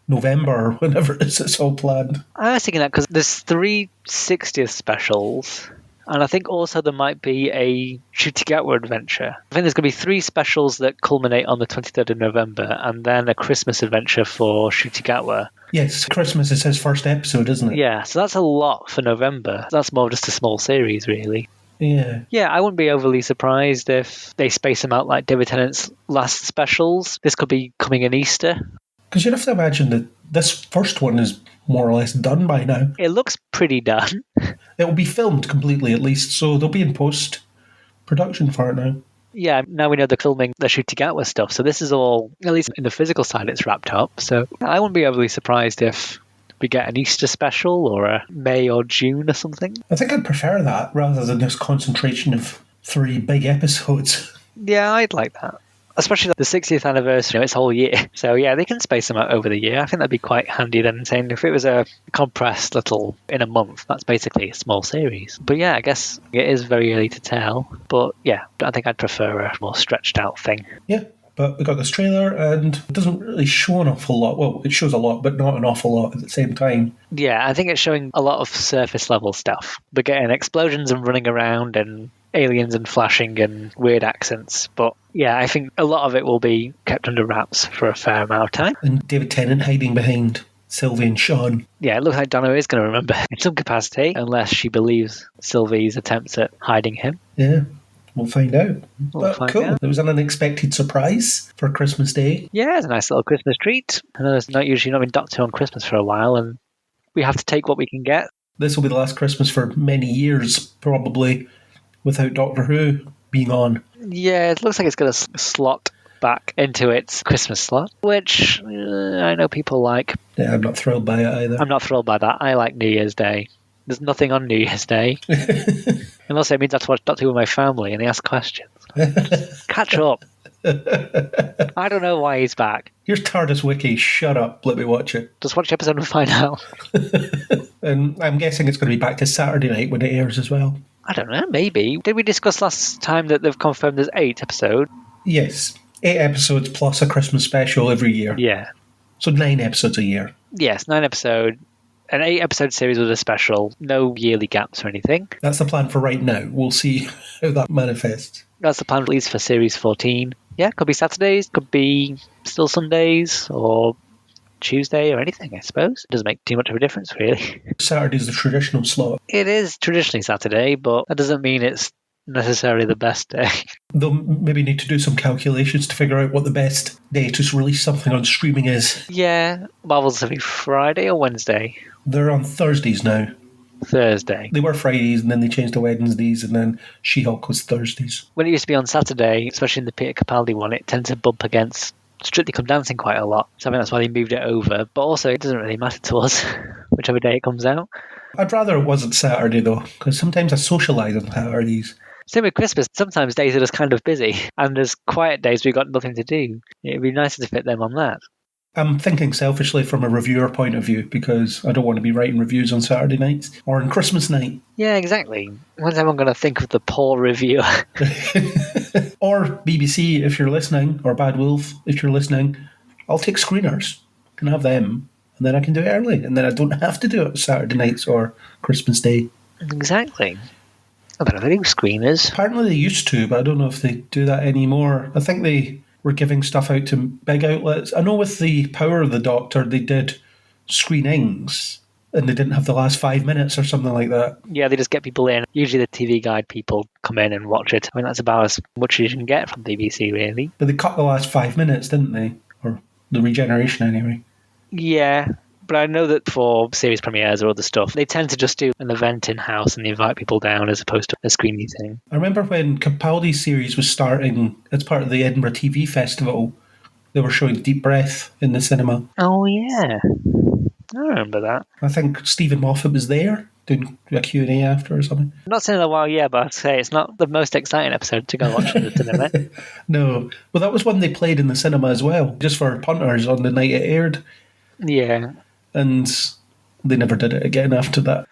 November or whenever it is it's all planned. I was thinking that because there's 3 60th specials, and I think also there might be a Ncuti Gatwa adventure. I think there's going to be 3 specials that culminate on the 23rd of November, and then a Christmas adventure for Ncuti Gatwa. Yes, Christmas is his first episode, isn't it? Yeah, so that's a lot for November. That's more just a small series, really. Yeah. Yeah, I wouldn't be overly surprised if they space them out like David Tennant's last specials. This could be coming in Easter. Because you'd have to imagine that this first one is more or less done by now. It looks pretty done. It will be filmed completely at least, so they'll be in post-production for it now. Yeah, now we know they're filming the Ncuti Gatwa stuff, so this is all, at least in the physical side, it's wrapped up. So I wouldn't be overly surprised if we get an Easter special or a May or June or something. I think I'd prefer that rather than this concentration of 3 big episodes. Yeah, I'd like that. especially the 60th anniversary, it's a whole year. So yeah, they can space them out over the year. I think that'd be quite handy then, saying if it was a compressed little in a month, that's basically a small series. But yeah, I guess it is very early to tell. But yeah, I think I'd prefer a more stretched out thing. Yeah, but we got this trailer and it doesn't really show an awful lot. Well, it shows a lot, but not an awful lot at the same time. Yeah, I think it's showing a lot of surface level stuff. We're getting explosions and running around and aliens and flashing and weird accents. But yeah, I think a lot of it will be kept under wraps for a fair amount of time. And David Tennant hiding behind Sylvie and Sean. Yeah, it looks like Donna is going to remember in some capacity, unless she believes Sylvie's attempts at hiding him. Yeah, we'll find out. We'll But find cool. out. It was an unexpected surprise for Christmas Day. Yeah, it's a nice little Christmas treat. I know there's not usually not been Doctor on Christmas for a while, and we have to take what we can get. This will be the last Christmas for many years, probably, without Doctor Who being on. Yeah, it looks like it's going to slot back into its Christmas slot, which I know people like. Yeah, I'm not thrilled by it either. I'm not thrilled by that. I like New Year's Day. There's nothing on New Year's Day. And also it means I have to watch Doctor Who with my family and they ask questions. Catch up. I don't know why he's back. Here's TARDIS Wiki. Shut up. Let me watch it. Just watch the episode and find out. And I'm guessing it's going to be back to Saturday night when it airs as well. I don't know, maybe. Did we discuss last time that they've confirmed there's 8 episodes? Yes. 8 episodes plus a Christmas special every year. Yeah. So 9 episodes a year. Yes, 9 episode. An 8 episode series with a special. No yearly gaps or anything. That's the plan for right now. We'll see how that manifests. That's the plan at least for series 14. Yeah, could be Saturdays, could be still Sundays, or Tuesday or anything, I suppose. It doesn't make too much of a difference, really. Saturday's the traditional slot. It is traditionally Saturday, but that doesn't mean it's necessarily the best day. They'll maybe need to do some calculations to figure out what the best day to release something on streaming is. Yeah, Marvel's going to be Friday or Wednesday? They're on Thursdays now. Thursday. They were Fridays and then they changed to Wednesdays and then She-Hulk was Thursdays. When it used to be on Saturday, especially in the Peter Capaldi one, it tended to bump against Strictly Come Dancing quite a lot. So I think that's why they moved it over. But also, it doesn't really matter to us, whichever day it comes out. I'd rather it wasn't Saturday though, because sometimes I socialise on Saturdays. Same with Christmas. Sometimes days are just kind of busy, and there's quiet days we've got nothing to do. It'd be nicer to fit them on that. I'm thinking selfishly from a reviewer point of view because I don't want to be writing reviews on Saturday nights or on Christmas night. Yeah, exactly. When's everyone going to think of the poor reviewer? Or BBC if you're listening, or Bad Wolf if you're listening. I'll take screeners and have them, and then I can do it early, and then I don't have to do it Saturday nights or Christmas Day. Exactly. I don't know if they do screeners. Apparently they used to, but I don't know if they do that anymore. I think they were giving stuff out to big outlets. I know with the Power of the Doctor, they did screenings, and they didn't have the last 5 minutes or something like that. Yeah, they just get people in. Usually the TV Guide people come in and watch it. I mean, that's about as much as you can get from BBC, really. But they cut the last 5 minutes, didn't they? Or the regeneration, anyway. Yeah, but I know that for series premieres or other stuff, they tend to just do an event in-house and they invite people down as opposed to a screening thing. I remember when Capaldi's series was starting as part of the Edinburgh TV Festival, they were showing Deep Breath in the cinema. Oh, yeah. I remember that. I think Stephen Moffat was there doing a Q&A after or something. Not seen in a while, yeah, but I'd say it's not the most exciting episode to go watch in the cinema. No. Well, that was one they played in the cinema as well, just for punters on the night it aired. Yeah. And they never did it again after that.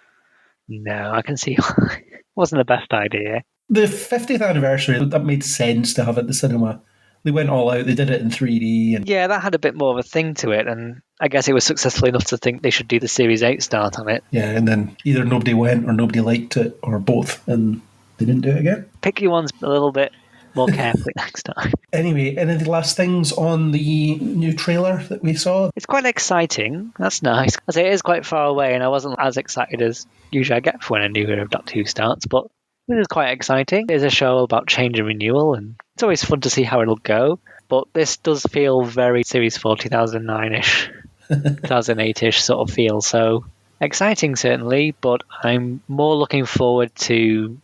No, I can see why. It wasn't the best idea. The 50th anniversary, that made sense to have at the cinema. They went all out, they did it in 3D. And Yeah, that had a bit more of a thing to it, and I guess it was successful enough to think they should do the Series 8 start on it. yeah, and then either nobody went or nobody liked it, or both, and they didn't do it again. Pick your ones a little bit more carefully next time. Anyway, any of the last things on the new trailer that we saw? It's quite exciting. That's nice. I say it is quite far away, and I wasn't as excited as usually I get for when a new era of Doctor Who starts, but it is quite exciting. It's a show about change and renewal, and it's always fun to see how it'll go. But this does feel very Series 4 2009-ish, 2008-ish sort of feel. So exciting, certainly, but I'm more looking forward to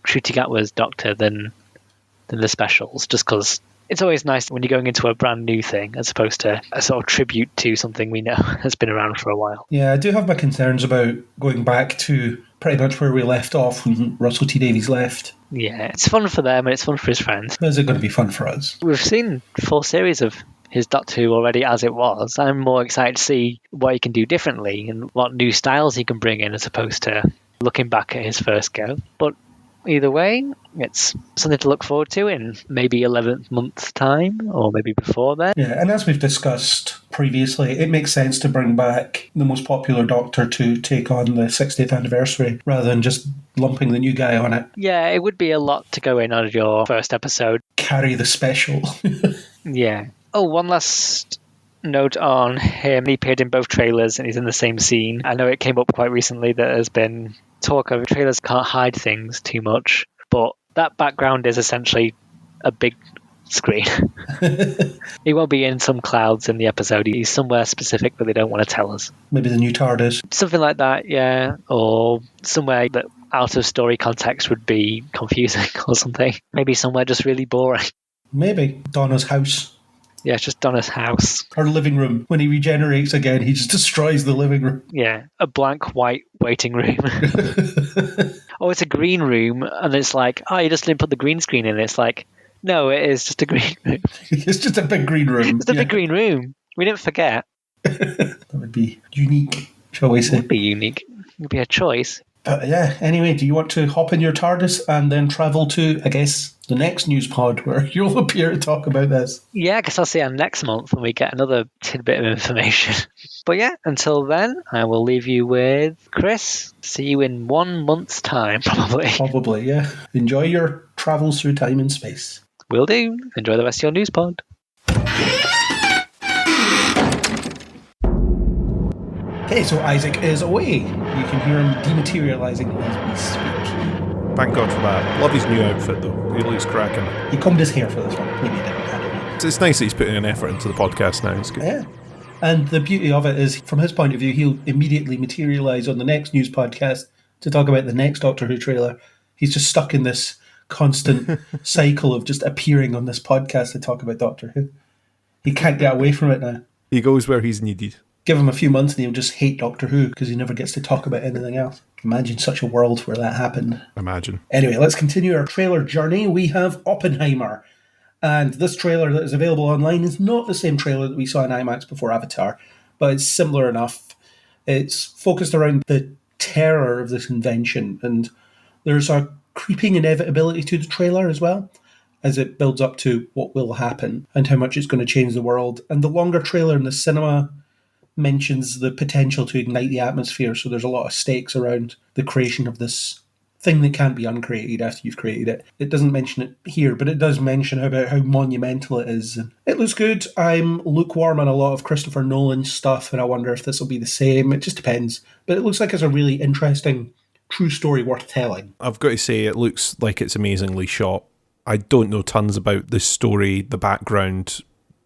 Ncuti Gatwa's Doctor than the specials, just because it's always nice when you're going into a brand new thing as opposed to a sort of tribute to something we know has been around for a while. Yeah, I do have my concerns about going back to pretty much where we left off when Russell T Davies left. Yeah, it's fun for them and it's fun for his friends. Is it going to be fun for us? We've seen full series of his Doctor Who already as it was. I'm more excited to see what he can do differently and what new styles he can bring in as opposed to looking back at his first go. But either way, it's something to look forward to in maybe 11th month's time or maybe before then. Yeah, and as we've discussed previously, it makes sense to bring back the most popular Doctor to take on the 60th anniversary rather than just lumping the new guy on it. Yeah, it would be a lot to go in on your first episode. Carry the special. Yeah. Oh, one last note on him. He appeared in both trailers and he's in the same scene. I know it came up quite recently that there's been talk of trailers can't hide things too much, but that background is essentially a big screen. He won't be in some clouds in the episode. He's somewhere specific that they don't want to tell us. Maybe the new TARDIS. Something like that, yeah. Or somewhere that out of story context would be confusing or something. Maybe somewhere just really boring. Maybe Donna's house. Yeah, it's just Donna's house. Her living room. When he regenerates again, he just destroys the living room. Yeah, a blank white waiting room. Oh, it's a green room, and it's like, oh, you just didn't put the green screen in. It's like, no, it is just a green room. It's just a big green room. It's a big green room. We didn't forget. That would be unique, shall we It say. would be unique. It would be a choice. But yeah, anyway, do you want to hop in your TARDIS and then travel to, I guess, the next news pod where you'll appear to talk about this? Yeah, I guess I'll see you next month when we get another tidbit of information. But yeah, until then, I will leave you with Chris. See you in 1 month's time, probably. Probably, yeah. Enjoy your travels through time and space. Will do. Enjoy the rest of your news pod. Okay, so Isaac is away. You can hear him dematerializing as we speak. Thank God for that. Love his new outfit, though. He looks cracking. He combed his hair for this one. Maybe he didn't. I don't know. It's nice that he's putting an effort into the podcast now. It's good. Yeah. And the beauty of it is, from his point of view, he'll immediately materialise on the next news podcast to talk about the next Doctor Who trailer. He's just stuck in this constant cycle of just appearing on this podcast to talk about Doctor Who. He can't get away from it now. He goes where he's needed. Give him a few months and he'll just hate Doctor Who because he never gets to talk about anything else. Imagine such a world where that happened. Imagine. Anyway, let's continue our trailer journey. We have Oppenheimer. And this trailer that is available online is not the same trailer that we saw in IMAX before Avatar, but it's similar enough. It's focused around the terror of this invention, and there's a creeping inevitability to the trailer as well, as it builds up to what will happen and how much it's going to change the world. And the longer trailer in the cinema mentions the potential to ignite the atmosphere, so there's a lot of stakes around the creation of this thing that can't be uncreated after you've created it. It doesn't mention it here, but it does mention about how monumental it is. It looks good. I'm lukewarm on a lot of Christopher Nolan stuff, and I wonder if this will be the same. It just depends. But it looks like it's a really interesting, true story worth telling. I've got to say, it looks like it's amazingly shot. I don't know tons about the story, the background,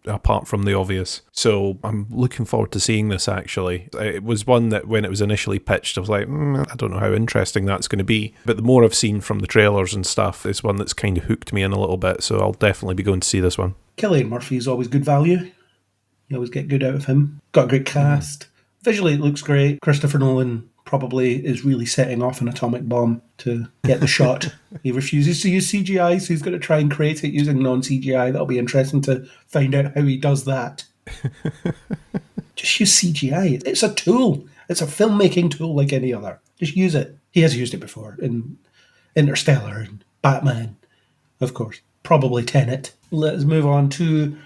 apart from the obvious. So I'm looking forward to seeing this, actually. It was one that when it was initially pitched, I was like, I don't know how interesting that's going to be. But the more I've seen from the trailers and stuff, it's one that's kind of hooked me in a little bit. So I'll definitely be going to see this one. Cillian Murphy is always good value. You always get good out of him. Got a great cast. Visually, it looks great. Christopher Nolan probably is really setting off an atomic bomb to get the shot. He refuses to use CGI, so he's going to try and create it using non-CGI. That'll be interesting to find out how he does that. Just use CGI. It's a tool. It's a filmmaking tool like any other. Just use it. He has used it before in Interstellar and Batman, of course. Probably Tenet. Let's move on to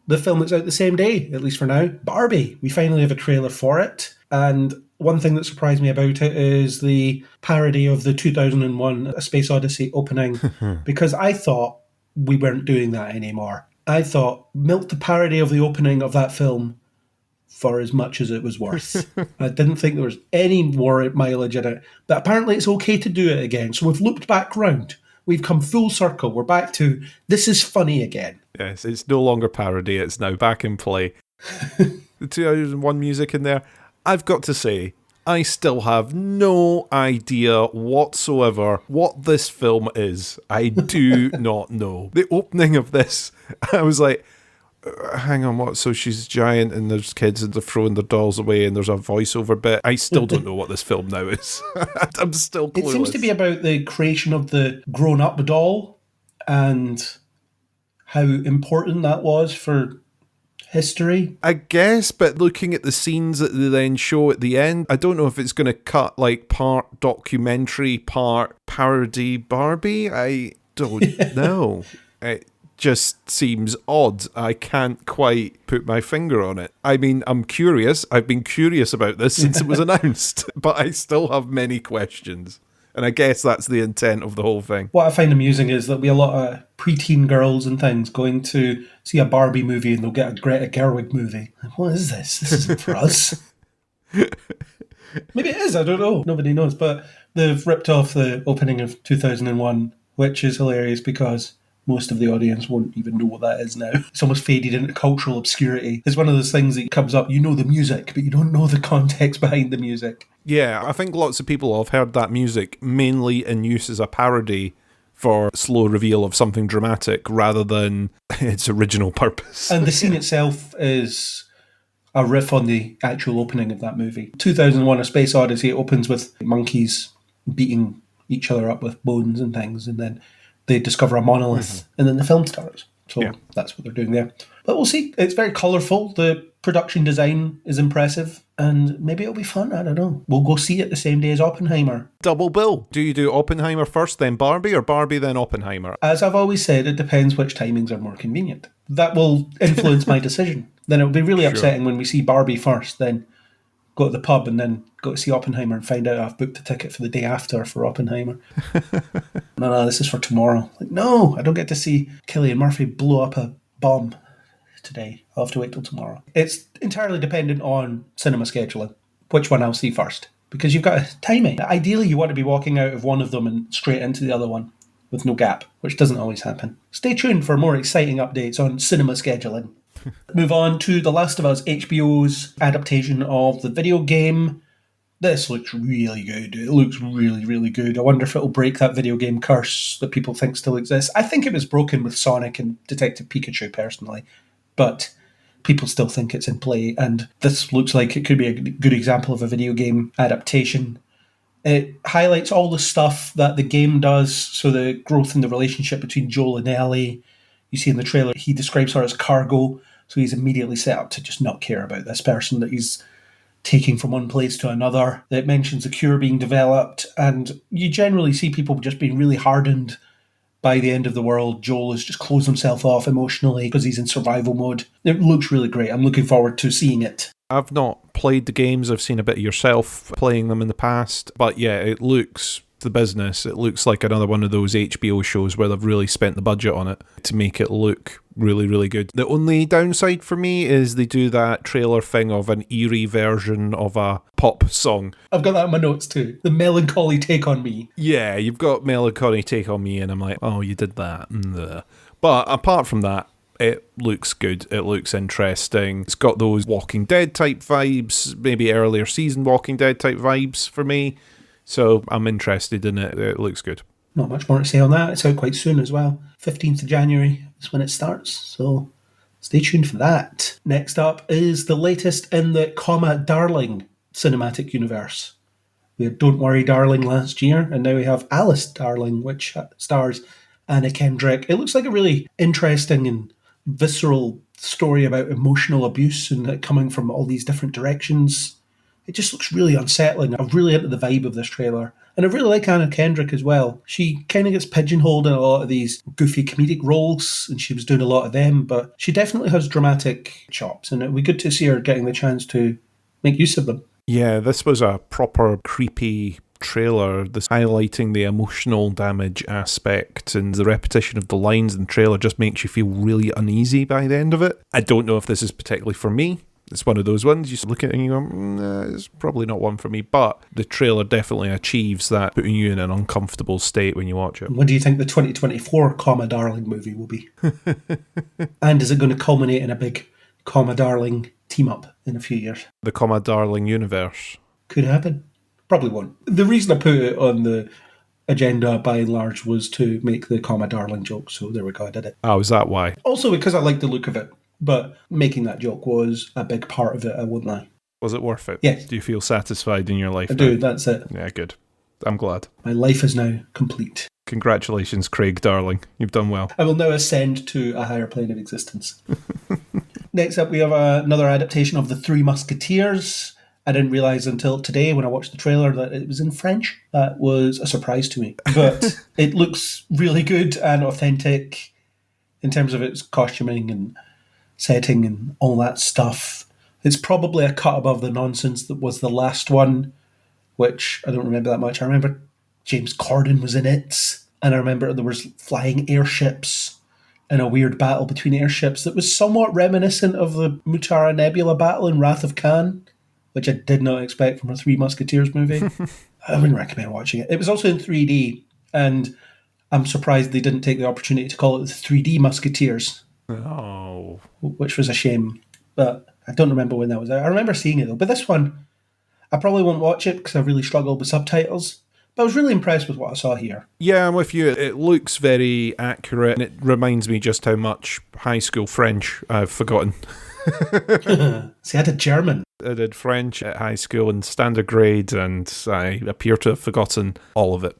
the film that's out the same day, at least for now. Barbie. We finally have a trailer for it. And one thing that surprised me about it is the parody of the 2001 A Space Odyssey opening, because I thought we weren't doing that anymore. I thought, milk the parody of the opening of that film for as much as it was worth. I didn't think there was any more mileage in it, but apparently it's okay to do it again. So we've looped back round. We've come full circle. We're back to, this is funny again. Yes, it's no longer parody, it's now back in play. The 2001 music in there, I've got to say, I still have no idea whatsoever what this film is. I do not know. The opening of this, I was like, hang on, what? So she's giant and there's kids and they're throwing their dolls away and there's a voiceover bit. I still don't know what this film now is. I'm still clueless. It seems to be about the creation of the grown-up doll and how important that was for history. I guess, but looking at the scenes that they then show at the end, I don't know if it's going to cut like part documentary, part parody Barbie. I don't know. It just seems odd. I can't quite put my finger on it. I mean, I'm curious. I've been curious about this since it was announced, but I still have many questions. And I guess that's the intent of the whole thing. What I find amusing is that we have a lot of preteen girls and things going to see a Barbie movie and they'll get a Greta Gerwig movie. Like, what is this? This isn't for us. Maybe it is, I don't know. Nobody knows. But they've ripped off the opening of 2001, which is hilarious because most of the audience won't even know what that is now. It's almost faded into cultural obscurity. It's one of those things that comes up, you know the music, but you don't know the context behind the music. Yeah, I think lots of people have heard that music mainly in use as a parody for slow reveal of something dramatic rather than its original purpose. And the scene itself is a riff on the actual opening of that movie. 2001: A Space Odyssey opens with monkeys beating each other up with bones and things, and then they discover a monolith, and then the film starts. So that's what they're doing there. But we'll see. It's very colourful. The production design is impressive, and maybe it'll be fun. I don't know. We'll go see it the same day as Oppenheimer. Double bill. Do you do Oppenheimer first, then Barbie, or Barbie, then Oppenheimer? As I've always said, it depends which timings are more convenient. That will influence my decision. Then it'll be really upsetting when we see Barbie first, then go to the pub and then go to see Oppenheimer and find out I've booked a ticket for the day after for Oppenheimer. No, this is for tomorrow. Like, no, I don't get to see Cillian Murphy blow up a bomb today. I'll have to wait till tomorrow. It's entirely dependent on cinema scheduling, which one I'll see first, because you've got to time it. Ideally, you want to be walking out of one of them and straight into the other one with no gap, which doesn't always happen. Stay tuned for more exciting updates on cinema scheduling. Move on to The Last of Us, HBO's adaptation of the video game. This looks really good. It looks really, really good. I wonder if it'll break that video game curse that people think still exists. I think it was broken with Sonic and Detective Pikachu, personally, but people still think it's in play, and this looks like it could be a good example of a video game adaptation. It highlights all the stuff that the game does, so the growth in the relationship between Joel and Ellie. You see in the trailer, he describes her as cargo, so he's immediately set up to just not care about this person that he's taking from one place to another. It mentions a cure being developed, and you generally see people just being really hardened by the end of the world. Joel has just closed himself off emotionally because he's in survival mode. It looks really great. I'm looking forward to seeing it. I've not played the games. I've seen a bit of yourself playing them in the past. But yeah, it looks the business. It looks like another one of those HBO shows where they've really spent the budget on it to make it look really, really good. The only downside for me is they do that trailer thing of an eerie version of a pop song. I've got that in my notes too. The melancholy take on me. Yeah, you've got melancholy take on me, and I'm like, oh, you did that. But apart from that, it looks good. It looks interesting. It's got those Walking Dead type vibes, maybe earlier season Walking Dead type vibes for me. So I'm interested in it. It looks good. Not much more to say on that. It's out quite soon as well. 15th of January is when it starts. So stay tuned for that. Next up is the latest in the Darling cinematic universe. We had Don't Worry Darling last year, and now we have Alice Darling, which stars Anna Kendrick. It looks like a really interesting and visceral story about emotional abuse and it coming from all these different directions. It just looks really unsettling. I'm really into the vibe of this trailer. And I really like Anna Kendrick as well. She kind of gets pigeonholed in a lot of these goofy comedic roles, and she was doing a lot of them, but she definitely has dramatic chops, and it would be good to see her getting the chance to make use of them. Yeah, this was a proper creepy trailer, this highlighting the emotional damage aspect, and the repetition of the lines in the trailer just makes you feel really uneasy by the end of it. I don't know if this is particularly for me. It's one of those ones you look at it and you go, nah, it's probably not one for me, but the trailer definitely achieves that, putting you in an uncomfortable state when you watch it. What do you think the 2024 Darling movie will be? And is it going to culminate in a big Darling team-up in a few years? The Darling universe. Could happen. Probably won't. The reason I put it on the agenda by and large was to make the Darling joke, so there we go, I did it. Oh, is that why? Also because I like the look of it. But making that joke was a big part of it, I won't lie. Was it worth it? Yes. Do you feel satisfied in your life I now? do, that's it. Yeah, good. I'm glad. My life is now complete. Congratulations, Craig, darling. You've done well. I will now ascend to a higher plane of existence. Next up, we have another adaptation of The Three Musketeers. I didn't realise until today when I watched the trailer that it was in French. That was a surprise to me. But it looks really good and authentic in terms of its costuming and setting and all that stuff. It's probably a cut above the nonsense that was the last one, which I don't remember that much. I remember James Corden was in it, and I remember there was flying airships and a weird battle between airships that was somewhat reminiscent of the Mutara Nebula battle in Wrath of Khan, which I did not expect from a Three Musketeers movie. I wouldn't recommend watching it. It was also in 3D, and I'm surprised they didn't take the opportunity to call it the 3D Musketeers. Oh. Which was a shame, but I don't remember when that was out. I remember seeing it though, but this one, I probably won't watch it because I really struggled with subtitles. But I was really impressed with what I saw here. Yeah, I'm with you. It looks very accurate, and it reminds me just how much high school French I've forgotten. See, I did German. I did French at high school in standard grade, and I appear to have forgotten all of it.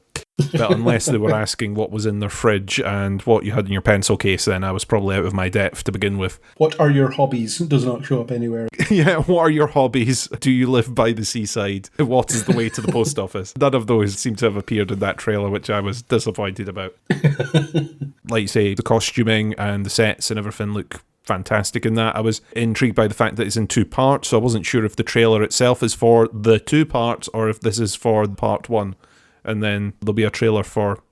But unless they were asking what was in their fridge and what you had in your pencil case, then I was probably out of my depth to begin with. What are your hobbies? It does not show up anywhere. Yeah, what are your hobbies? Do you live by the seaside? What is the way to the post office? None of those seem to have appeared in that trailer, which I was disappointed about. Like you say, the costuming and the sets and everything look fantastic in that. I was intrigued by the fact that it's in 2 parts, so I wasn't sure if the trailer itself is for the 2 parts or if this is for part 1. And then there'll be a trailer for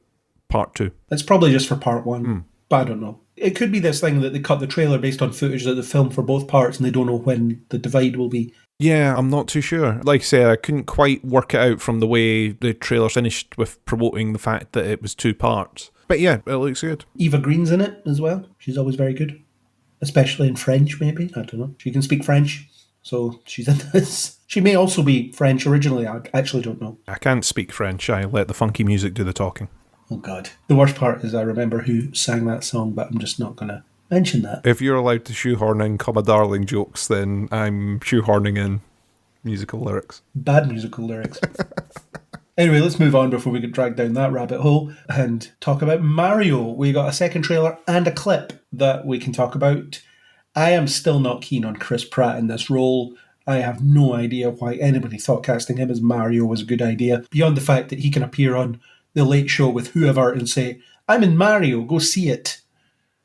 part 2. It's probably just for part 1, but I don't know. It could be this thing that they cut the trailer based on footage that they filmed for both parts and they don't know when the divide will be. Yeah, I'm not too sure. Like I said, I couldn't quite work it out from the way the trailer finished with promoting the fact that it was 2 parts. But yeah, it looks good. Eva Green's in it as well. She's always very good. Especially in French, maybe. I don't know. She can speak French, so she's in this. She may also be French originally. I actually don't know. I can't speak French. I let the funky music do the talking. Oh, God. The worst part is I remember who sang that song, but I'm just not going to mention that. If you're allowed to shoehorn in Come a Darling jokes, then I'm shoehorning in musical lyrics. Bad musical lyrics. Anyway, let's move on before we get dragged down that rabbit hole and talk about Mario. We got a second trailer and a clip that we can talk about. I am still not keen on Chris Pratt in this role. I have no idea why anybody thought casting him as Mario was a good idea, beyond the fact that he can appear on The Late Show with whoever and say, I'm in Mario, go see it.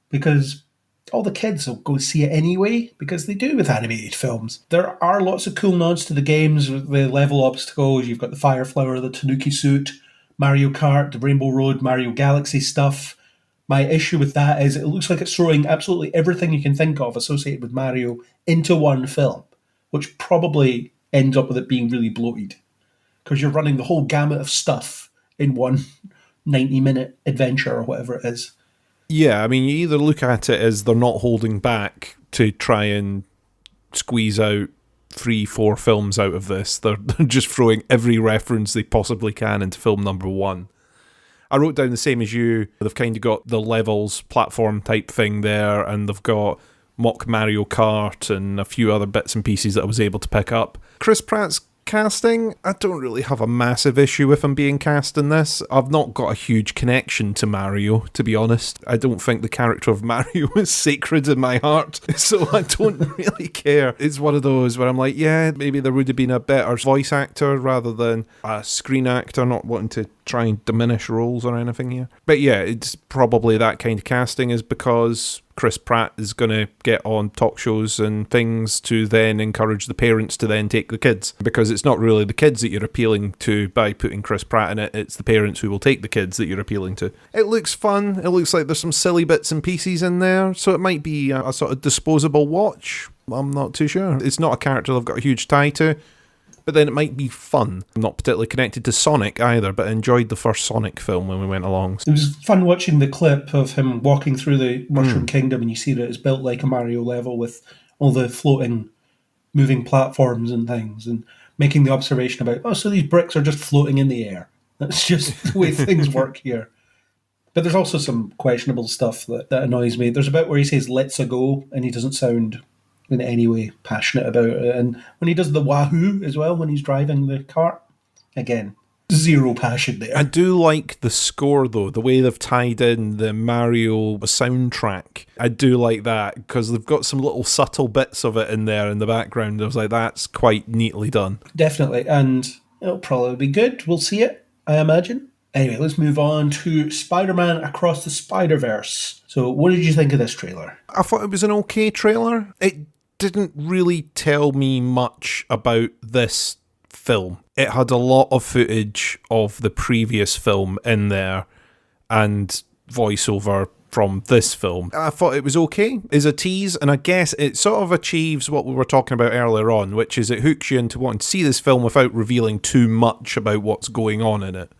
Because all the kids will go see it anyway, because they do with animated films. There are lots of cool nods to the games with the level obstacles. You've got the Fire Flower, the Tanuki suit, Mario Kart, the Rainbow Road, Mario Galaxy stuff. My issue with that is it looks like it's throwing absolutely everything you can think of associated with Mario into one film, which probably ends up with it being really bloated, because you're running the whole gamut of stuff in one 90-minute adventure or whatever it is. Yeah, I mean, you either look at it as they're not holding back to try and squeeze out 3-4 films out of this. They're just throwing every reference they possibly can into film number 1. I wrote down the same as you. They've kind of got the levels platform type thing there, and they've got mock Mario Kart and a few other bits and pieces that I was able to pick up. Chris Pratt's casting, I don't really have a massive issue with him being cast in this. I've not got a huge connection to Mario, to be honest. I don't think the character of Mario is sacred in my heart, so I don't really care. It's one of those where I'm like, yeah, maybe there would have been a better voice actor rather than a screen actor, not wanting to try and diminish roles or anything here. But yeah, it's probably that kind of casting is because Chris Pratt is going to get on talk shows and things to then encourage the parents to then take the kids, because it's not really the kids that you're appealing to by putting Chris Pratt in it, it's the parents who will take the kids that you're appealing to. It looks fun, it looks like there's some silly bits and pieces in there, so it might be a sort of disposable watch. I'm not too sure. It's not a character I've got a huge tie to, but then it might be fun. I'm not particularly connected to Sonic either, but I enjoyed the first Sonic film when we went along. It was fun watching the clip of him walking through the Mushroom Kingdom, and you see that it's built like a Mario level with all the floating, moving platforms and things, and making the observation about, oh, so these bricks are just floating in the air. That's just the way things work here. But there's also some questionable stuff that annoys me. There's a bit where he says "let's a go" and he doesn't sound in any way passionate about it. And when he does the wahoo as well when he's driving the cart, again, zero passion there. I do like the score, though, the way they've tied in the Mario soundtrack. I do like that, because they've got some little subtle bits of it in there in the background. I was like, that's quite neatly done. Definitely, and it'll probably be good. We'll see it, I imagine. Anyway, let's move on to Spider-Man Across the Spider-Verse. So what did you think of this trailer? I thought it was an okay trailer. It didn't really tell me much about this film. It had a lot of footage of the previous film in there and voiceover from this film. I thought it was okay as a tease, and I guess it sort of achieves what we were talking about earlier on, which is it hooks you into wanting to see this film without revealing too much about what's going on in it.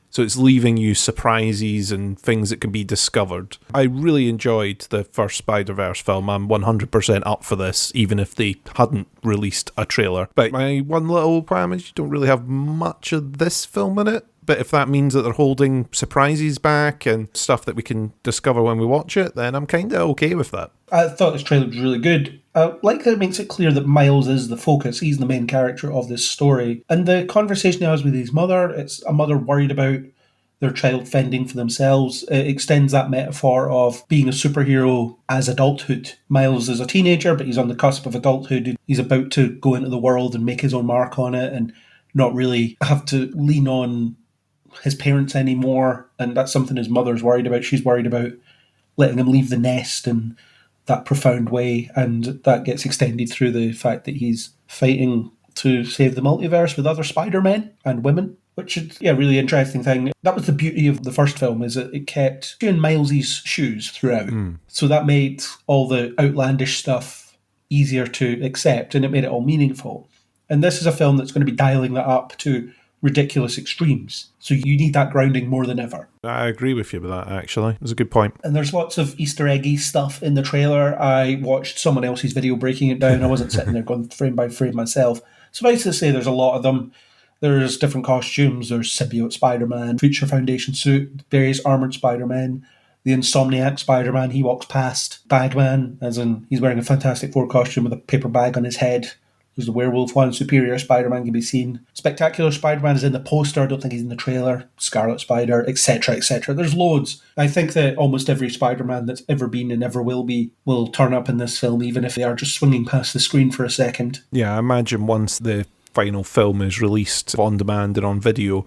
So it's leaving you surprises and things that can be discovered. I really enjoyed the first Spider-Verse film. I'm 100% up for this, even if they hadn't released a trailer. But my one little problem is you don't really have much of this film in it. But if that means that they're holding surprises back and stuff that we can discover when we watch it, then I'm kind of okay with that. I thought this trailer was really good. I like that it makes it clear that Miles is the focus. He's the main character of this story. And the conversation he has with his mother, it's a mother worried about their child fending for themselves. It extends that metaphor of being a superhero as adulthood. Miles is a teenager, but he's on the cusp of adulthood. He's about to go into the world and make his own mark on it and not really have to lean on his parents anymore. And that's something his mother's worried about. She's worried about letting him leave the nest in that profound way. And that gets extended through the fact that he's fighting to save the multiverse with other Spider-Men and women, which is a really interesting thing. That was the beauty of the first film, is that it kept you in Miles's shoes throughout. So that made all the outlandish stuff easier to accept, and it made it all meaningful. And this is a film that's going to be dialing that up to ridiculous extremes. So you need that grounding more than ever. I agree with you with that, actually. It's a good point. And there's lots of Easter eggy stuff in the trailer. I watched someone else's video breaking it down. I wasn't sitting there going frame by frame myself. Suffice to say, there's a lot of them. There's different costumes. There's symbiote Spider-Man, Future Foundation suit, various armoured Spider-Man, the Insomniac Spider-Man. He walks past. Bagman, as in he's wearing a Fantastic Four costume with a paper bag on his head. There's the werewolf one. Superior Spider-Man can be seen. Spectacular Spider-Man is in the poster. I don't think he's in the trailer. Scarlet Spider, etc., etc. There's loads. I think that almost every Spider-Man that's ever been and ever will be will turn up in this film, even if they are just swinging past the screen for a second. Yeah, I imagine once the final film is released on demand and on video,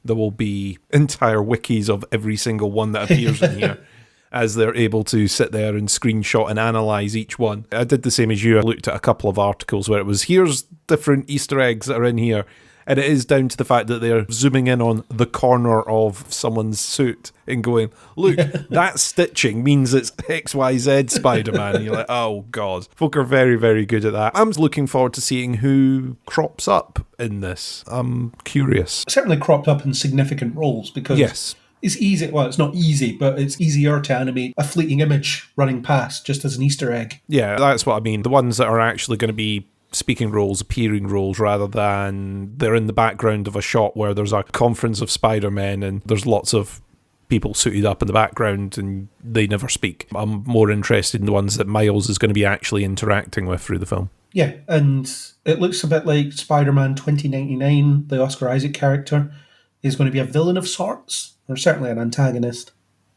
there will be entire wikis of every single one that appears in here, as they're able to sit there and screenshot and analyse each one. I did the same as you. I looked at a couple of articles where it was, here's different Easter eggs that are in here. And it is down to the fact that they're zooming in on the corner of someone's suit and going, look, that stitching means it's XYZ Spider-Man. And you're like, oh, God. Folk are very, very good at that. I'm looking forward to seeing who crops up in this. I'm curious. Certainly cropped up in significant roles because... Yes. It's easy, well, it's not easy, but it's easier to animate a fleeting image running past just as an Easter egg. Yeah, that's what I mean. The ones that are actually going to be speaking roles, appearing roles, rather than they're in the background of a shot where there's a conference of Spider-Men and there's lots of people suited up in the background and they never speak. I'm more interested in the ones that Miles is going to be actually interacting with through the film. Yeah, and it looks a bit like Spider-Man 2099, the Oscar Isaac character, is going to be a villain of sorts, or certainly an antagonist.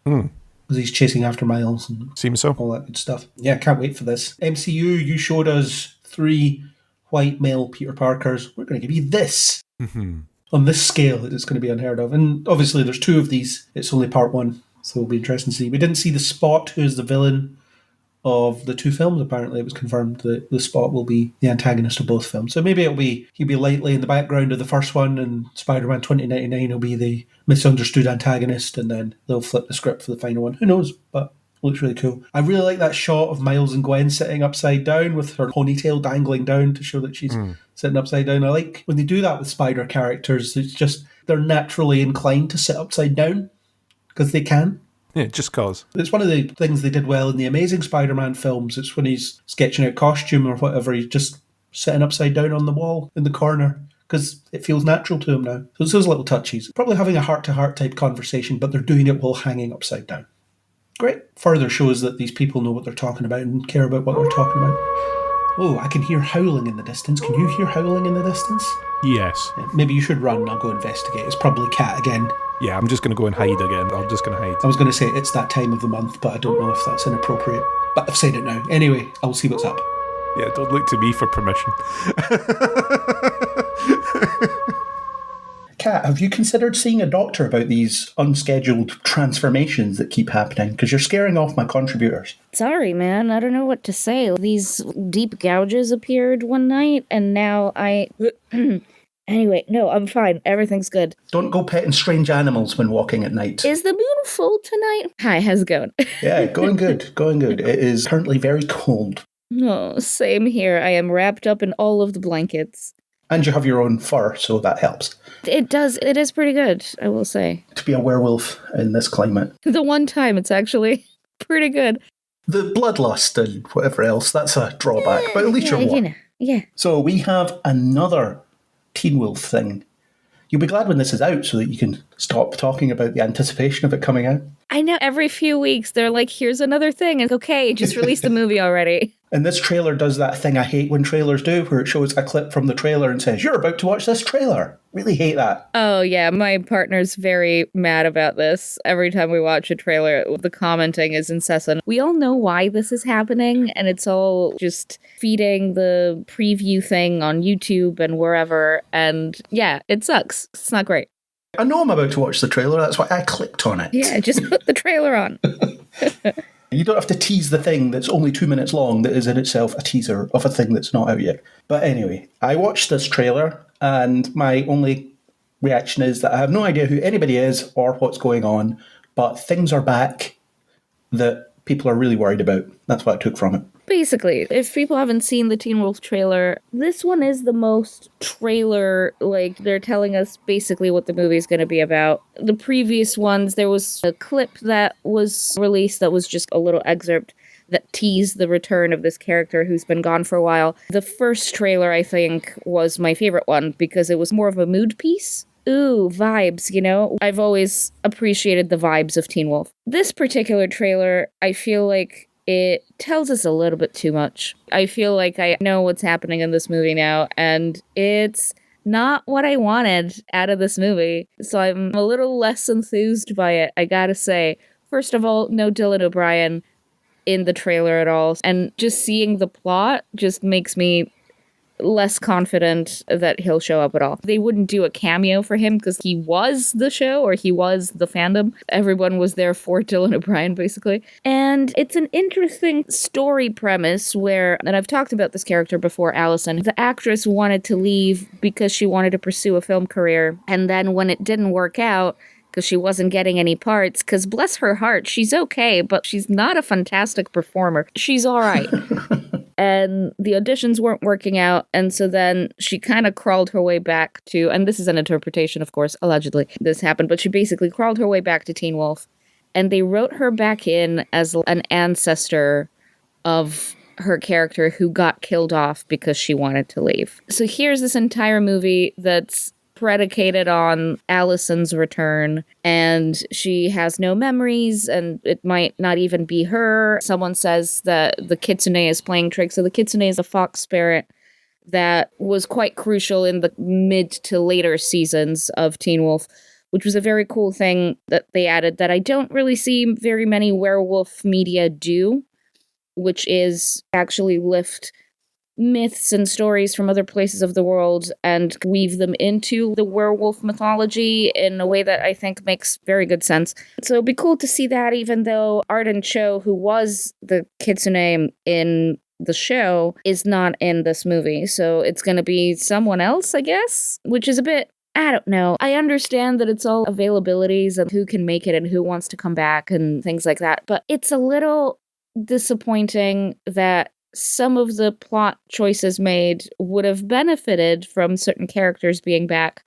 Because he's chasing after Miles and seems so. All that good stuff. Yeah, can't wait for this. MCU, you showed us 3 white male Peter Parkers. We're going to give you this. On this scale, it's going to be unheard of. And obviously there's 2 of these. It's only part 1, so it'll be interesting to see. We didn't see the Spot, who is the villain of the 2 films. Apparently it was confirmed that the Spot will be the antagonist of both films. So maybe he'll be lightly in the background of the first one, and Spider-Man 2099 will be the misunderstood antagonist, and then they'll flip the script for the final one. Who knows? But it looks really cool. I really like that shot of Miles and Gwen sitting upside down with her ponytail dangling down to show that she's sitting upside down. I like when they do that with spider characters. It's just they're naturally inclined to sit upside down because they can. Yeah, just cause. It's one of the things they did well in the Amazing Spider-Man films. It's when he's sketching out costume or whatever, he's just sitting upside down on the wall in the corner because it feels natural to him now. So it's those little touches. Probably having a heart-to-heart type conversation, but they're doing it while hanging upside down. Great. Further shows that these people know what they're talking about and care about what they're talking about. Oh, I can hear howling in the distance. Can you hear howling in the distance? Yes. Maybe you should run. I'll go investigate. It's probably Cat again. Yeah, I'm just going to go and hide again. I'm just going to hide. I was going to say it's that time of the month, but I don't know if that's inappropriate. But I've said it now. Anyway, I'll see what's up. Yeah, don't look to me for permission. Kat, have you considered seeing a doctor about these unscheduled transformations that keep happening? Because you're scaring off my contributors. Sorry, man. I don't know what to say. These deep gouges appeared one night, and now I... Anyway, no, I'm fine. Everything's good. Don't go petting strange animals when walking at night. Is the moon full tonight? Hi, how's it going? Yeah, going good, going good. It is currently very cold. Oh, same here. I am wrapped up in all of the blankets. And you have your own fur, so that helps. It does. It is pretty good, I will say. To be a werewolf in this climate. The one time, it's actually pretty good. The bloodlust and whatever else, that's a drawback, but at least you're warm. Yeah. So we have another Teen Wolf thing. You'll be glad when this is out so that you can stop talking about the anticipation of it coming out. I know, every few weeks they're like, here's another thing. And okay, just release the movie already. And this trailer does that thing I hate when trailers do, where it shows a clip from the trailer and says, you're about to watch this trailer. Really hate that. Oh, yeah. My partner's very mad about this. Every time we watch a trailer, the commenting is incessant. We all know why this is happening, and it's all just feeding the preview thing on YouTube and wherever. And yeah, it sucks. It's not great. I know I'm about to watch the trailer. That's why I clicked on it. Yeah, just put the trailer on. You don't have to tease the thing that's only 2 minutes long that is in itself a teaser of a thing that's not out yet. But anyway, I watched this trailer and my only reaction is that I have no idea who anybody is or what's going on, but things are back that people are really worried about. That's what I took from it. Basically, if people haven't seen the Teen Wolf trailer, this one is the most trailer, like, they're telling us basically what the movie is going to be about. The previous ones, there was a clip that was released that was just a little excerpt that teased the return of this character who's been gone for a while. The first trailer, I think, was my favorite one because it was more of a mood piece. Ooh, vibes, you know? I've always appreciated the vibes of Teen Wolf. This particular trailer, I feel like it tells us a little bit too much. I feel like I know what's happening in this movie now, and it's not what I wanted out of this movie. So I'm a little less enthused by it, I gotta say. First of all, no Dylan O'Brien in the trailer at all. And just seeing the plot just makes me less confident that he'll show up at all. They wouldn't do a cameo for him because he was the show or he was the fandom. Everyone was there for Dylan O'Brien, basically. And it's an interesting story premise where, and I've talked about this character before, Allison, the actress wanted to leave because she wanted to pursue a film career. And then when it didn't work out, because she wasn't getting any parts, because bless her heart, she's okay, but she's not a fantastic performer. She's all right. And the auditions weren't working out, and so then she kind of crawled her way back to, and this is an interpretation, of course, allegedly this happened, but she basically crawled her way back to Teen Wolf, and they wrote her back in as an ancestor of her character who got killed off because she wanted to leave. So here's this entire movie that's predicated on Allison's return, and she has no memories, and it might not even be her. Someone says that the Kitsune is playing tricks. So the Kitsune is a fox spirit that was quite crucial in the mid to later seasons of Teen Wolf, which was a very cool thing that they added that I don't really see very many werewolf media do, which is actually lift myths and stories from other places of the world and weave them into the werewolf mythology in a way that I think makes very good sense. So it'd be cool to see that, even though Arden Cho, who was the Kitsune in the show, is not in this movie. So it's going to be someone else, I guess, which is a bit, I don't know. I understand that it's all availabilities and who can make it and who wants to come back and things like that. But it's a little disappointing that some of the plot choices made would have benefited from certain characters being back,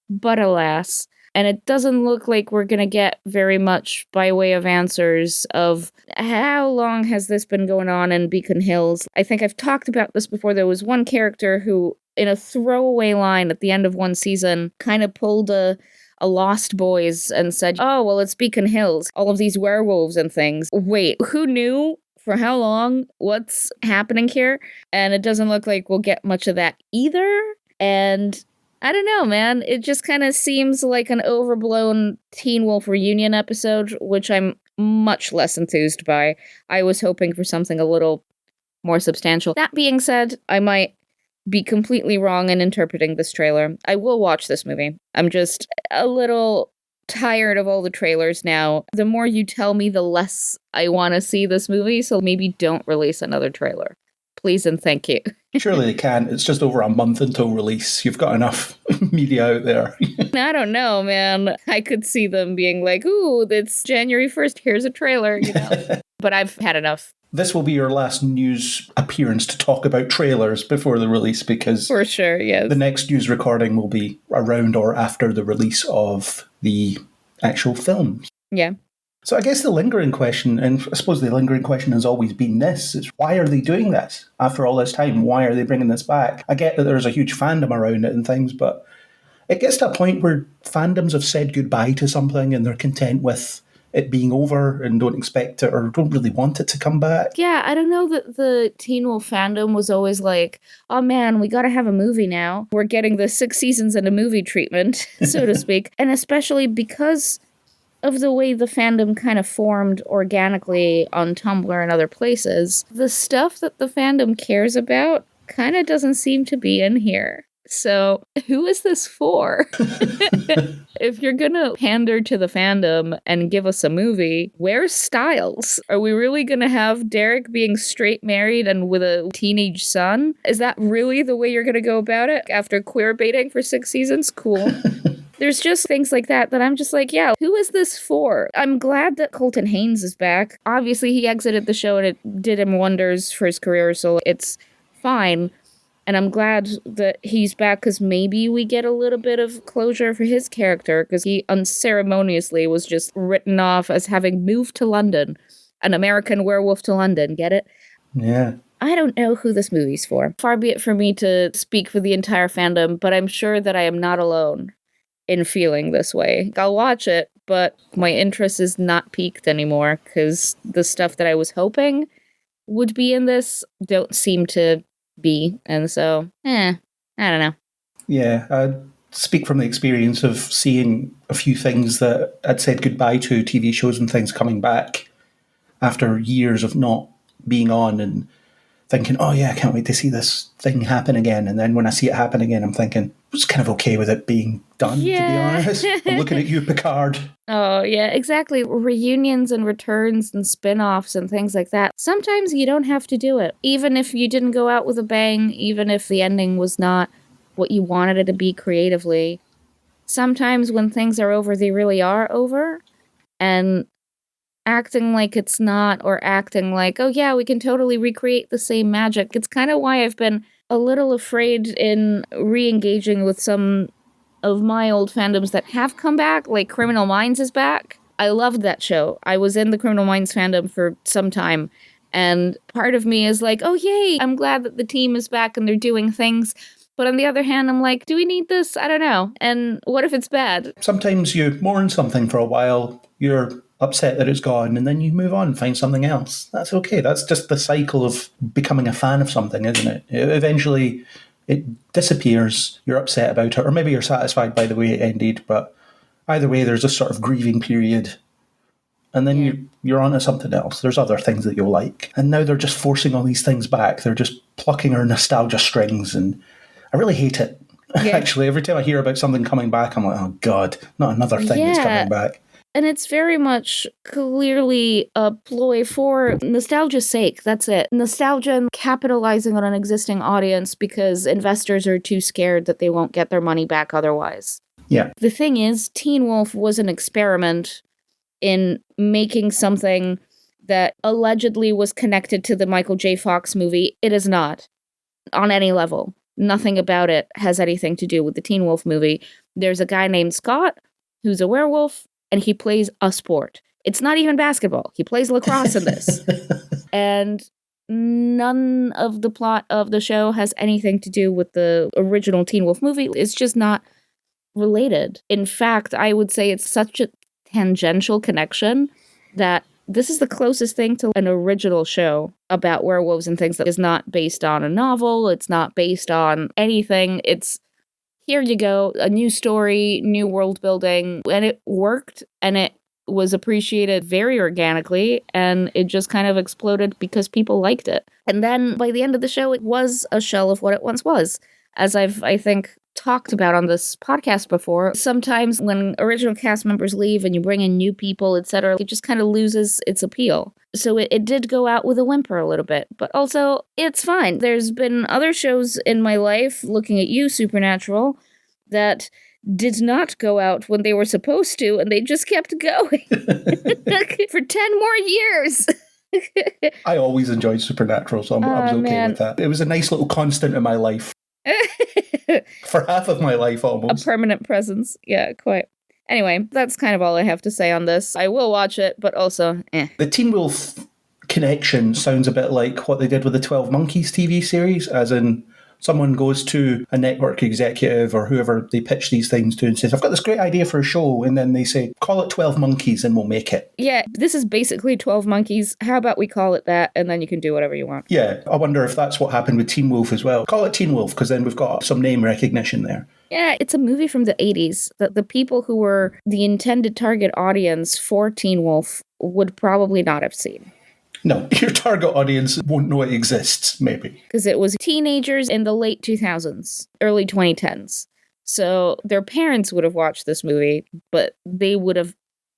but alas. And it doesn't look like we're going to get very much by way of answers of how long has this been going on in Beacon Hills. I think I've talked about this before. There was one character who in a throwaway line at the end of one season, kind of pulled a Lost Boys and said, oh, well, it's Beacon Hills, all of these werewolves and things. Wait, who knew? For how long? What's happening here? And it doesn't look like we'll get much of that either. And I don't know, man. It just kind of seems like an overblown Teen Wolf reunion episode, which I'm much less enthused by. I was hoping for something a little more substantial. That being said, I might be completely wrong in interpreting this trailer. I will watch this movie. I'm just a little tired of all the trailers now. The more you tell me, the less I want to see this movie, so maybe don't release another trailer. Please and thank you. Surely they can. It's just over a month until release. You've got enough media out there. I don't know, man. I could see them being like, ooh, it's January 1st, here's a trailer, you know. But I've had enough. This will be your last news appearance to talk about trailers before the release, because for sure, yes, the next news recording will be around or after the release of the actual films. Yeah. So I guess the lingering question, and I suppose the lingering question has always been this, is why are they doing this after all this time? Why are they bringing this back? I get that there's a huge fandom around it and things, but it gets to a point where fandoms have said goodbye to something and they're content with it being over and don't expect it or don't really want it to come back. Yeah, I don't know that the Teen Wolf fandom was always like, oh man, we gotta have a movie now. We're getting the 6 seasons and a movie treatment, so to speak. And especially because of the way the fandom kind of formed organically on Tumblr and other places, the stuff that the fandom cares about kind of doesn't seem to be in here. So, who is this for? If you're gonna pander to the fandom and give us a movie, where's Styles? Are we really gonna have Derek being straight married and with a teenage son? Is that really the way you're gonna go about it after queer baiting for 6 seasons? Cool. There's just things like that I'm just like, yeah, who is this for? I'm glad that Colton Haynes is back. Obviously, he exited the show and it did him wonders for his career, so it's fine. And I'm glad that he's back because maybe we get a little bit of closure for his character because he unceremoniously was just written off as having moved to London. An American werewolf to London, get it? Yeah. I don't know who this movie's for. Far be it for me to speak for the entire fandom, but I'm sure that I am not alone in feeling this way. I'll watch it, but my interest is not piqued anymore because the stuff that I was hoping would be in this don't seem to be, and so I don't know. Yeah, I speak from the experience of seeing a few things that I'd said goodbye to, TV shows and things coming back after years of not being on, and thinking, oh yeah, I can't wait to see this thing happen again. And then when I see it happen again, I'm thinking, I was kind of okay with it being done, to be honest. I'm looking at you, Picard. Oh, yeah, exactly. Reunions and returns and spin-offs and things like that. Sometimes you don't have to do it. Even if you didn't go out with a bang, even if the ending was not what you wanted it to be creatively. Sometimes when things are over, they really are over. And acting like it's not, or acting like, oh yeah, we can totally recreate the same magic. It's kind of why I've been a little afraid in re-engaging with some of my old fandoms that have come back, like Criminal Minds is back. I loved that show. I was in the Criminal Minds fandom for some time, and part of me is like, oh yay, I'm glad that the team is back and they're doing things. But on the other hand, I'm like, do we need this? I don't know. And what if it's bad? Sometimes you mourn something for a while, you're upset that it's gone, and then you move on and find something else. That's okay. That's just the cycle of becoming a fan of something, isn't it? Eventually, it disappears, you're upset about it, or maybe you're satisfied by the way it ended, but either way, there's a sort of grieving period. And then you're on to something else. There's other things that you'll like. And now they're just forcing all these things back. They're just plucking our nostalgia strings, and I really hate it. Yeah. Actually, every time I hear about something coming back, I'm like, oh God, not another thing that's coming back. And it's very much clearly a ploy for nostalgia's sake. That's it. Nostalgia and capitalizing on an existing audience because investors are too scared that they won't get their money back otherwise. Yeah. The thing is, Teen Wolf was an experiment in making something that allegedly was connected to the Michael J. Fox movie. It is not. On any level. Nothing about it has anything to do with the Teen Wolf movie. There's a guy named Scott who's a werewolf, and he plays a sport. It's not even basketball. He plays lacrosse in this. And none of the plot of the show has anything to do with the original Teen Wolf movie. It's just not related. In fact, I would say it's such a tangential connection that this is the closest thing to an original show about werewolves and things that is not based on a novel. It's not based on anything. It's, here you go, a new story, new world building, and it worked, and it was appreciated very organically, and it just kind of exploded because people liked it. And then by the end of the show, it was a shell of what it once was. As I think, talked about on this podcast before, sometimes when original cast members leave and you bring in new people, etc., it just kind of loses its appeal. So it did go out with a whimper a little bit, but also it's fine. There's been other shows in my life, looking at you, Supernatural, that did not go out when they were supposed to, and they just kept going for 10 more years. I always enjoyed Supernatural, so I was okay with that. It was a nice little constant in my life. For half of my life, almost. A permanent presence. Yeah, quite. Anyway, that's kind of all I have to say on this. I will watch it, but also, The Teen Wolf connection sounds a bit like what they did with the 12 Monkeys TV series, as in someone goes to a network executive or whoever they pitch these things to and says, I've got this great idea for a show, and then they say, call it 12 Monkeys and we'll make it. Yeah, this is basically 12 Monkeys. How about we call it that, and then you can do whatever you want. Yeah, I wonder if that's what happened with Teen Wolf as well. Call it Teen Wolf, because then we've got some name recognition there. Yeah, it's a movie from the 80s that the people who were the intended target audience for Teen Wolf would probably not have seen. No, your target audience won't know it exists, maybe. Because it was teenagers in the late 2000s, early 2010s. So their parents would have watched this movie, but they would have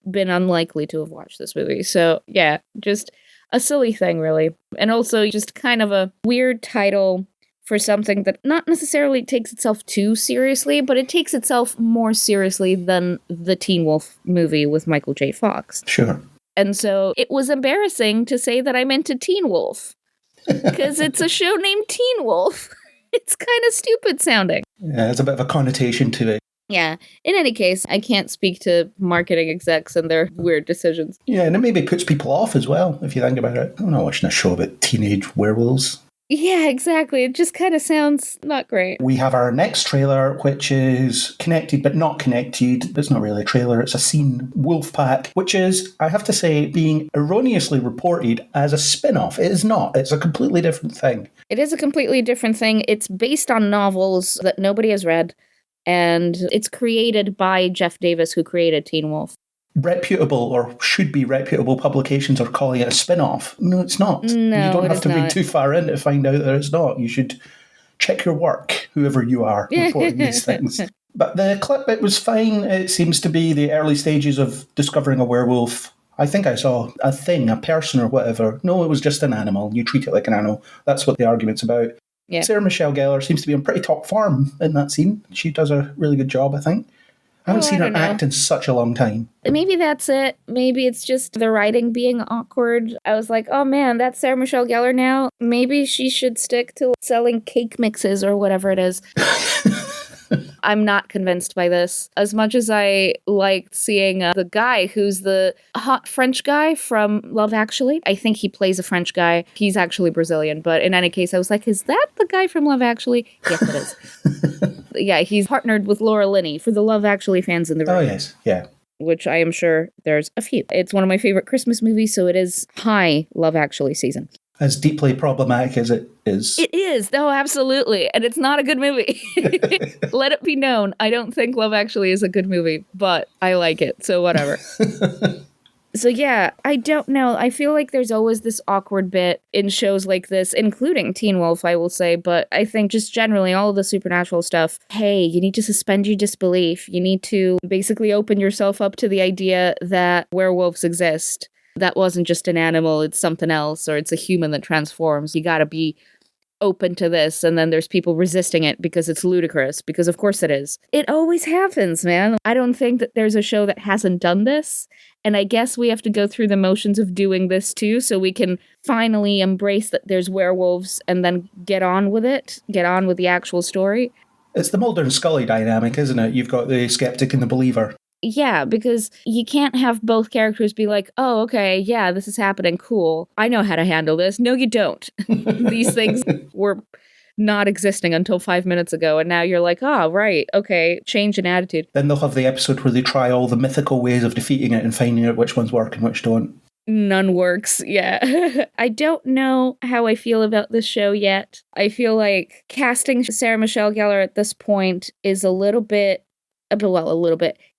been unlikely to have watched this movie. So yeah, just a silly thing, really. And also just kind of a weird title for something that not necessarily takes itself too seriously, but it takes itself more seriously than the Teen Wolf movie with Michael J. Fox. Sure. And so it was embarrassing to say that I'm into Teen Wolf, because it's a show named Teen Wolf. It's kind of stupid sounding. Yeah, it's a bit of a connotation to it. Yeah. In any case, I can't speak to marketing execs and their weird decisions. Yeah, and it maybe puts people off as well, if you think about it. I'm not watching a show about teenage werewolves. Yeah, exactly. It just kind of sounds not great. We have our next trailer, which is connected but not connected. It's not really a trailer, it's a scene, Wolfpack, which is, I have to say, being erroneously reported as a spin-off. It is not. It's a completely different thing. It is a completely different thing. It's based on novels that nobody has read, and it's created by Jeff Davis, who created Teen Wolf. Reputable, or should be reputable, publications are calling it a spin-off. No, it's not. No, you don't have to read not. too far in to find out that it's not. You should check your work, whoever you are, reporting these things. But the clip, it was fine. It seems to be the early stages of discovering a werewolf. I think I saw a thing, a person or whatever. No, it was just an animal. You treat it like an animal. That's what the argument's about. Yeah. Sarah Michelle Gellar seems to be on pretty top form in that scene. She does a really good job, I think. I haven't seen her act in such a long time. Maybe that's it. Maybe it's just the writing being awkward. I was like, oh man, that's Sarah Michelle Gellar now. Maybe she should stick to selling cake mixes or whatever it is. I'm not convinced by this. As much as I liked seeing the guy who's the hot French guy from Love Actually. I think he plays a French guy. He's actually Brazilian. But in any case, I was like, is that the guy from Love Actually? Yes, it is. Yeah, he's partnered with Laura Linney for the Love Actually fans in the room. Oh, yes. Yeah. Which I am sure there's a few. It's one of my favorite Christmas movies, so it is high Love Actually season. As deeply problematic as it is. It is. No, absolutely. And it's not a good movie. Let it be known. I don't think Love Actually is a good movie, but I like it. So whatever. So yeah, I don't know. I feel like there's always this awkward bit in shows like this, including Teen Wolf, I will say. But I think just generally all of the supernatural stuff, hey, you need to suspend your disbelief. You need to basically open yourself up to the idea that werewolves exist. That wasn't just an animal, it's something else, or it's a human that transforms. You gotta be open to this, and then there's people resisting it because it's ludicrous, because of course it is. It always happens, man. I don't think that there's a show that hasn't done this, and I guess we have to go through the motions of doing this too, so we can finally embrace that there's werewolves and then get on with it, get on with the actual story. It's the Mulder and Scully dynamic, isn't it? You've got the skeptic and the believer. Yeah, because you can't have both characters be like, oh, okay, yeah, this is happening, cool. I know how to handle this. No, you don't. These things were not existing until 5 minutes ago, and now you're like, oh, right, okay, change in attitude. Then they'll have the episode where they try all the mythical ways of defeating it and finding out which ones work and which don't. None works, yeah. I don't know how I feel about this show yet. I feel like casting Sarah Michelle Gellar at this point is a little bit.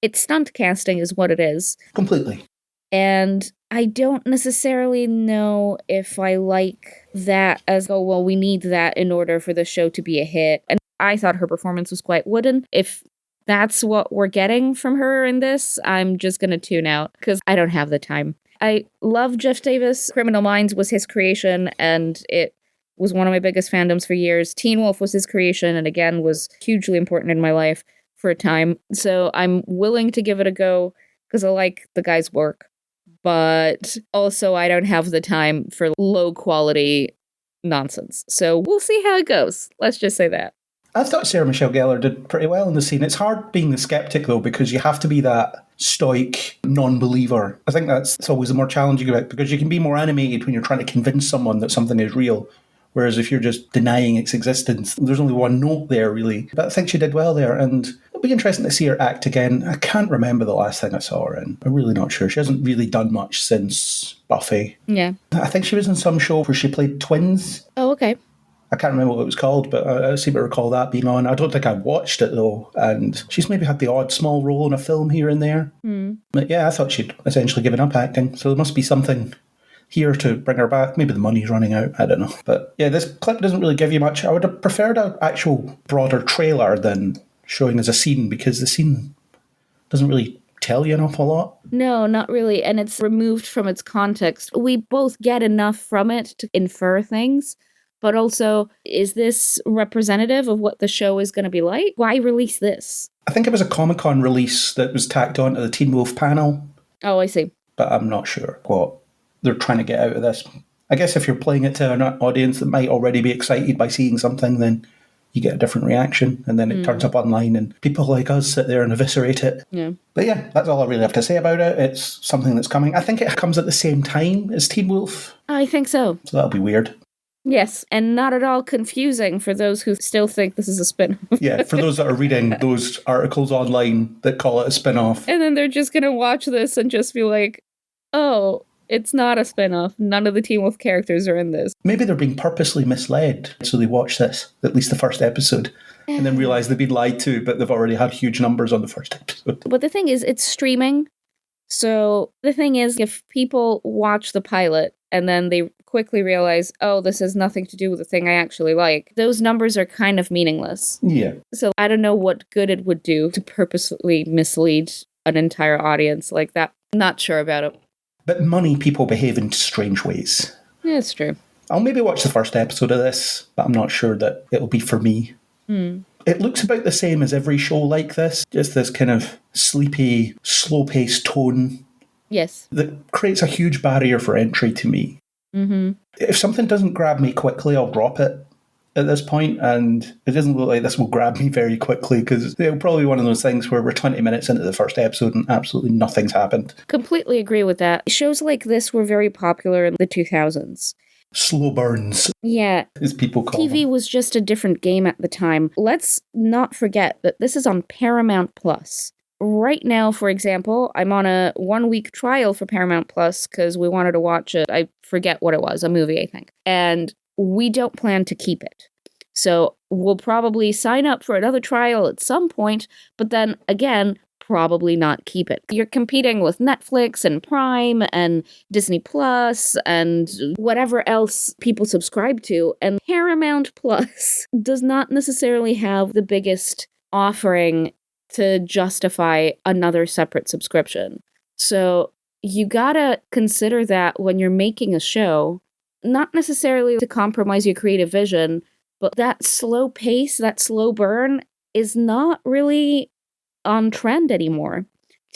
It's stunt casting is what it is. Completely. And I don't necessarily know if I like that as, oh, well, we need that in order for the show to be a hit. And I thought her performance was quite wooden. If that's what we're getting from her in this, I'm just going to tune out because I don't have the time. I love Jeff Davis. Criminal Minds was his creation, and it was one of my biggest fandoms for years. Teen Wolf was his creation, and again, was hugely important in my life for a time. So I'm willing to give it a go because I like the guy's work. But also I don't have the time for low quality nonsense. So we'll see how it goes. Let's just say that. I thought Sarah Michelle Gellar did pretty well in the scene. It's hard being the skeptic, though, because you have to be that stoic non-believer. I think that's always the more challenging about it, because you can be more animated when you're trying to convince someone that something is real. Whereas if you're just denying its existence, there's only one note there, really. But I think she did well there, and it'll be interesting to see her act again. I can't remember the last thing I saw her in. I'm really not sure. She hasn't really done much since Buffy. Yeah. I think she was in some show where she played twins. Oh, okay. I can't remember what it was called, but I seem to recall that being on. I don't think I watched it, though. And she's maybe had the odd small role in a film here and there. But yeah, I thought she'd essentially given up acting. So there must be something here to bring her back. Maybe the money's running out. I don't know. But yeah, this clip doesn't really give you much. I would have preferred an actual broader trailer than showing as a scene, because the scene doesn't really tell you an awful lot. No, not really. And it's removed from its context. We both get enough from it to infer things. But also, is this representative of what the show is going to be like? Why release this? I think it was a Comic-Con release that was tacked onto the Teen Wolf panel. Oh, I see. But I'm not sure what they're trying to get out of this. I guess if you're playing it to an audience that might already be excited by seeing something, then you get a different reaction. And then it turns up online and people like us sit there and eviscerate it. Yeah. But yeah, that's all I really have to say about it. It's something that's coming. I think it comes at the same time as Teen Wolf. I think so. So that'll be weird. Yes, and not at all confusing for those who still think this is a spin-off. Yeah, for those that are reading those articles online that call it a spin-off. And then they're just going to watch this and just be like, oh, it's not a spin-off. None of the Teen Wolf characters are in this. Maybe they're being purposely misled, so they watch this, at least the first episode, and then realise they've been lied to, but they've already had huge numbers on the first episode. But the thing is, it's streaming. So the thing is, if people watch the pilot and then they quickly realize, oh, this has nothing to do with the thing I actually like, those numbers are kind of meaningless. Yeah. So I don't know what good it would do to purposely mislead an entire audience like that. Not sure about it. But money people behave in strange ways. Yeah, it's true. I'll maybe watch the first episode of this, but I'm not sure that it'll be for me. It looks about the same as every show like this, just this kind of sleepy, slow-paced tone. Yes. That creates a huge barrier for entry to me. If something doesn't grab me quickly, I'll drop it at this point, and it doesn't look like this will grab me very quickly, because it'll probably be one of those things where we're 20 minutes into the first episode and absolutely nothing's happened. Completely agree with that. Shows like this were very popular in the 2000s. Slow burns, Yeah. as people call TV them. was just a different game at the time. Let's not forget that this is on Paramount Plus. Right now, for example, I'm on a 1-week trial for Paramount Plus because we wanted to watch it. I forget what it was, a movie, I think. And we don't plan to keep it. So we'll probably sign up for another trial at some point, but then again, probably not keep it. You're competing with Netflix and Prime and Disney Plus and whatever else people subscribe to. And Paramount Plus does not necessarily have the biggest offering to justify another separate subscription. So you gotta consider that when you're making a show, not necessarily to compromise your creative vision, but that slow pace, that slow burn is not really on trend anymore.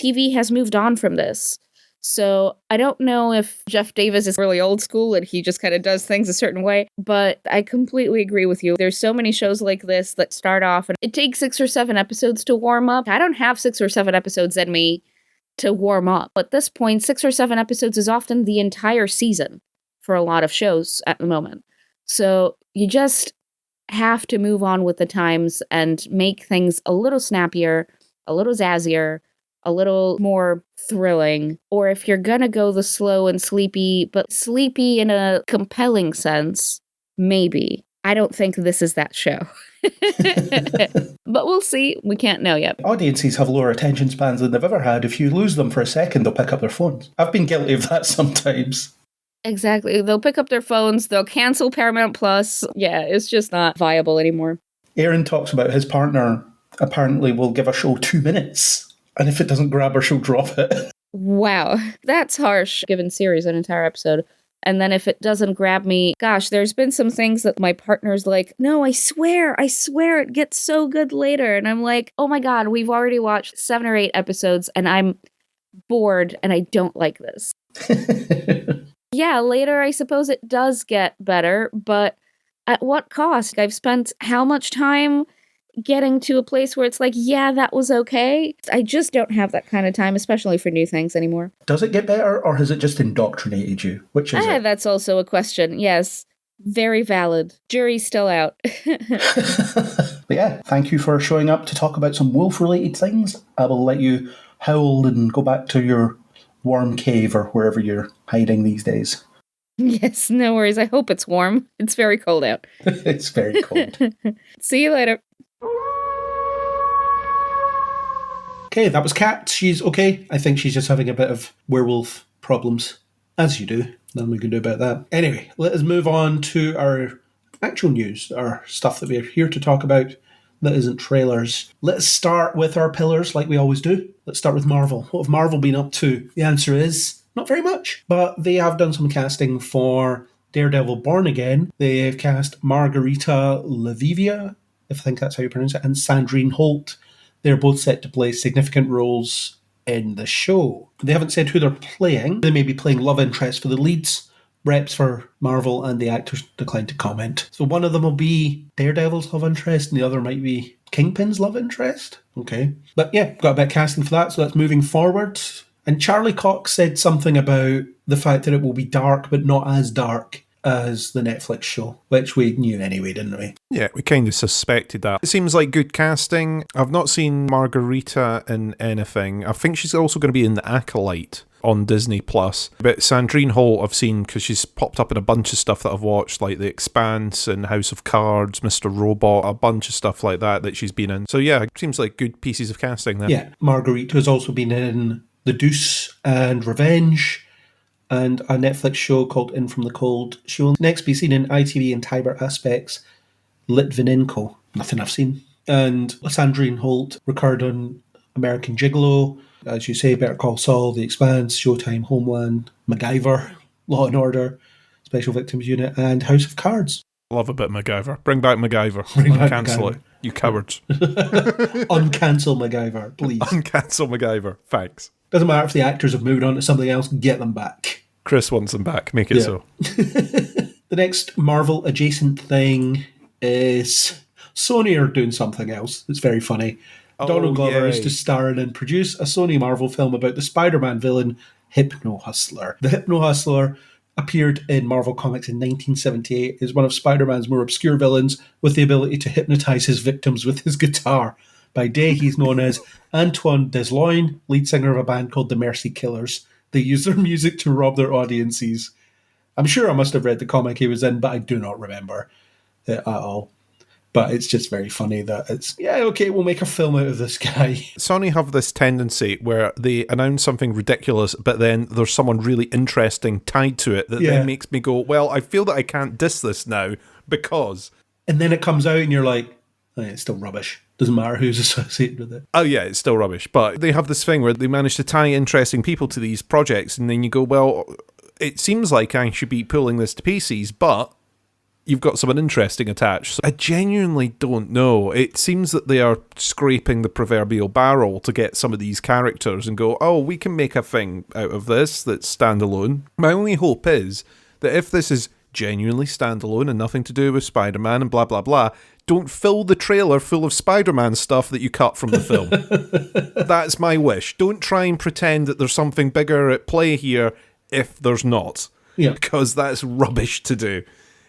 TV has moved on from this. So I don't know if Jeff Davis is really old school and he just kind of does things a certain way, but I completely agree with you. There's so many shows like this that start off and it takes 6 or 7 episodes to warm up. I don't have 6 or 7 episodes in me to warm up. At this point, 6 or 7 episodes is often the entire season for a lot of shows at the moment. So you just have to move on with the times and make things a little snappier, a little zazzier, a little more thrilling. Or if you're gonna go the slow and sleepy, but sleepy in a compelling sense, maybe. I don't think this is that show. But we'll see. We can't know yet. Audiences have lower attention spans than they've ever had. If you lose them for a second, they'll pick up their phones. I've been guilty of that sometimes. Exactly. They'll pick up their phones, they'll cancel Paramount Plus. Yeah, it's just not viable anymore. Aaron talks about his partner apparently will give a show 2 minutes. And if it doesn't grab her, she'll drop it. Wow. That's harsh, given series an entire episode. And then if it doesn't grab me, gosh, there's been some things that my partner's like, no, I swear it gets so good later. And I'm like, oh my God, we've already watched 7 or 8 episodes and I'm bored and I don't like this. Yeah, later I suppose it does get better, but at what cost? I've spent how much time getting to a place where it's like, yeah, that was okay. I just don't have that kind of time, especially for new things anymore. Does it get better, or has it just indoctrinated you? Which is it? That's also a question. Yes, very valid. Jury's still out. But yeah, thank you for showing up to talk about some wolf-related things. I will let you howl and go back to your warm cave or wherever you're hiding these days. Yes, no worries. I hope it's warm. It's very cold out. It's very cold. See you later. Okay, that was Kat. She's okay. I think she's just having a bit of werewolf problems. As you do. Nothing we can do about that. Anyway, let us move on to our actual news, our stuff that we're here to talk about that isn't trailers. Let's start with our pillars like we always do. Let's start with Marvel. What have Marvel been up to? The answer is not very much. But they have done some casting for Daredevil Born Again. They have cast Margarita Levivia, if I think that's how you pronounce it, and Sandrine Holt. They're both set to play significant roles in the show. They haven't said who they're playing. They may be playing love interest for the leads. Reps for Marvel and the actors declined to comment. So one of them will be Daredevil's love interest and the other might be Kingpin's love interest. Okay. But yeah, got a bit of casting for that, so that's moving forward. And Charlie Cox said something about the fact that it will be dark, but not as dark as the Netflix show, which we knew anyway, didn't we? Yeah, we kind of suspected that. It seems like good casting. I've not seen Margarita in anything. I think she's also going to be in The Acolyte on Disney+. But Sandrine Holt I've seen because she's popped up in a bunch of stuff that I've watched, like The Expanse and House of Cards, Mr. Robot, a bunch of stuff like that she's been in. So yeah, it seems like good pieces of casting there. Yeah, Margarita has also been in The Deuce and Revenge, and a Netflix show called In From the Cold. She will next be seen in ITV and Tiber Aspects, Litvinenko. Nothing I've seen. And Sandrine Holt recurred on American Gigolo, as you say, Better Call Saul, The Expanse, Showtime, Homeland, MacGyver, Law and Order, Special Victims Unit, and House of Cards. Love a bit of MacGyver. Bring back MacGyver. Uncancel it, you cowards. Uncancel MacGyver, please. Uncancel MacGyver. Thanks. Doesn't matter if the actors have moved on to something else, get them back. Chris wants them back. Make it so. The next Marvel adjacent thing is Sony are doing something else. It's very funny. Donald Glover is to star in and produce a Sony Marvel film about the Spider-Man villain Hypno Hustler. The Hypno Hustler appeared in Marvel Comics in 1978, is one of Spider-Man's more obscure villains with the ability to hypnotize his victims with his guitar. By day, he's known as Antoine Desloin, lead singer of a band called the Mercy Killers. They use their music to rob their audiences. I'm sure I must have read the comic he was in, but I do not remember it at all. But it's just very funny that it's, yeah, okay, we'll make a film out of this guy. Sony have this tendency where they announce something ridiculous, but then there's someone really interesting tied to it that then makes me go, well, I feel that I can't diss this now because... And then it comes out and you're like, oh, it's still rubbish. Doesn't matter who's associated with it. Oh yeah, it's still rubbish. But they have this thing where they manage to tie interesting people to these projects, and then you go, well, it seems like I should be pulling this to pieces, but you've got someone interesting attached. So I genuinely don't know. It seems that they are scraping the proverbial barrel to get some of these characters and go, oh, we can make a thing out of this that's standalone. My only hope is that if this is genuinely standalone and nothing to do with Spider-Man and blah, blah, blah, don't fill the trailer full of Spider-Man stuff that you cut from the film. That's my wish. Don't try and pretend that there's something bigger at play here if there's not. Yeah. Because that's rubbish to do.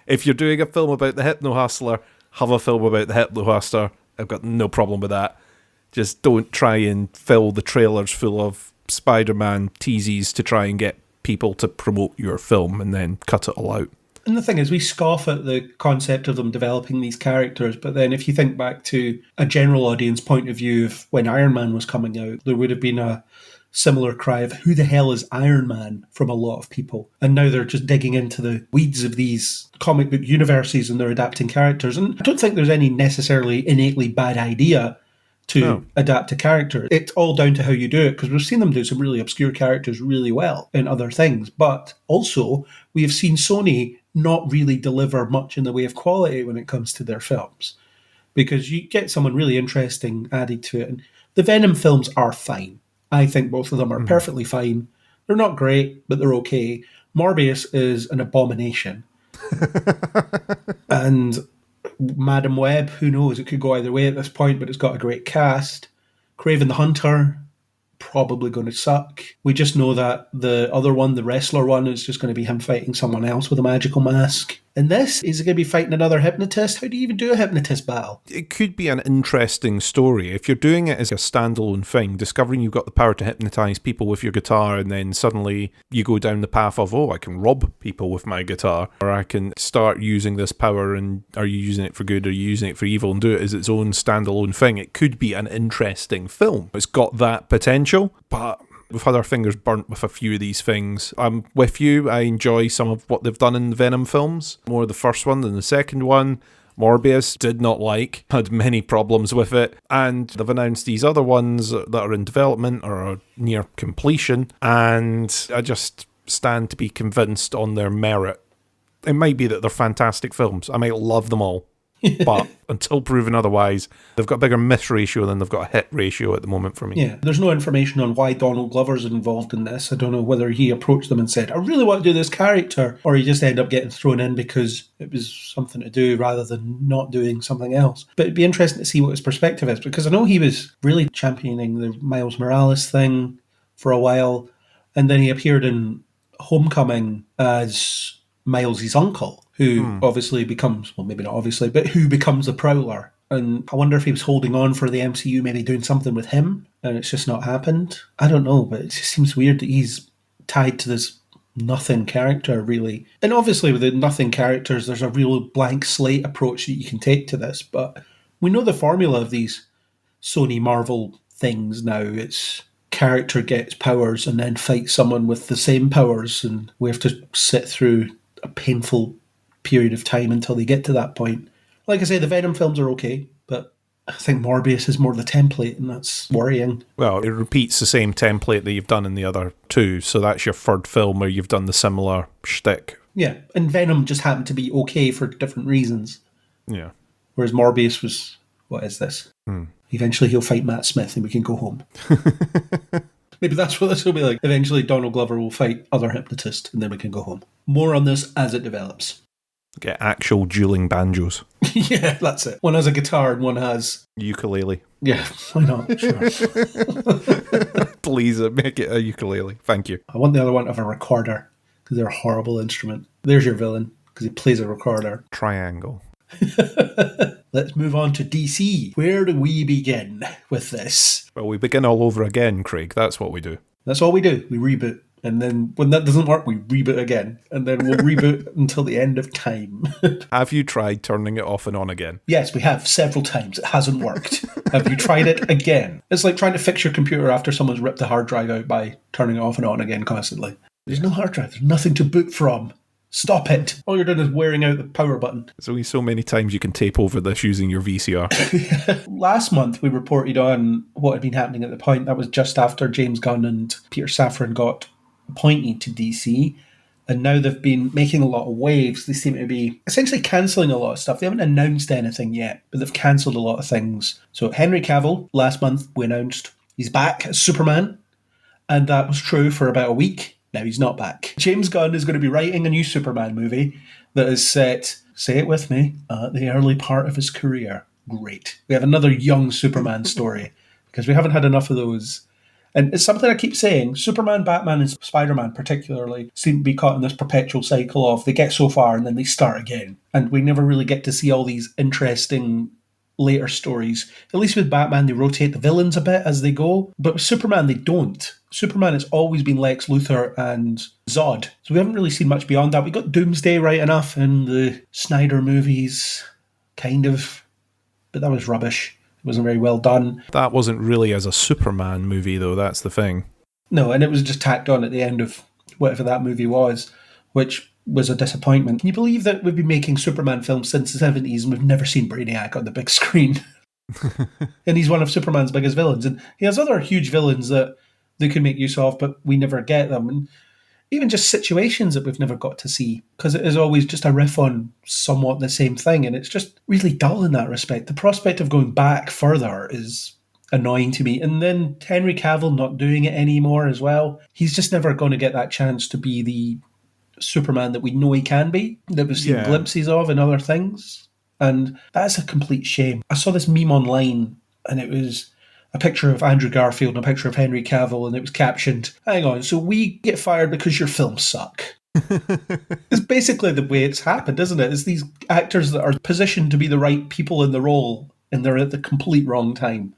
If you're doing a film about the Hypno Hustler, have a film about the Hypno Hustler. I've got no problem with that. Just don't try and fill the trailers full of Spider-Man teases to try and get people to promote your film and then cut it all out. And the thing is, we scoff at the concept of them developing these characters, but then if you think back to a general audience point of view of when Iron Man was coming out, there would have been a similar cry of who the hell is Iron Man from a lot of people. And now they're just digging into the weeds of these comic book universes and they're adapting characters. And I don't think there's any necessarily innately bad idea to adapt a character. It's all down to how you do it, because we've seen them do some really obscure characters really well in other things. But also, we have seen Sony not really deliver much in the way of quality when it comes to their films, because you get someone really interesting added to it. And the Venom films are fine. I think both of them are perfectly fine. They're not great, but they're okay. Morbius is an abomination. And Madam Web, who knows? It could go either way at this point, but it's got a great cast. Craven the Hunter, probably going to suck. We just know that the other one, the wrestler one, is just going to be him fighting someone else with a magical mask. And this, is he going to be fighting another hypnotist? How do you even do a hypnotist battle? It could be an interesting story. If you're doing it as a standalone thing, discovering you've got the power to hypnotize people with your guitar, and then suddenly you go down the path of, oh, I can rob people with my guitar, or I can start using this power, and are you using it for good, or are you using it for evil, and do it as its own standalone thing. It could be an interesting film. It's got that potential, but we've had our fingers burnt with a few of these things. I'm with you. I enjoy some of what they've done in the Venom films. More the first one than the second one. Morbius did not like, had many problems with it. And they've announced these other ones that are in development or are near completion. And I just stand to be convinced on their merit. It might be that they're fantastic films. I might love them all. But until proven otherwise, they've got a bigger miss ratio than they've got a hit ratio at the moment for me. Yeah, there's no information on why Donald Glover's involved in this. I don't know whether he approached them and said, I really want to do this character, or he just ended up getting thrown in because it was something to do rather than not doing something else. But it'd be interesting to see what his perspective is, because I know he was really championing the Miles Morales thing for a while, and then he appeared in Homecoming as Miles' uncle, who obviously becomes, well, maybe not obviously, but who becomes the Prowler. And I wonder if he was holding on for the MCU, maybe doing something with him, and it's just not happened. I don't know, but it just seems weird that he's tied to this nothing character, really. And obviously with the nothing characters, there's a real blank slate approach that you can take to this, but we know the formula of these Sony Marvel things now. It's character gets powers and then fights someone with the same powers, and we have to sit through a painful period of time until they get to that point. Like I say, the Venom films are okay, but I think Morbius is more the template, and that's worrying. Well, it repeats the same template that you've done in the other two, so that's your third film where you've done the similar shtick. Yeah, and Venom just happened to be okay for different reasons. Yeah. Whereas Morbius was, what is this? Eventually he'll fight Matt Smith and we can go home. Maybe that's what this will be like. Eventually Donald Glover will fight other hypnotists and then we can go home. More on this as it develops. Get actual dueling banjos. Yeah, that's it. One has a guitar and one has... Ukulele. Yeah, why not? Sure. Please make it a ukulele. Thank you. I want the other one to have a recorder, because they're a horrible instrument. There's your villain, because he plays a recorder. Triangle. Let's move on to DC. Where do we begin with this? Well, we begin all over again, Craig. That's what we do. That's all we do. We reboot. And then when that doesn't work, we reboot again. And then we'll reboot until the end of time. Have you tried turning it off and on again? Yes, we have several times. It hasn't worked. Have you tried it again? It's like trying to fix your computer after someone's ripped the hard drive out by turning it off and on again constantly. There's no hard drive. There's nothing to boot from. Stop it. All you're doing is wearing out the power button. There's only so many times you can tape over this using your VCR. Last month, we reported on what had been happening at the point. That was just after James Gunn and Peter Safran got appointed to DC. And now they've been making a lot of waves. They seem to be essentially cancelling a lot of stuff. They haven't announced anything yet, but they've cancelled a lot of things. So Henry Cavill, last month, we announced he's back as Superman. And that was true for about a week. Now he's not back. James Gunn is going to be writing a new Superman movie that is set, say it with me, at the early part of his career. Great. We have another young Superman story because we haven't had enough of those. And it's something I keep saying. Superman, Batman, and Spider-Man particularly seem to be caught in this perpetual cycle of they get so far and then they start again. And we never really get to see all these interesting later stories. At least with Batman, they rotate the villains a bit as they go. But with Superman, they don't. Superman has always been Lex Luthor and Zod. So we haven't really seen much beyond that. We got Doomsday right enough in the Snyder movies, kind of. But that was rubbish. It wasn't very well done. That wasn't really as a Superman movie, though. That's the thing. No, and it was just tacked on at the end of whatever that movie was, which was a disappointment. Can you believe that we've been making Superman films since the 70s and we've never seen Brainiac on the big screen? And he's one of Superman's biggest villains. And he has other huge villains that they could make use of, but we never get them. And even just situations that we've never got to see, because it is always just a riff on somewhat the same thing, and it's just really dull in that respect. The prospect of going back further is annoying to me. And then Henry Cavill not doing it anymore as well. He's just never going to get that chance to be the Superman that we know he can be, that we've seen glimpses of in other things. And that's a complete shame. I saw this meme online, and it was a picture of Andrew Garfield and a picture of Henry Cavill, and it was captioned, "Hang on, so we get fired because your films suck." It's basically the way it's happened, isn't it? It's these actors that are positioned to be the right people in the role, and they're at the complete wrong time.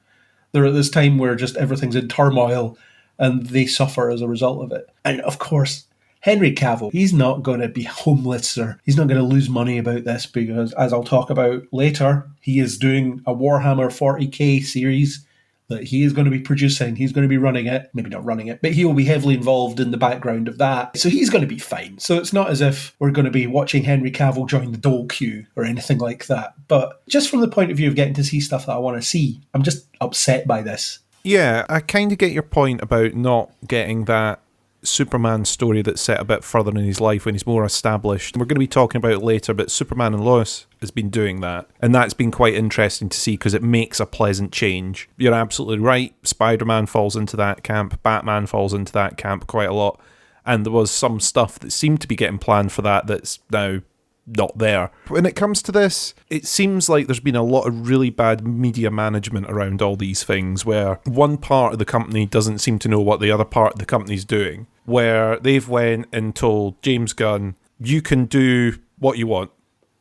They're at this time where just everything's in turmoil, and they suffer as a result of it. And of course, Henry Cavill, he's not going to be homeless, or he's not going to lose money about this, because, as I'll talk about later, he is doing a Warhammer 40k series that he is going to be producing. He's going to be running it. Maybe not running it, but he will be heavily involved in the background of that. So he's going to be fine. So it's not as if we're going to be watching Henry Cavill join the dole queue or anything like that. But just from the point of view of getting to see stuff that I want to see, I'm just upset by this. Yeah, I kind of get your point about not getting that Superman story that's set a bit further in his life when he's more established. We're going to be talking about it later, but Superman and Lois has been doing that, and that's been quite interesting to see because it makes a pleasant change. You're absolutely right. Spider-Man falls into that camp, Batman falls into that camp quite a lot, and there was some stuff that seemed to be getting planned for that that's now not there. When it comes to this, it seems like there's been a lot of really bad media management around all these things, where one part of the company doesn't seem to know what the other part of the company's doing, where they've went and told James Gunn, you can do what you want.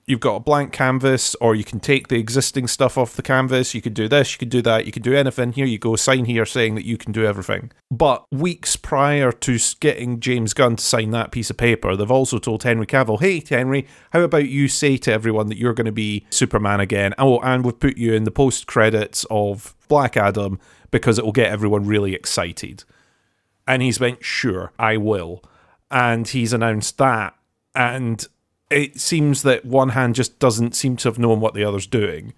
You've got a blank canvas, or you can take the existing stuff off the canvas. You can do this, you can do that, you can do anything. Here you go, sign here saying that you can do everything. But weeks prior to getting James Gunn to sign that piece of paper, they've also told Henry Cavill, hey, Henry, how about you say to everyone that you're going to be Superman again? Oh, and we've put you in the post-credits of Black Adam because it will get everyone really excited. And he's went, sure, I will. And he's announced that. And it seems that one hand just doesn't seem to have known what the other's doing.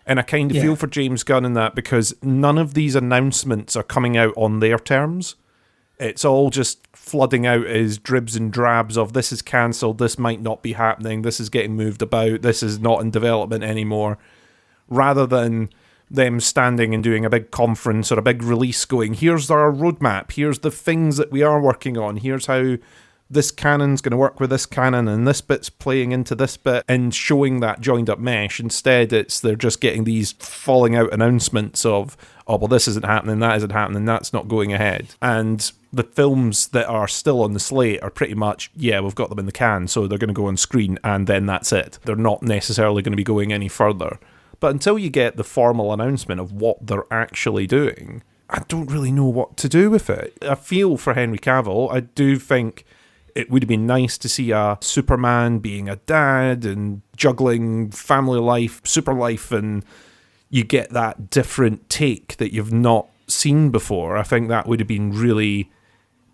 And I kind of feel for James Gunn in that, because none of these announcements are coming out on their terms. It's all just flooding out as dribs and drabs of this is cancelled, this might not be happening, this is getting moved about, this is not in development anymore, rather than them standing and doing a big conference or a big release going, here's our roadmap, here's the things that we are working on, here's how this canon's going to work with this canon and this bit's playing into this bit, and showing that joined up mesh. Instead, they're just getting these falling out announcements of, oh, well, this isn't happening, that isn't happening, that's not going ahead. And the films that are still on the slate are pretty much, yeah, we've got them in the can, so they're going to go on screen and then that's it. They're not necessarily going to be going any further. But until you get the formal announcement of what they're actually doing, I don't really know what to do with it. I feel for Henry Cavill. I do think it would have been nice to see a Superman being a dad and juggling family life, super life, and you get that different take that you've not seen before. I think that would have been really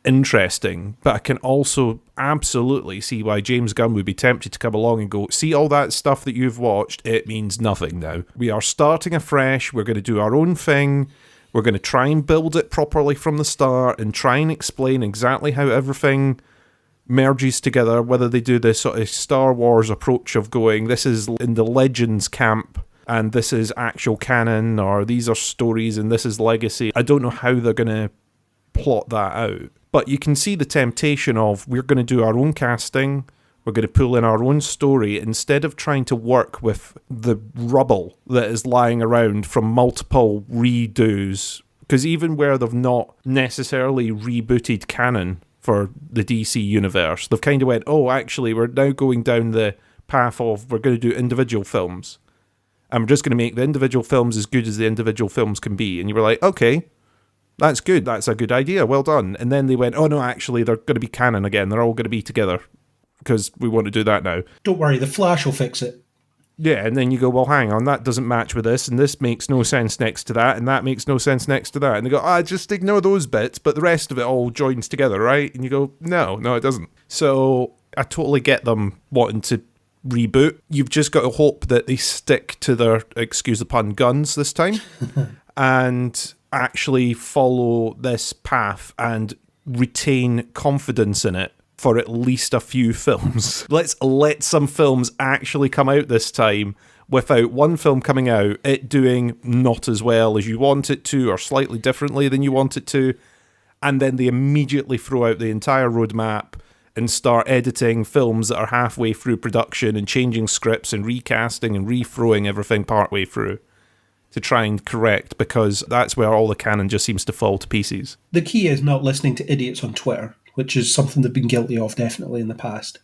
interesting. But I can also absolutely see why James Gunn would be tempted to come along and go, see all that stuff that you've watched, it means nothing now. We are starting afresh, we're going to do our own thing, we're going to try and build it properly from the start and try and explain exactly how everything merges together, whether they do this sort of Star Wars approach of going, this is in the Legends camp, and this is actual canon, or these are stories, and this is legacy. I don't know how they're going to plot that out. But you can see the temptation of, we're going to do our own casting, we're going to pull in our own story, instead of trying to work with the rubble that is lying around from multiple redos. Because even where they've not necessarily rebooted canon for the DC universe, they've kind of went, oh, actually, we're now going down the path of, we're going to do individual films. And we're just going to make the individual films as good as the individual films can be. And you were like, okay, that's good. That's a good idea. Well done. And then they went, oh, no, actually, they're going to be canon again. They're all going to be together because we want to do that now. Don't worry, the Flash will fix it. Yeah, and then you go, well, hang on, that doesn't match with this, and this makes no sense next to that, and that makes no sense next to that. And they go, just ignore those bits, but the rest of it all joins together, right? And you go, no, it doesn't. So I totally get them wanting to reboot. You've just got to hope that they stick to their, excuse the pun, guns this time, and actually follow this path and retain confidence in it for at least a few films. Let's let some films actually come out this time without one film coming out, it doing not as well as you want it to or slightly differently than you want it to, and then they immediately throw out the entire roadmap and start editing films that are halfway through production and changing scripts and recasting and rethrowing everything partway through to try and correct, because that's where all the canon just seems to fall to pieces. The key is not listening to idiots on Twitter, which is something they've been guilty of definitely in the past.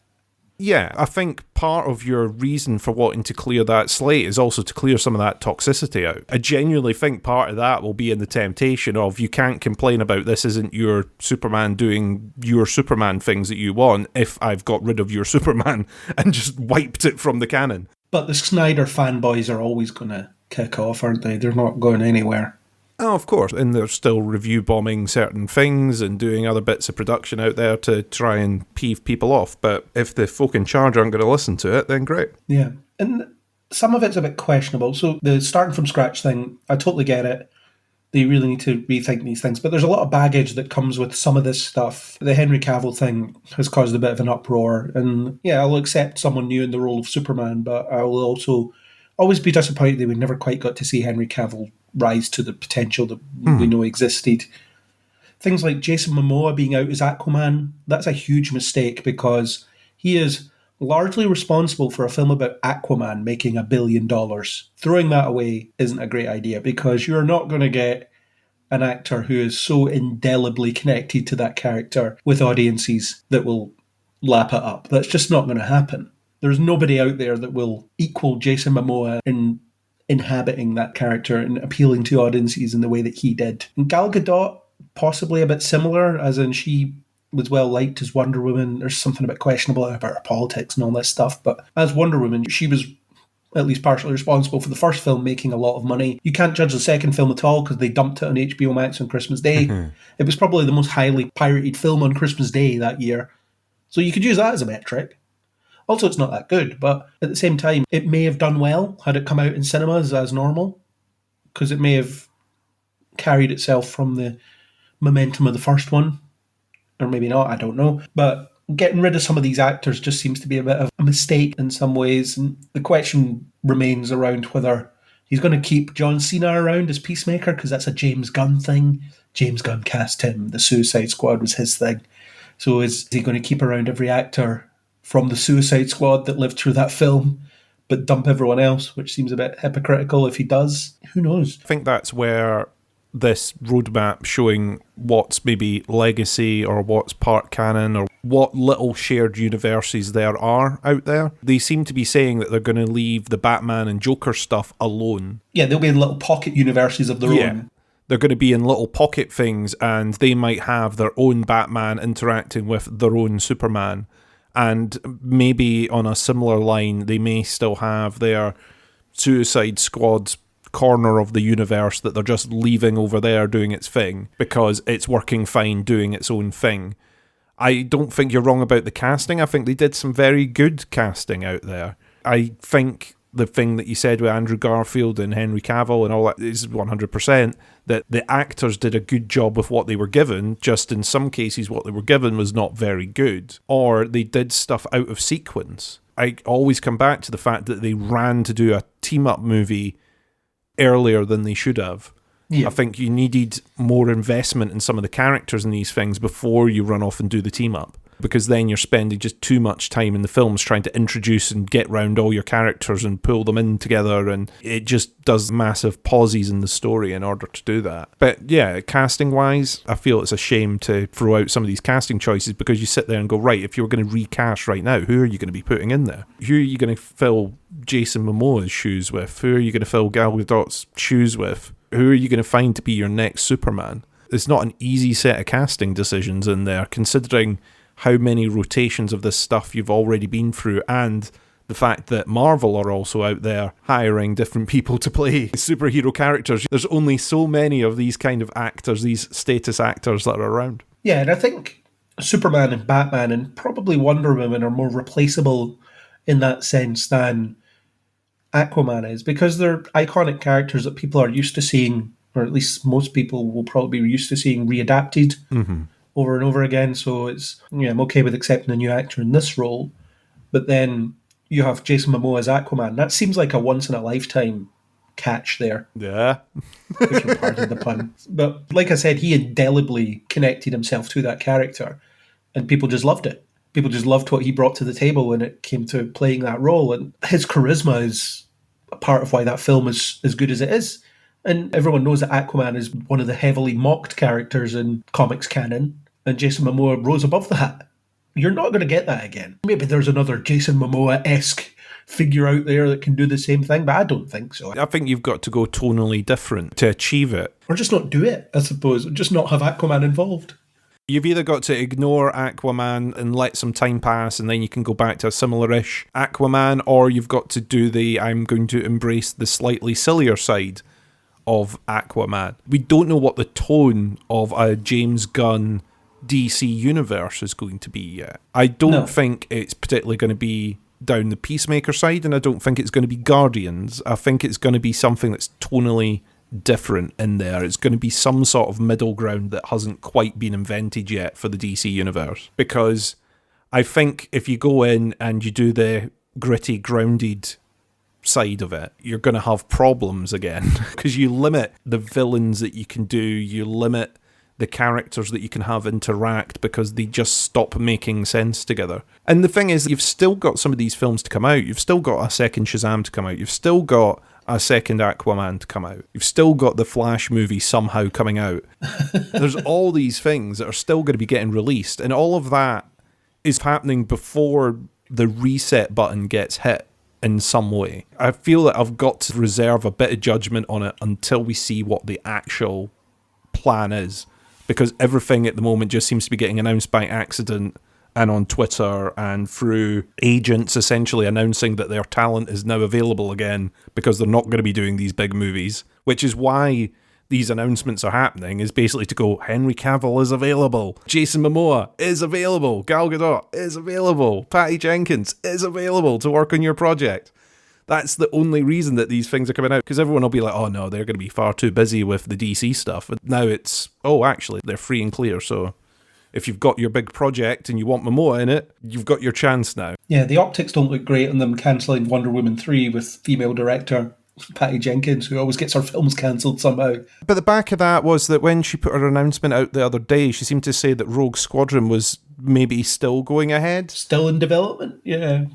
Yeah, I think part of your reason for wanting to clear that slate is also to clear some of that toxicity out. I genuinely think part of that will be in the temptation of, you can't complain about this isn't your Superman doing your Superman things that you want if I've got rid of your Superman and just wiped it from the canon. But the Snyder fanboys are always going to kick off, aren't they? They're not going anywhere. Oh, of course. And they're still review bombing certain things and doing other bits of production out there to try and peeve people off. But if the folk in charge aren't going to listen to it, then great. Yeah. And some of it's a bit questionable. So the starting from scratch thing, I totally get it. They really need to rethink these things. But there's a lot of baggage that comes with some of this stuff. The Henry Cavill thing has caused a bit of an uproar. And yeah, I'll accept someone new in the role of Superman, but I will also always be disappointed that we never quite got to see Henry Cavill rise to the potential that we know existed. Things like Jason Momoa being out as Aquaman, that's a huge mistake because he is largely responsible for a film about Aquaman making $1 billion. Throwing that away isn't a great idea because you're not going to get an actor who is so indelibly connected to that character with audiences that will lap it up. That's just not going to happen. There's nobody out there that will equal Jason Momoa in inhabiting that character and appealing to audiences in the way that he did. And Gal Gadot, possibly a bit similar, as in she was well liked as Wonder Woman. There's something a bit questionable about her politics and all this stuff, but as Wonder Woman, she was at least partially responsible for the first film making a lot of money. You can't judge the second film at all because they dumped it on HBO Max on Christmas Day. It was probably the most highly pirated film on Christmas Day that year. So you could use that as a metric. Also, it's not that good, but at the same time, it may have done well had it come out in cinemas as normal, because it may have carried itself from the momentum of the first one, or maybe not, I don't know. But getting rid of some of these actors just seems to be a bit of a mistake in some ways, and the question remains around whether he's going to keep John Cena around as Peacemaker, because that's a James Gunn thing. James Gunn cast him. The Suicide Squad was his thing. So is he going to keep around every actor from the Suicide Squad that lived through that film, but dump everyone else, which seems a bit hypocritical if he does? Who knows? I think that's where this roadmap showing what's maybe legacy or what's part canon or what little shared universes there are out there. They seem to be saying that they're going to leave the Batman and Joker stuff alone. Yeah, they'll be in little pocket universes of their own. They're going to be in little pocket things, and they might have their own Batman interacting with their own Superman. And maybe on a similar line, they may still have their Suicide Squad corner of the universe that they're just leaving over there doing its thing because it's working fine doing its own thing. I don't think you're wrong about the casting. I think they did some very good casting out there. I think the thing that you said with Andrew Garfield and Henry Cavill and all that is 100%, that the actors did a good job with what they were given, just in some cases what they were given was not very good, or they did stuff out of sequence. I always come back to the fact that they ran to do a team-up movie earlier than they should have. Yeah. I think you needed more investment in some of the characters in these things before you run off and do the team-up. Because then you're spending just too much time in the films trying to introduce and get round all your characters and pull them in together, and it just does massive pauses in the story in order to do that. But yeah, casting-wise, I feel it's a shame to throw out some of these casting choices, because you sit there and go, right, if you were going to recast right now, who are you going to be putting in there? Who are you going to fill Jason Momoa's shoes with? Who are you going to fill Gal Gadot's shoes with? Who are you going to find to be your next Superman? It's not an easy set of casting decisions in there, considering how many rotations of this stuff you've already been through, and the fact that Marvel are also out there hiring different people to play superhero characters. There's only so many of these kind of actors, these status actors that are around. Yeah, and I think Superman and Batman and probably Wonder Woman are more replaceable in that sense than Aquaman is, because they're iconic characters that people are used to seeing, or at least most people will probably be used to seeing readapted over and over again. So it's, I'm okay with accepting a new actor in this role. But then you have Jason Momoa as Aquaman. That seems like a once-in-a-lifetime catch there. Yeah. If you pardon the pun. But like I said, he indelibly connected himself to that character, and people just loved it. People just loved what he brought to the table when it came to playing that role. And his charisma is a part of why that film is as good as it is. And everyone knows that Aquaman is one of the heavily mocked characters in comics canon, and Jason Momoa rose above that. You're not going to get that again. Maybe there's another Jason Momoa-esque figure out there that can do the same thing, but I don't think so. I think you've got to go tonally different to achieve it. Or just not do it, I suppose. Just not have Aquaman involved. You've either got to ignore Aquaman and let some time pass, and then you can go back to a similar-ish Aquaman, or you've got to do I'm going to embrace the slightly sillier side of Aquaman. We don't know what the tone of a James Gunn DC universe is going to be yet. I don't think it's particularly going to be down the Peacemaker side, and I don't think it's going to be Guardians. I think it's going to be something that's tonally different in there. It's going to be some sort of middle ground that hasn't quite been invented yet for the DC universe. Because I think if you go in and you do the gritty, grounded side of it, you're going to have problems again, because you limit the villains that you can do, you limit the characters that you can have interact, because they just stop making sense together. And the thing is, you've still got some of these films to come out. You've still got a second Shazam to come out. You've still got a second Aquaman to come out. You've still got the Flash movie somehow coming out. There's all these things that are still going to be getting released, and all of that is happening before the reset button gets hit in some way. I feel that I've got to reserve a bit of judgment on it until we see what the actual plan is, because everything at the moment just seems to be getting announced by accident and on Twitter and through agents essentially announcing that their talent is now available again because they're not going to be doing these big movies, which is why these announcements are happening, is basically to go, Henry Cavill is available, Jason Momoa is available, Gal Gadot is available, Patty Jenkins is available to work on your project. That's the only reason that these things are coming out, because everyone will be like, oh no, they're going to be far too busy with the DC stuff. And now it's, actually, they're free and clear, so if you've got your big project and you want Momoa in it, you've got your chance now. Yeah, the optics don't look great on them cancelling Wonder Woman 3 with female director Patty Jenkins, who always gets her films cancelled somehow. But the back of that was that when she put her announcement out the other day, she seemed to say that Rogue Squadron was maybe still going ahead. Still in development? Yeah.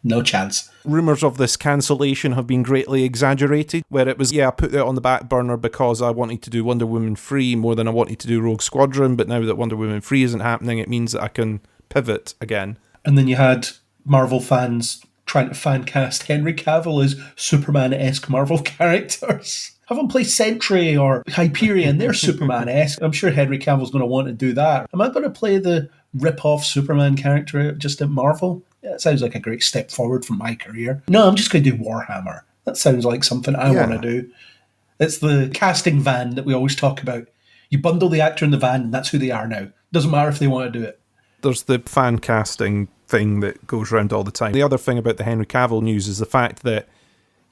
No chance. Rumours of this cancellation have been greatly exaggerated, where it was, I put it on the back burner because I wanted to do Wonder Woman 3 more than I wanted to do Rogue Squadron, but now that Wonder Woman 3 isn't happening, it means that I can pivot again. And then you had Marvel fans trying to fan cast Henry Cavill as Superman-esque Marvel characters. Have him play Sentry or Hyperion, they're Superman-esque. I'm sure Henry Cavill's going to want to do that. Am I going to play the rip-off Superman character just at Marvel? Yeah, it sounds like a great step forward for my career. No, I'm just going to do Warhammer. That sounds like something I want to do. It's the casting van that we always talk about. You bundle the actor in the van, and that's who they are now. Doesn't matter if they want to do it. There's the fan casting thing that goes around all the time. The other thing about the Henry Cavill news is the fact that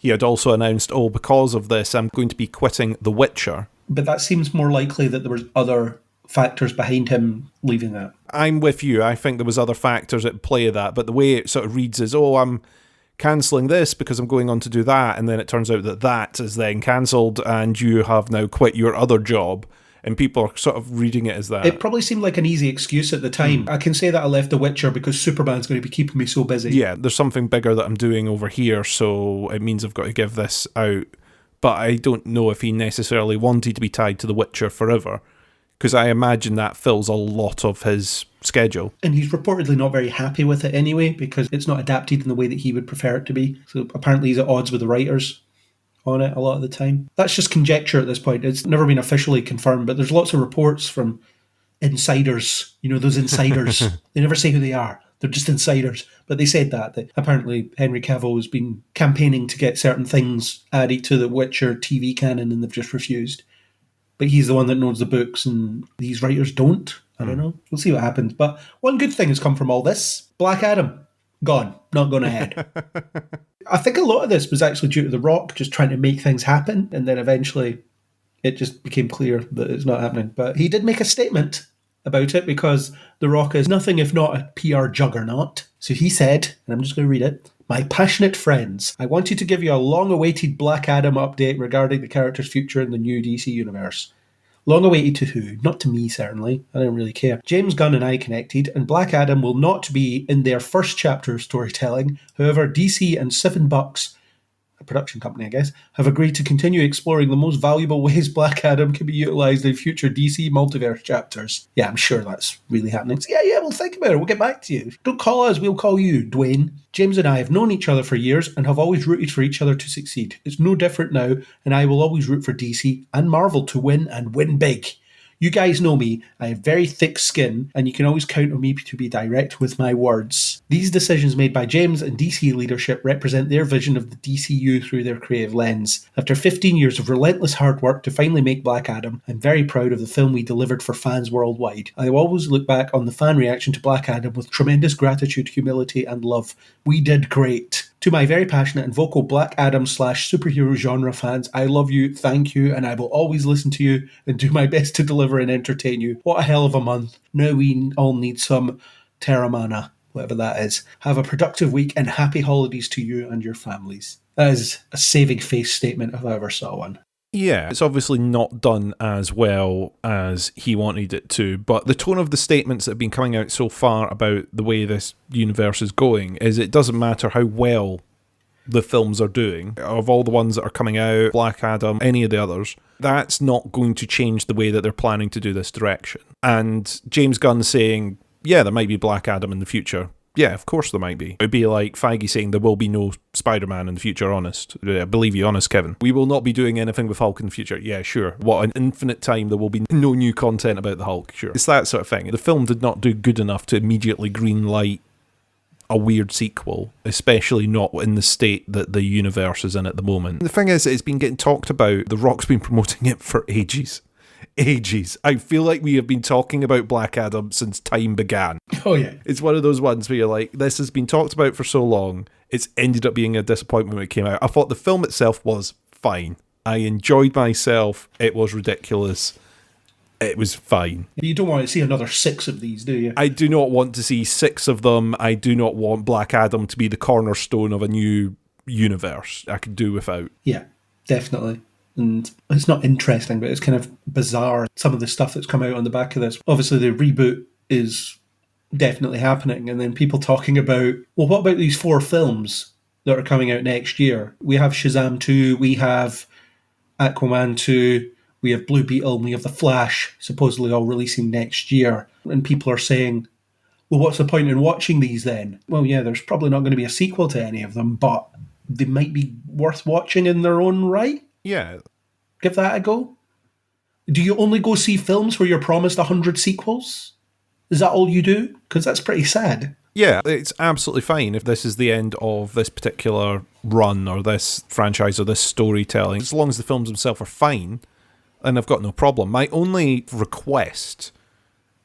he had also announced, because of this, I'm going to be quitting The Witcher. But that seems more likely that there was other factors behind him leaving that. I'm with you. I think there was other factors at play of that, but the way it sort of reads is, I'm cancelling this because I'm going on to do that, and then it turns out that that is then cancelled and you have now quit your other job, and people are sort of reading it as that. It probably seemed like an easy excuse at the time. I can say that I left The Witcher because Superman's going to be keeping me so busy. Yeah, there's something bigger that I'm doing over here, so it means I've got to give this out. But I don't know if he necessarily wanted to be tied to The Witcher forever, because I imagine that fills a lot of his schedule. And he's reportedly not very happy with it anyway, because it's not adapted in the way that he would prefer it to be. So apparently he's at odds with the writers on it a lot of the time. That's just conjecture at this point. It's never been officially confirmed, but there's lots of reports from insiders. You know, those insiders. They never say who they are. They're just insiders. But they said that apparently Henry Cavill has been campaigning to get certain things added to the Witcher TV canon, and they've just refused. But he's the one that knows the books, and these writers don't. I don't know. We'll see what happens. But one good thing has come from all this. Black Adam. Gone. Not going ahead. I think a lot of this was actually due to The Rock just trying to make things happen, and then eventually it just became clear that it's not happening. But he did make a statement about it, because The Rock is nothing if not a PR juggernaut. So he said, and I'm just going to read it, "My passionate friends, I wanted to give you a long-awaited Black Adam update regarding the character's future in the new DC universe." Long-awaited to who? Not to me, certainly. I don't really care. James Gunn and I connected, and Black Adam will not be in their first chapter of storytelling. However, DC and Seven Bucks, a production company, I guess, have agreed to continue exploring the most valuable ways Black Adam can be utilised in future DC multiverse chapters. Yeah, I'm sure that's really happening. So yeah, we'll think about it. We'll get back to you. Don't call us, we'll call you, Dwayne. James and I have known each other for years and have always rooted for each other to succeed. It's no different now, and I will always root for DC and Marvel to win, and win big. You guys know me, I have very thick skin, and you can always count on me to be direct with my words. These decisions made by James and DC leadership represent their vision of the DCU through their creative lens. After 15 years of relentless hard work to finally make Black Adam, I'm very proud of the film we delivered for fans worldwide. I will always look back on the fan reaction to Black Adam with tremendous gratitude, humility, and love. We did great. To my very passionate and vocal Black Adam / superhero genre fans, I love you, thank you, and I will always listen to you and do my best to deliver and entertain you. What a hell of a month. Now we all need some Terramana, whatever that is. Have a productive week and happy holidays to you and your families. That is a saving face statement if I ever saw one. Yeah, it's obviously not done as well as he wanted it to, but the tone of the statements that have been coming out so far about the way this universe is going is it doesn't matter how well the films are doing. Of all the ones that are coming out, Black Adam, any of the others, that's not going to change the way that they're planning to do this direction. And James Gunn saying, yeah, there might be Black Adam in the future. Yeah, of course there might be. It'd be like Feige saying there will be no Spider-Man in the future, honest. I believe you, honest, Kevin. We will not be doing anything with Hulk in the future. Yeah, sure. What, an infinite time there will be no new content about the Hulk? Sure. It's that sort of thing. The film did not do good enough to immediately greenlight a weird sequel, especially not in the state that the universe is in at the moment. The thing is, it's been getting talked about. The Rock's been promoting it for ages. I feel like we have been talking about Black Adam since time began. Oh yeah. It's one of those ones where you're like, this has been talked about for so long, it's ended up being a disappointment when it came out. I thought the film itself was fine. I enjoyed myself. It was ridiculous. It was fine. You don't want to see another 6 of these, do you? I do not want to see 6 of them. I do not want Black Adam to be the cornerstone of a new universe. I could do without. Yeah, definitely. And it's not interesting, but it's kind of bizarre, some of the stuff that's come out on the back of this. Obviously, the reboot is definitely happening, and then people talking about, well, what about these 4 films that are coming out next year? We have Shazam 2, we have Aquaman 2, we have Blue Beetle, and we have The Flash, supposedly all releasing next year. And people are saying, well, what's the point in watching these then? Well, yeah, there's probably not going to be a sequel to any of them, but they might be worth watching in their own right. Yeah. Give that a go. Do you only go see films where you're promised 100 sequels? Is that all you do? Because that's pretty sad. Yeah, it's absolutely fine if this is the end of this particular run or this franchise or this storytelling. As long as the films themselves are fine, then I've got no problem. My only request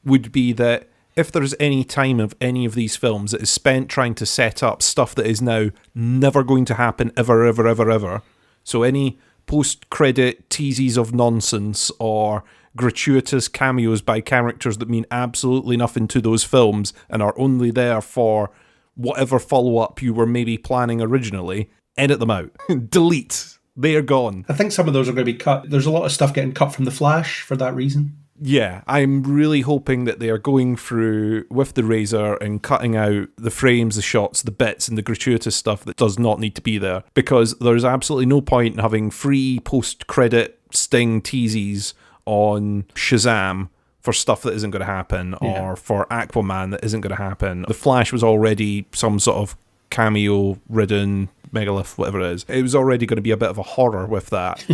would be that if there's any time of any of these films that is spent trying to set up stuff that is now never going to happen ever, ever, ever, ever, so any post-credit teases of nonsense or gratuitous cameos by characters that mean absolutely nothing to those films and are only there for whatever follow-up you were maybe planning originally, edit them out. Delete. They are gone. I think some of those are going to be cut. There's a lot of stuff getting cut from The Flash for that reason. Yeah, I'm really hoping that they are going through with the razor and cutting out the frames, the shots, the bits, and the gratuitous stuff that does not need to be there, because there's absolutely no point in having free post-credit sting teases on Shazam for stuff that isn't going to happen, or for Aquaman that isn't going to happen. The Flash was already some sort of cameo-ridden megalith, whatever it is. It was already going to be a bit of a horror with that.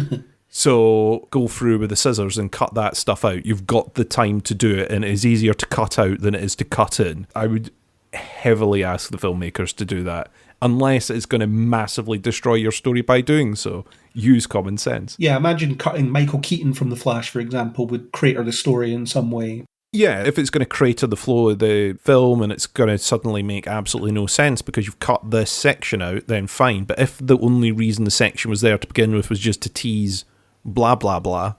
So go through with the scissors and cut that stuff out. You've got the time to do it, and it is easier to cut out than it is to cut in. I would heavily ask the filmmakers to do that, unless it's going to massively destroy your story by doing so. Use common sense. Yeah, imagine cutting Michael Keaton from The Flash, for example, would crater the story in some way. Yeah, if it's going to crater the flow of the film and it's going to suddenly make absolutely no sense because you've cut this section out, then fine. But if the only reason the section was there to begin with was just to tease blah, blah, blah,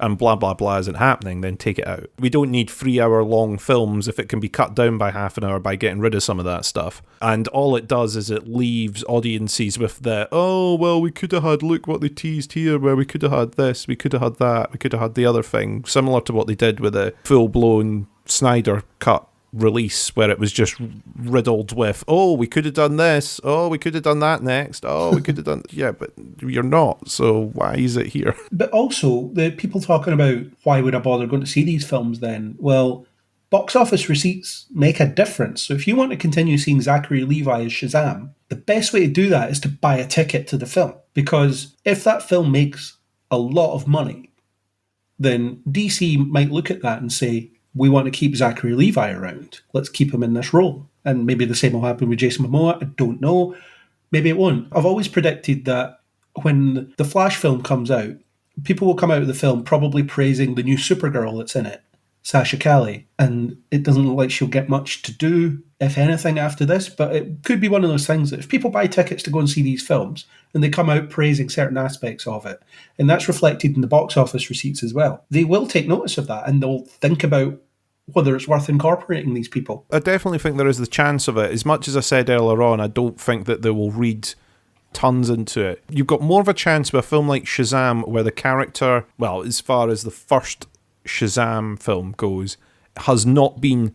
and blah, blah, blah isn't happening, then take it out. We don't need 3-hour-long films if it can be cut down by half an hour by getting rid of some of that stuff. And all it does is it leaves audiences with the, oh, well, we could have had, look what they teased here, where we could have had this, we could have had that, we could have had the other thing, similar to what they did with the full-blown Snyder cut release, where it was just riddled with, oh, we could have done this, oh, we could have done that next, oh, we could have done, yeah, but you're not, so why is it here? But also, the people talking about why would I bother going to see these films then? Well, box office receipts make a difference. So if you want to continue seeing Zachary Levi as Shazam, the best way to do that is to buy a ticket to the film. Because if that film makes a lot of money, then DC might look at that and say, we want to keep Zachary Levi around. Let's keep him in this role. And maybe the same will happen with Jason Momoa. I don't know. Maybe it won't. I've always predicted that when the Flash film comes out, people will come out of the film probably praising the new Supergirl that's in it, Sasha Calle. And it doesn't look like she'll get much to do, if anything, after this. But it could be one of those things that if people buy tickets to go and see these films, and they come out praising certain aspects of it, and that's reflected in the box office receipts as well, they will take notice of that, and they'll think about whether it's worth incorporating these people. I definitely think there is the chance of it. As much as I said earlier on, I don't think that they will read tons into it. You've got more of a chance with a film like Shazam, where the character, well, as far as the first Shazam film goes, has not been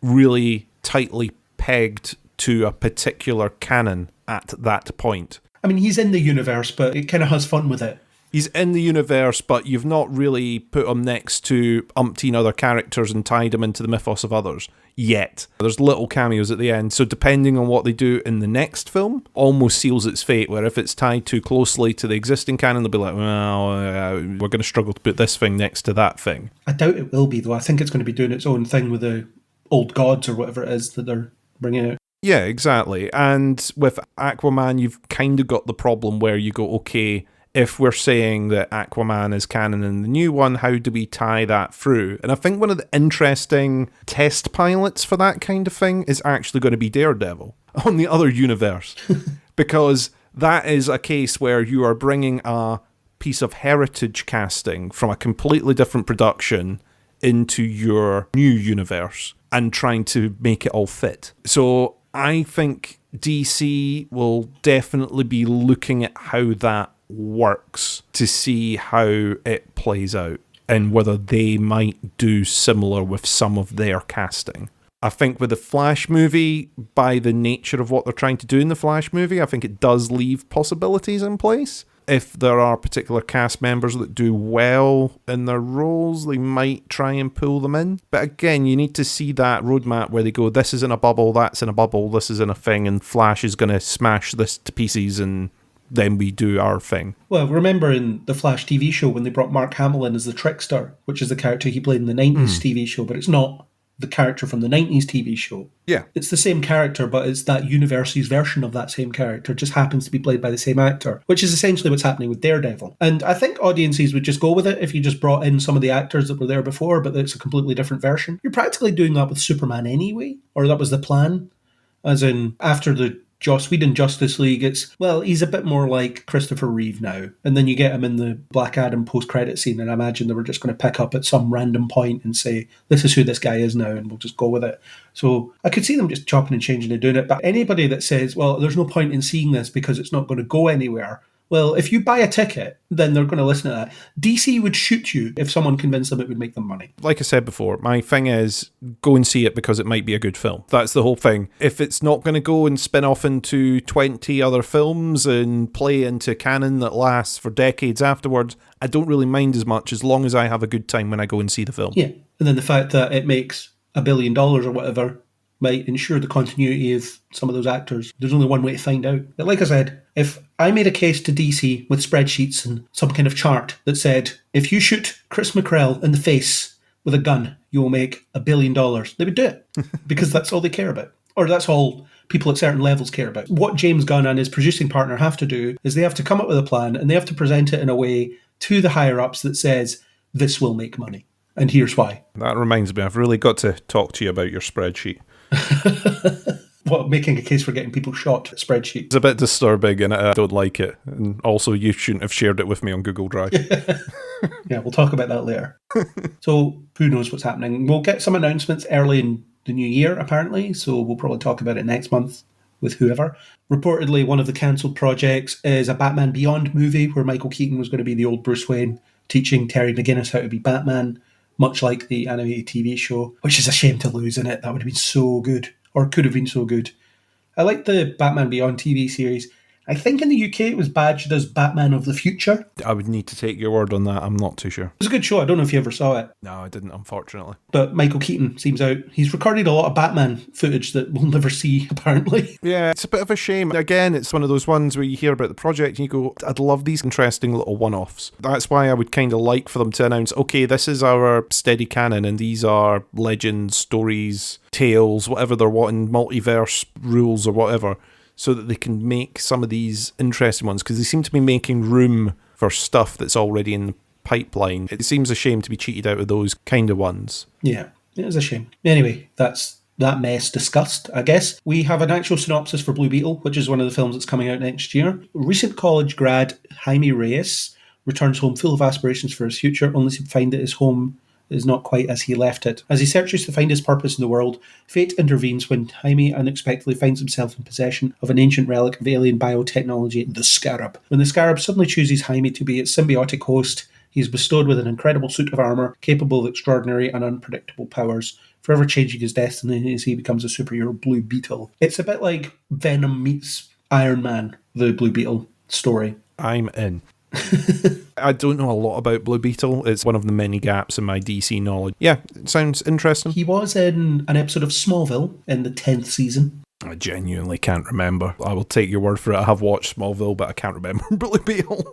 really tightly pegged to a particular canon at that point. I mean, he's in the universe, but it kind of has fun with it. He's in the universe, but you've not really put him next to umpteen other characters and tied him into the mythos of others yet. There's little cameos at the end, so depending on what they do in the next film, almost seals its fate, where if it's tied too closely to the existing canon, they'll be like, well, we're going to struggle to put this thing next to that thing. I doubt it will be, though. I think it's going to be doing its own thing with the old gods or whatever it is that they're bringing out. Yeah, exactly. And with Aquaman, you've kind of got the problem where you go, okay, if we're saying that Aquaman is canon in the new one, how do we tie that through? And I think one of the interesting test pilots for that kind of thing is actually going to be Daredevil on the other universe. Because that is a case where you are bringing a piece of heritage casting from a completely different production into your new universe and trying to make it all fit. So I think DC will definitely be looking at how that works to see how it plays out and whether they might do similar with some of their casting. I think with the Flash movie, by the nature of what they're trying to do in the Flash movie, I think it does leave possibilities in place. If there are particular cast members that do well in their roles, they might try and pull them in. But again, you need to see that roadmap where they go, this is in a bubble, that's in a bubble, this is in a thing, and Flash is going to smash this to pieces, and then we do our thing. Well, remember in the Flash TV show when they brought Mark Hamill in as the Trickster, which is the character he played in the 90s TV show, but it's not the character from the 90s TV show. Yeah. It's the same character, but it's that universe's version of that same character, just happens to be played by the same actor, which is essentially what's happening with Daredevil. And I think audiences would just go with it if you just brought in some of the actors that were there before, but it's a completely different version. You're practically doing that with Superman anyway, or that was the plan. As in, after the Joss Whedon Justice League, he's a bit more like Christopher Reeve now. And then you get him in the Black Adam post-credit scene, and I imagine they were just going to pick up at some random point and say, this is who this guy is now, and we'll just go with it. So I could see them just chopping and changing and doing it. But anybody that says, well, there's no point in seeing this because it's not going to go anywhere, well, if you buy a ticket, then they're going to listen to that. DC would shoot you if someone convinced them it would make them money. Like I said before, my thing is go and see it because it might be a good film. That's the whole thing. If it's not going to go and spin off into 20 other films and play into canon that lasts for decades afterwards, I don't really mind as much as long as I have a good time when I go and see the film. Yeah, and then the fact that it makes $1 billion or whatever might ensure the continuity of some of those actors. There's only one way to find out. But like I said, if I made a case to DC with spreadsheets and some kind of chart that said, if you shoot Chris McCrell in the face with a gun, you will make $1 billion, they would do it because that's all they care about. Or that's all people at certain levels care about. What James Gunn and his producing partner have to do is they have to come up with a plan and they have to present it in a way to the higher-ups that says, this will make money. And here's why. That reminds me, I've really got to talk to you about your spreadsheet. What, making a case for getting people shot spreadsheet? It's a bit disturbing and I don't like it. And also, you shouldn't have shared it with me on Google Drive. Yeah, we'll talk about that later. So, who knows what's happening? We'll get some announcements early in the new year, apparently, so we'll probably talk about it next month with whoever. Reportedly, one of the cancelled projects is a Batman Beyond movie where Michael Keaton was going to be the old Bruce Wayne, teaching Terry McGinnis how to be Batman, much like the animated TV show, which is a shame to lose in it. That would have been so good, or could have been so good. I like the Batman Beyond TV series. I think in the UK it was badged as Batman of the Future. I would need to take your word on that. I'm not too sure. It was a good show. I don't know if you ever saw it. No, I didn't, unfortunately. But Michael Keaton seems out. He's recorded a lot of Batman footage that we'll never see, apparently. Yeah, it's a bit of a shame. Again, it's one of those ones where you hear about the project and you go, I'd love these interesting little one-offs. That's why I would kind of like for them to announce, okay, this is our steady canon and these are legends, stories, tales, whatever they're wanting, multiverse rules or whatever, so that they can make some of these interesting ones, because they seem to be making room for stuff that's already in the pipeline. It seems a shame to be cheated out of those kind of ones. Yeah, it is a shame. Anyway, that's that mess discussed, I guess. We have an actual synopsis for Blue Beetle, which is one of the films that's coming out next year. Recent college grad Jaime Reyes returns home full of aspirations for his future, only to find that his home is not quite as he left it. As he searches to find his purpose in the world, fate intervenes when Jaime unexpectedly finds himself in possession of an ancient relic of alien biotechnology, the Scarab. When the Scarab suddenly chooses Jaime to be its symbiotic host, he is bestowed with an incredible suit of armour, capable of extraordinary and unpredictable powers, forever changing his destiny as he becomes a superhero Blue Beetle. It's a bit like Venom meets Iron Man, the Blue Beetle story. I'm in. I don't know a lot about Blue Beetle. It's one of the many gaps in my DC knowledge. Yeah, it sounds interesting. He was in an episode of Smallville in the 10th season. I genuinely can't remember. I will take your word for it. I have watched Smallville, but I can't remember Blue Beetle.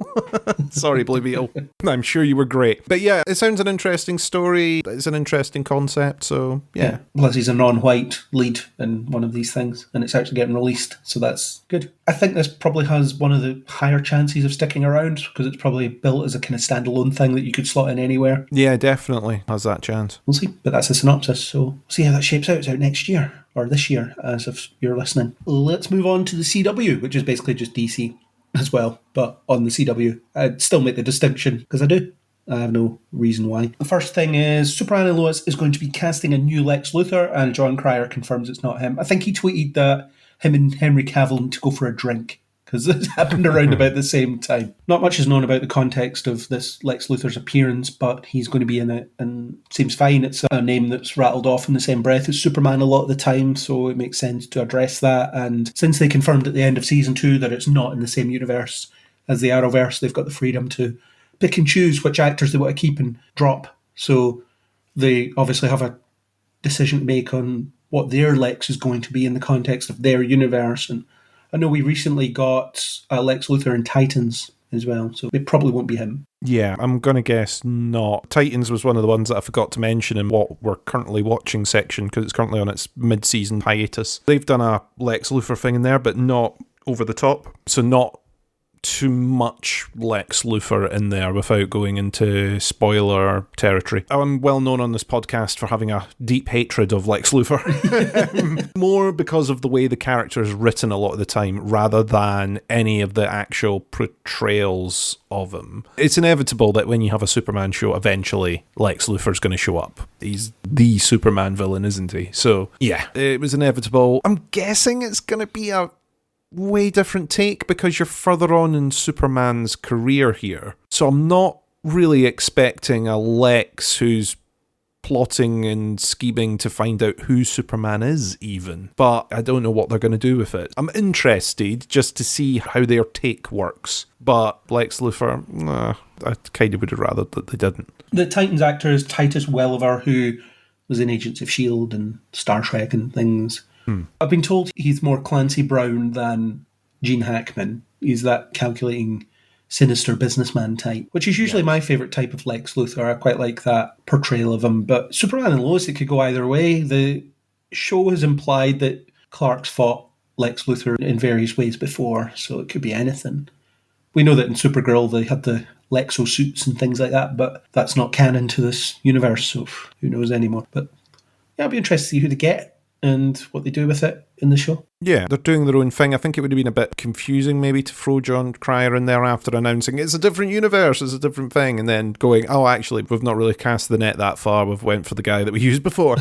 Sorry, Blue Beetle. I'm sure you were great. But yeah, it sounds an interesting story. It's an interesting concept, so yeah. Plus he's a non-white lead in one of these things, and it's actually getting released, so that's good. I think this probably has one of the higher chances of sticking around, because it's probably built as a kind of standalone thing that you could slot in anywhere. Yeah, definitely has that chance. We'll see, but that's a synopsis, so we'll see how that shapes out. It's out next year. Or this year, as if you're listening. Let's move on to the CW, which is basically just DC as well, but on the CW. I'd still make the distinction, because I do. I have no reason why. The first thing is, Superman and Lois is going to be casting a new Lex Luthor, and John Cryer confirms it's not him. I think he tweeted that him and Henry Cavill need to go for a drink, because this happened around about the same time. Not much is known about the context of this Lex Luthor's appearance, but he's going to be in it, and seems fine. It's a name that's rattled off in the same breath as Superman a lot of the time, so it makes sense to address that. And since they confirmed at the end of Season 2 that it's not in the same universe as the Arrowverse, they've got the freedom to pick and choose which actors they want to keep and drop. So they obviously have a decision to make on what their Lex is going to be in the context of their universe. And I know we recently got Lex Luthor in Titans as well, so it probably won't be him. Yeah, I'm going to guess not. Titans was one of the ones that I forgot to mention in what we're currently watching section, because it's currently on its mid-season hiatus. They've done a Lex Luthor thing in there, but not over the top. So not too much Lex Luthor in there without going into spoiler territory. I'm well known on this podcast for having a deep hatred of Lex Luthor. More because of the way the character is written a lot of the time, rather than any of the actual portrayals of him. It's inevitable that when you have a Superman show, eventually Lex Luthor's going to show up. He's the Superman villain, isn't he? So yeah, it was inevitable. I'm guessing it's going to be a way different take because you're further on in Superman's career here. So I'm not really expecting a Lex who's plotting and scheming to find out who Superman is even. But I don't know what they're going to do with it. I'm interested just to see how their take works. But Lex Luthor, I kind of would have rather that they didn't. The Titans actor is Titus Welliver, who was in Agents of S.H.I.E.L.D. and Star Trek and things. I've been told he's more Clancy Brown than Gene Hackman. He's that calculating, sinister businessman type, which is usually my favourite type of Lex Luthor. I quite like that portrayal of him. But Superman and Lois, it could go either way. The show has implied that Clark's fought Lex Luthor in various ways before, so it could be anything. We know that in Supergirl they had the Lexo suits and things like that, but that's not canon to this universe, so who knows anymore. But yeah, I'll be interested to see who they get and what they do with it in the show. Yeah, they're doing their own thing. I think it would have been a bit confusing maybe to throw John Cryer in there after announcing it's a different universe, it's a different thing, and then going, oh, actually, we've not really cast the net that far, we've went for the guy that we used before.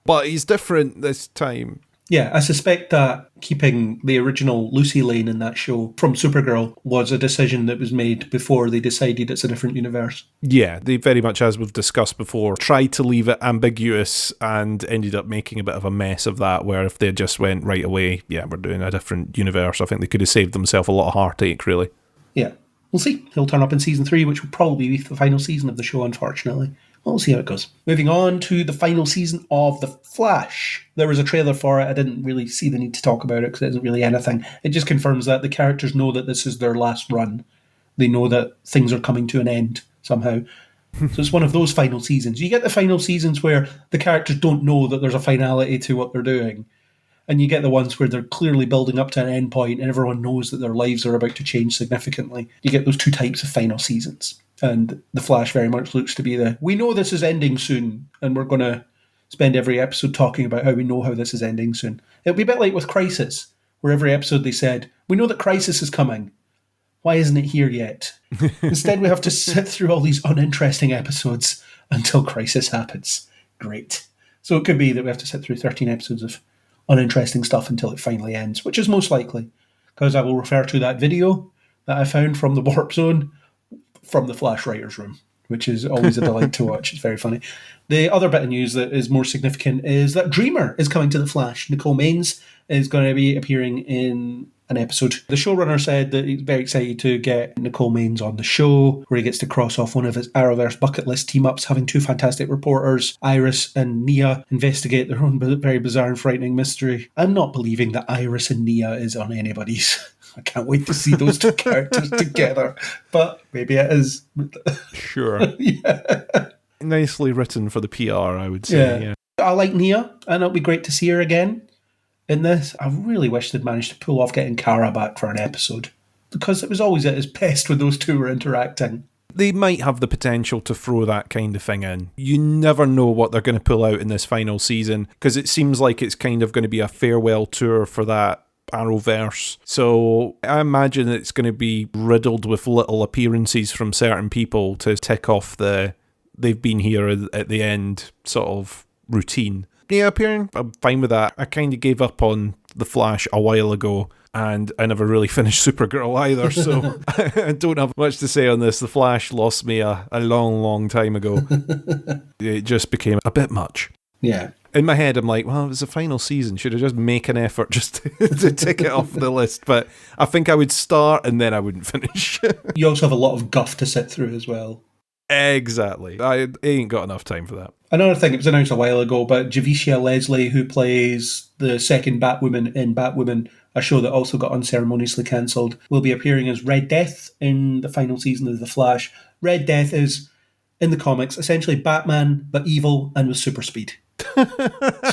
But he's different this time. Yeah, I suspect that keeping the original Lucy Lane in that show from Supergirl was a decision that was made before they decided it's a different universe. Yeah, they very much, as we've discussed before, tried to leave it ambiguous and ended up making a bit of a mess of that, where if they just went right away, yeah, we're doing a different universe, I think they could have saved themselves a lot of heartache, really. Yeah, we'll see. He'll turn up in season 3, which will probably be the final season of the show, unfortunately. We'll see how it goes. Moving on to the final season of The Flash. There was a trailer for it. I didn't really see the need to talk about it because it isn't really anything. It just confirms that the characters know that this is their last run. They know that things are coming to an end somehow. So it's one of those final seasons. You get the final seasons where the characters don't know that there's a finality to what they're doing. And you get the ones where they're clearly building up to an end point and everyone knows that their lives are about to change significantly. You get those two types of final seasons. And The Flash very much looks to be we know this is ending soon, and we're going to spend every episode talking about how we know how this is ending soon. It'll be a bit like with Crisis, where every episode they said, we know that Crisis is coming. Why isn't it here yet? Instead, we have to sit through all these uninteresting episodes until Crisis happens. Great. So it could be that we have to sit through 13 episodes of uninteresting stuff until it finally ends, which is most likely, because I will refer to that video that I found from the Warp Zone from the Flash Writers Room, which is always a delight to watch. It's very funny. The other bit of news that is more significant is that Dreamer is coming to The Flash. Nicole Maines is going to be appearing in an episode. The showrunner said that he's very excited to get Nicole Maines on the show, where he gets to cross off one of his Arrowverse bucket list team-ups, having two fantastic reporters, Iris and Nia, investigate their own very bizarre and frightening mystery. I'm not believing that Iris and Nia is on anybody's. I can't wait to see those two characters together, but maybe it is. Sure. Yeah. Nicely written for the PR, I would say. Yeah. I like Nia, and it'll be great to see her again in this. I really wish they'd managed to pull off getting Kara back for an episode, because it was always at its best when those two were interacting. They might have the potential to throw that kind of thing in. You never know what they're going to pull out in this final season, because it seems like it's kind of going to be a farewell tour for that Arrowverse. So I imagine it's going to be riddled with little appearances from certain people to tick off the they've been here at the end sort of routine. Yeah, appearing, I'm fine with that. I kind of gave up on The Flash a while ago, and I never really finished Supergirl either, so I don't have much to say on this. The Flash lost me a long, long time ago. It just became a bit much. Yeah. In my head, I'm like, well, it was the final season. Should I just make an effort just to tick it off the list? But I think I would start and then I wouldn't finish. You also have a lot of guff to sit through as well. Exactly. I ain't got enough time for that. Another thing, it was announced a while ago, but Javicia Leslie, who plays the second Batwoman in Batwoman a show that also got unceremoniously cancelled, will be appearing as Red Death in the final season of The Flash. Red Death is, in the comics, essentially Batman, but evil and with super speed.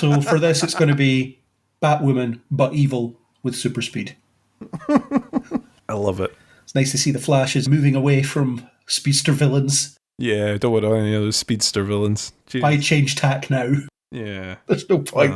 So for this, it's going to be Batwoman, but evil with super speed. I love it. It's nice to see the Flash is moving away from speedster villains. Yeah, don't want any other speedster villains. Jeez. Why change tack now? Yeah. There's no point.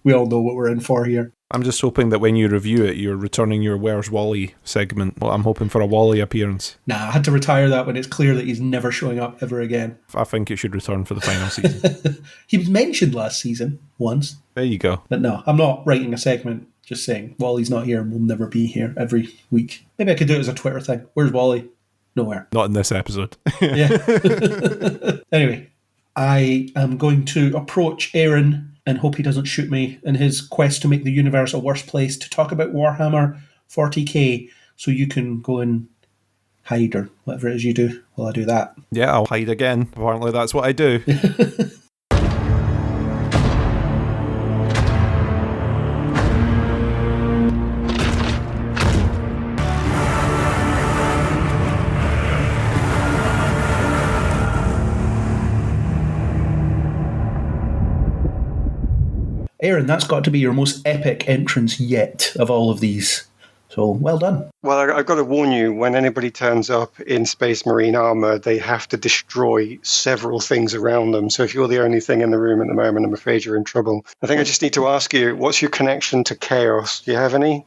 We all know what we're in for here. I'm just hoping that when you review it, you're returning your Where's Wally segment. Well, I'm hoping for a Wally appearance. Nah, I had to retire that when it's clear that he's never showing up ever again. I think it should return for the final season. He was mentioned last season once. There you go. But no, I'm not writing a segment just saying Wally's not here and will never be here every week. Maybe I could do it as a Twitter thing. Where's Wally? Nowhere. Not in this episode. Yeah. Anyway, I am going to approach Aaron and hope he doesn't shoot me in his quest to make the universe a worse place to talk about Warhammer 40k, so you can go and hide or whatever it is you do while I do that. Yeah, I'll hide again. Apparently that's what I do. Aaron, that's got to be your most epic entrance yet of all of these. So, well done. Well, I've got to warn you, when anybody turns up in Space Marine armor, they have to destroy several things around them. So if you're the only thing in the room at the moment, I'm afraid you're in trouble. I think I just need to ask you, what's your connection to chaos? Do you have any?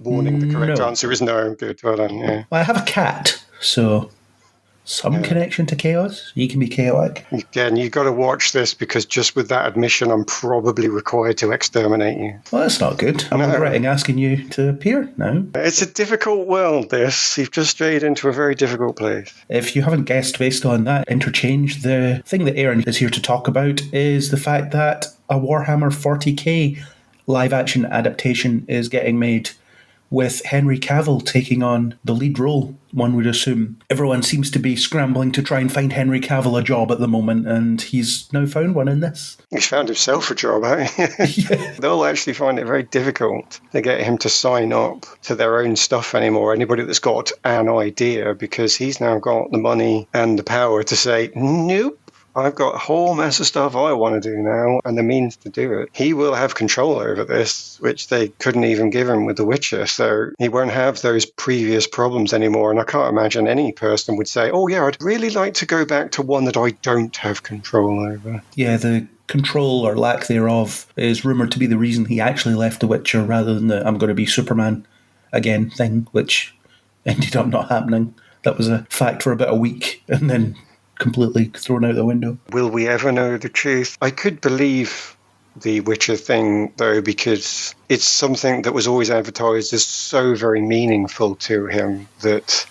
Warning, the correct answer is no. Good, well done, yeah. Well, I have a cat, so some connection to chaos. You can be chaotic. Again, you've got to watch this, because just with that admission, I'm probably required to exterminate you. Well, that's not good. I'm regretting asking you to appear now. It's a difficult world, this. You've just strayed into a very difficult place. If you haven't guessed based on that interchange, the thing that Aaron is here to talk about is the fact that a Warhammer 40k live-action adaptation is getting made, with Henry Cavill taking on the lead role, one would assume. Everyone seems to be scrambling to try and find Henry Cavill a job at the moment, and he's now found one in this. He's found himself a job, hasn't he? Yeah. They'll actually find it very difficult to get him to sign up to their own stuff anymore, anybody that's got an idea, because he's now got the money and the power to say, nope. I've got a whole mess of stuff I want to do now, and the means to do it. He will have control over this, which they couldn't even give him with The Witcher, so he won't have those previous problems anymore, and I can't imagine any person would say, oh yeah, I'd really like to go back to one that I don't have control over. Yeah, the control or lack thereof is rumoured to be the reason he actually left The Witcher rather than the I'm going to be Superman again thing, which ended up not happening. That was a fact for about a week, and then completely thrown out the window. Will we ever know the truth? I could believe the Witcher thing, though, because it's something that was always advertised as so very meaningful to him that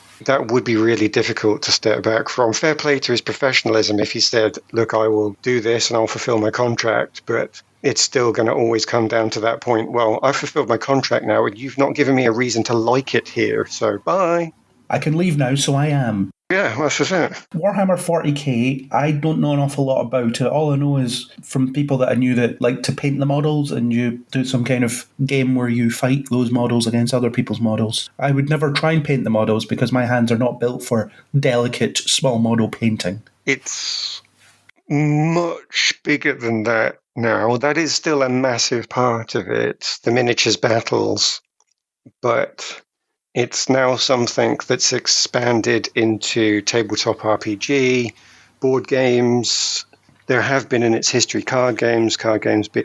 would be really difficult to step back from. Fair play to his professionalism if he said, look, I will do this and I'll fulfill my contract, but it's still going to always come down to that point. Well, I've fulfilled my contract now, and you've not given me a reason to like it here, so bye. I can leave now, so I am. Yeah, that's just it. Warhammer 40k, I don't know an awful lot about it. All I know is from people that I knew that like to paint the models, and you do some kind of game where you fight those models against other people's models. I would never try and paint the models because my hands are not built for delicate small model painting. It's much bigger than that now. That is still a massive part of it, the miniatures battles, but it's now something that's expanded into tabletop RPG, board games. There have been in its history card games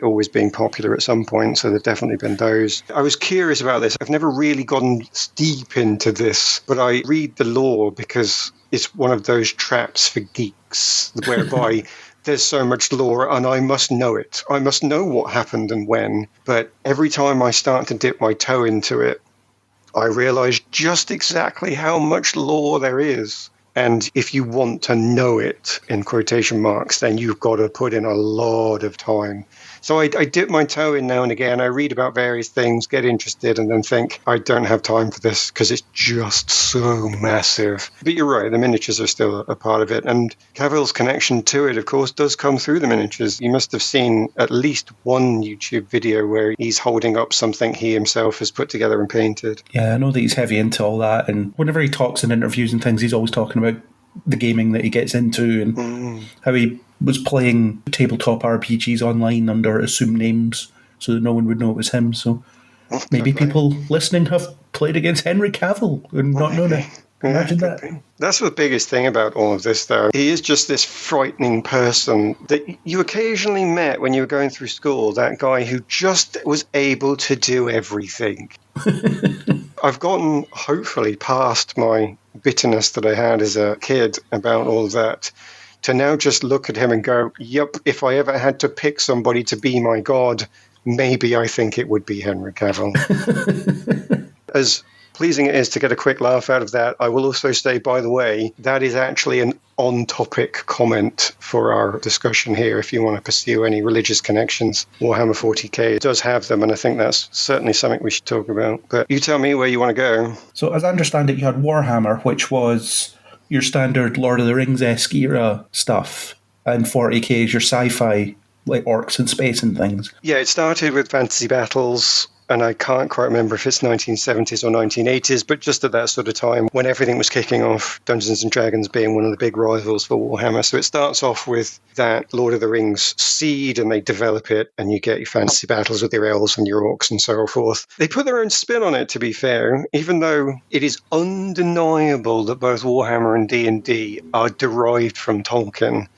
always being popular at some point, so there have definitely been those. I was curious about this. I've never really gotten deep into this, but I read the lore because it's one of those traps for geeks whereby there's so much lore and I must know it. I must know what happened and when, but every time I start to dip my toe into it, I realize just exactly how much lore there is. And if you want to know it, in quotation marks, then you've got to put in a lot of time So I dip my toe in now and again. I read about various things, get interested, and then think, I don't have time for this because it's just so massive. But you're right, the miniatures are still a part of it. And Cavill's connection to it, of course, does come through the miniatures. You must have seen at least one YouTube video where he's holding up something he himself has put together and painted. Yeah, I know that he's heavy into all that. And whenever he talks in interviews and things, he's always talking about the gaming that he gets into and how he was playing tabletop RPGs online under assumed names so that no one would know it was him. So maybe people listening have played against Henry Cavill and not known it. Imagine that. That's the biggest thing about all of this, though. He is just this frightening person that you occasionally met when you were going through school, that guy who just was able to do everything. I've gotten, hopefully, past my bitterness that I had as a kid about all of that, to now just look at him and go, yep, if I ever had to pick somebody to be my god, maybe I think it would be Henry Cavill. As pleasing it is to get a quick laugh out of that, I will also say, by the way, that is actually an on-topic comment for our discussion here. If you want to pursue any religious connections, Warhammer 40k does have them, and I think that's certainly something we should talk about. But you tell me where you want to go. So as I understand it, you had Warhammer, which was your standard Lord of the Rings-esque era stuff, and 40k is your sci-fi, like orcs and space and things. Yeah, it started with fantasy battles, and I can't quite remember if it's 1970s or 1980s, but just at that sort of time when everything was kicking off, Dungeons and Dragons being one of the big rivals for Warhammer. So it starts off with that Lord of the Rings seed, and they develop it, and you get your fantasy battles with your elves and your orcs and so forth. They put their own spin on it, to be fair, even though it is undeniable that both Warhammer and D&D are derived from Tolkien.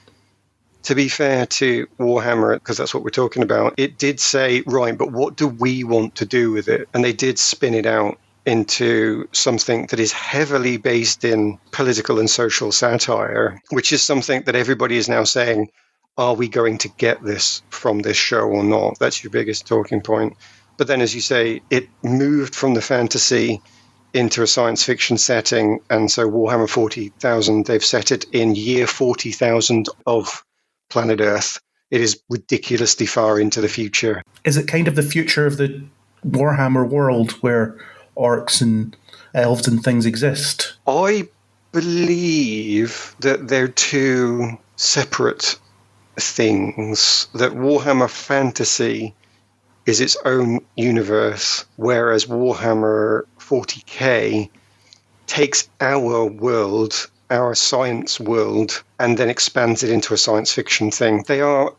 To be fair to Warhammer, because that's what we're talking about, it did say, right, but what do we want to do with it? And they did spin it out into something that is heavily based in political and social satire, which is something that everybody is now saying, are we going to get this from this show or not? That's your biggest talking point. But then, as you say, it moved from the fantasy into a science fiction setting. And so Warhammer 40,000, they've set it in year 40,000 of planet Earth. It is ridiculously far into the future. Is it kind of the future of the Warhammer world where orcs and elves and things exist? I believe that they're two separate things, that Warhammer Fantasy is its own universe, whereas Warhammer 40k takes our world, our science world, and then expands it into a science fiction thing. They are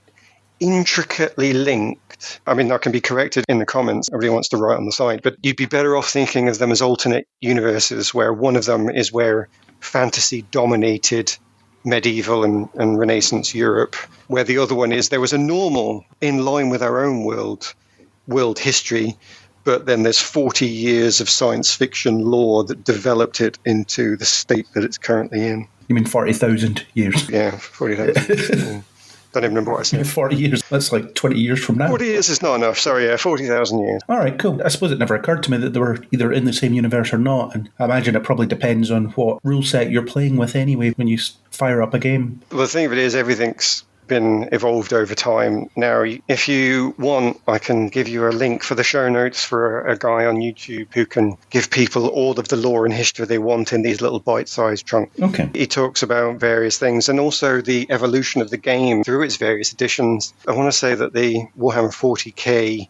intricately linked. I mean, that can be corrected in the comments. Everybody wants to write on the side, but you'd be better off thinking of them as alternate universes, where one of them is where fantasy dominated medieval and Renaissance Europe, where the other one is there was a normal in line with our own world history, but then there's 40 years of science fiction lore that developed it into the state that it's currently in. You mean 40,000 years? Yeah, 40,000. Don't even remember what I said. 40 years. That's like 20 years from now. 40 years is not enough. Sorry, yeah, 40,000 years. All right, cool. I suppose it never occurred to me that they were either in the same universe or not. And I imagine it probably depends on what rule set you're playing with anyway when you fire up a game. Well, the thing of it is, everything's been evolved over time. Now, if you want, I can give you a link for the show notes for a guy on YouTube who can give people all of the lore and history they want in these little bite-sized chunks. Okay. He talks about various things and also the evolution of the game through its various editions. I want to say that the Warhammer 40k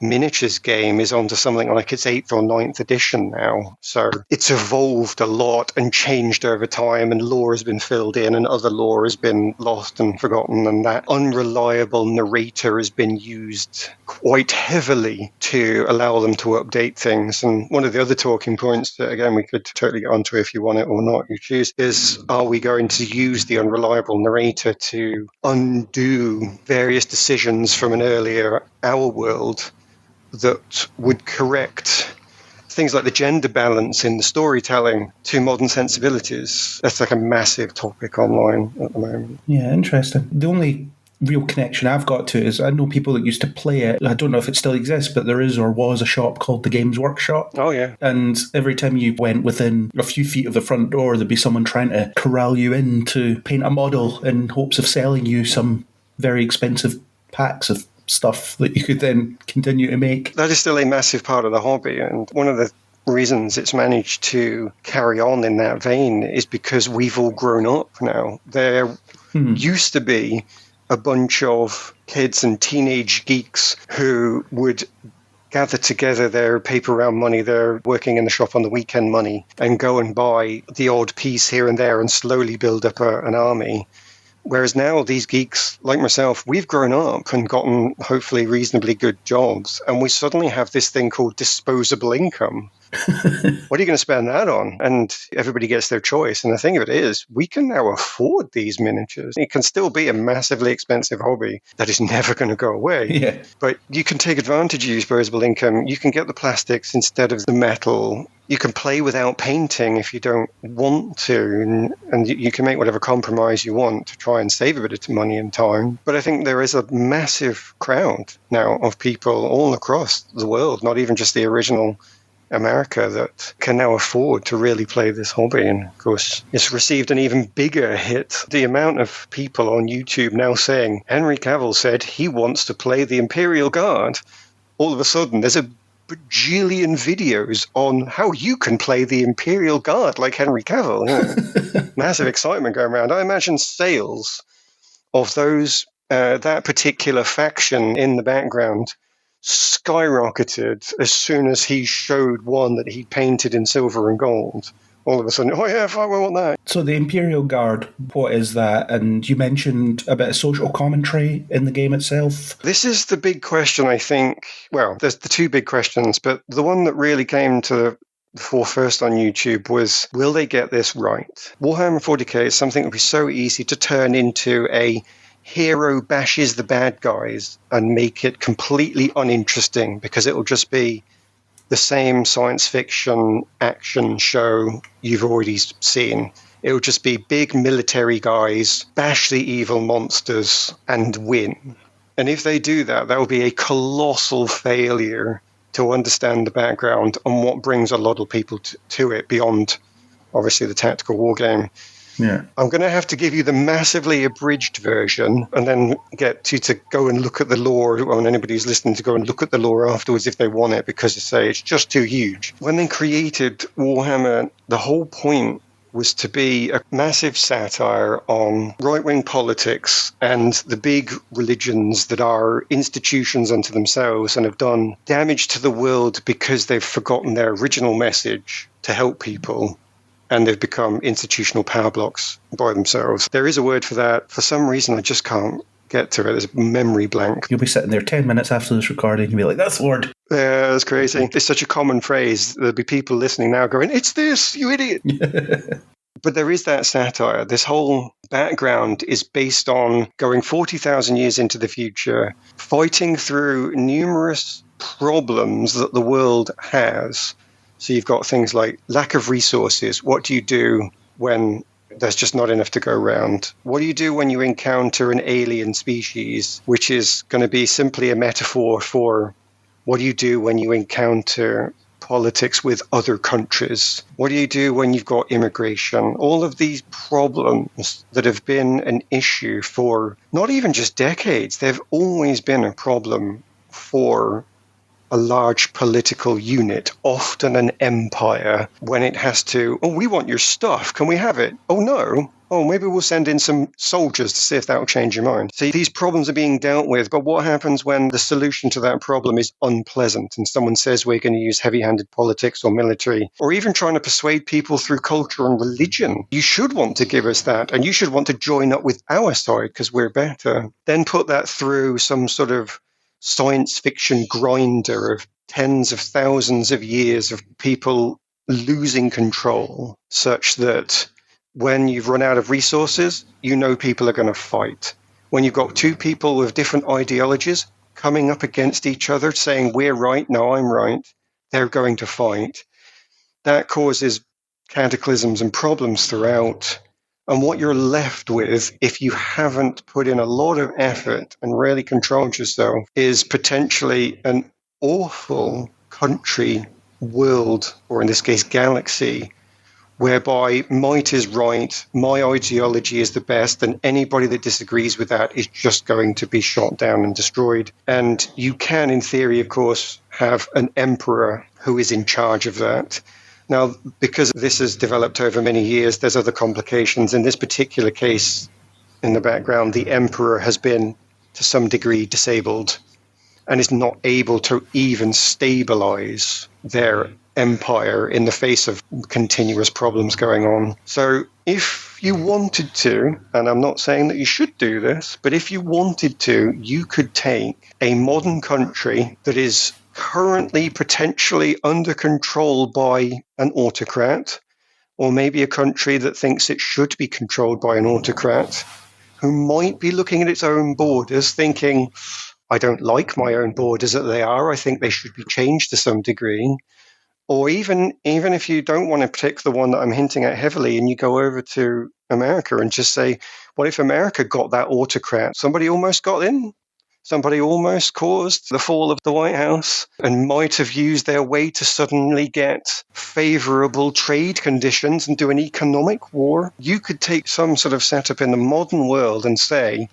miniatures game is onto something like its 8th or 9th edition now. So it's evolved a lot and changed over time, and lore has been filled in and other lore has been lost and forgotten, and that unreliable narrator has been used quite heavily to allow them to update things. And one of the other talking points that, again, we could totally get onto if you want it or not, you choose, is are we going to use the unreliable narrator to undo various decisions from an earlier our world that would correct things like the gender balance in the storytelling to modern sensibilities? That's like a massive topic online at the moment. Yeah, interesting. The only real connection I've got to it is I know people that used to play it. I don't know if it still exists, but there is or was a shop called the Games Workshop. Oh, yeah. And every time you went within a few feet of the front door, there'd be someone trying to corral you in to paint a model in hopes of selling you some very expensive packs of stuff that you could then continue to make. That is still a massive part of the hobby, and one of the reasons it's managed to carry on in that vein is because we've all grown up now. There used to be a bunch of kids and teenage geeks who would gather together their paper round money, their working in the shop on the weekend money, and go and buy the odd piece here and there and slowly build up an army. Whereas now these geeks, like myself, we've grown up and gotten hopefully reasonably good jobs, and we suddenly have this thing called disposable income. What are you going to spend that on? And everybody gets their choice. And the thing of it is, we can now afford these miniatures. It can still be a massively expensive hobby that is never going to go away. Yeah. But you can take advantage of your disposable income. You can get the plastics instead of the metal. You can play without painting if you don't want to. And you can make whatever compromise you want to try and save a bit of money and time. But I think there is a massive crowd now of people all across the world, not even just the original America, that can now afford to really play this hobby. And of course, it's received an even bigger hit. The amount of people on YouTube now saying, Henry Cavill said he wants to play the Imperial Guard. All of a sudden, there's a bajillion videos on how you can play the Imperial Guard like Henry Cavill. Massive excitement going around. I imagine sales of those that particular faction in the background skyrocketed as soon as he showed one that he painted in silver and gold. All of a sudden, oh yeah, I want that. So the Imperial Guard, what is that? And you mentioned a bit of social commentary in the game itself. This is the big question, I think. Well, there's the two big questions, but the one that really came to the fore first on YouTube was, will they get this right? Warhammer 40k is something that would be so easy to turn into a hero bashes the bad guys and make it completely uninteresting, because it will just be the same science fiction action show you've already seen. It will just be big military guys bash the evil monsters and win. And if they do that, that will be a colossal failure to understand the background and what brings a lot of people to it beyond, obviously, the tactical war game. Yeah. I'm going to have to give you the massively abridged version and then get you to go and look at the lore, and anybody who's listening to go and look at the lore afterwards if they want it, because, it's just too huge. When they created Warhammer, the whole point was to be a massive satire on right-wing politics and the big religions that are institutions unto themselves and have done damage to the world because they've forgotten their original message to help people. And they've become institutional power blocks by themselves. There is a word for that. For some reason, I just can't get to it. There's a memory blank. You'll be sitting there 10 minutes after this recording and you'll be like, that's the word. Yeah, that's crazy. It's such a common phrase. There'll be people listening now going, it's this, you idiot. But there is that satire. This whole background is based on going 40,000 years into the future, fighting through numerous problems that the world has. So you've got things like lack of resources. What do you do when there's just not enough to go around? What do you do when you encounter an alien species, which is going to be simply a metaphor for what do you do when you encounter politics with other countries? What do you do when you've got immigration? All of these problems that have been an issue for not even just decades, they've always been a problem for a large political unit, often an empire, when it has to, oh, we want your stuff. Can we have it? Oh, no. Oh, maybe we'll send in some soldiers to see if that will change your mind. See, these problems are being dealt with, but what happens when the solution to that problem is unpleasant and someone says we're going to use heavy-handed politics or military, or even trying to persuade people through culture and religion? You should want to give us that, and you should want to join up with our side because we're better. Then put that through some sort of science fiction grinder of tens of thousands of years of people losing control, such that when you've run out of resources, you know people are going to fight. When you've got two people with different ideologies coming up against each other, saying, we're right, no, I'm right, they're going to fight. That causes cataclysms and problems throughout. And what you're left with, if you haven't put in a lot of effort and really controlled yourself, is potentially an awful country, world, or in this case, galaxy, whereby might is right, my ideology is the best, and anybody that disagrees with that is just going to be shot down and destroyed. And you can, in theory, of course, have an emperor who is in charge of that. Now, because this has developed over many years, there's other complications. In this particular case, in the background, the emperor has been, to some degree, disabled and is not able to even stabilize their empire in the face of continuous problems going on. So if you wanted to, and I'm not saying that you should do this, but if you wanted to, you could take a modern country that is currently potentially under control by an autocrat, or maybe a country that thinks it should be controlled by an autocrat, who might be looking at its own borders thinking, I don't like my own borders that they are, I think they should be changed to some degree. Or even if you don't want to pick the one that I'm hinting at heavily and you go over to America and just say, what if America got that autocrat? Somebody almost got in. Somebody almost caused the fall of the White House and might have used their way to suddenly get favorable trade conditions and do an economic war. You could take some sort of setup in the modern world and say,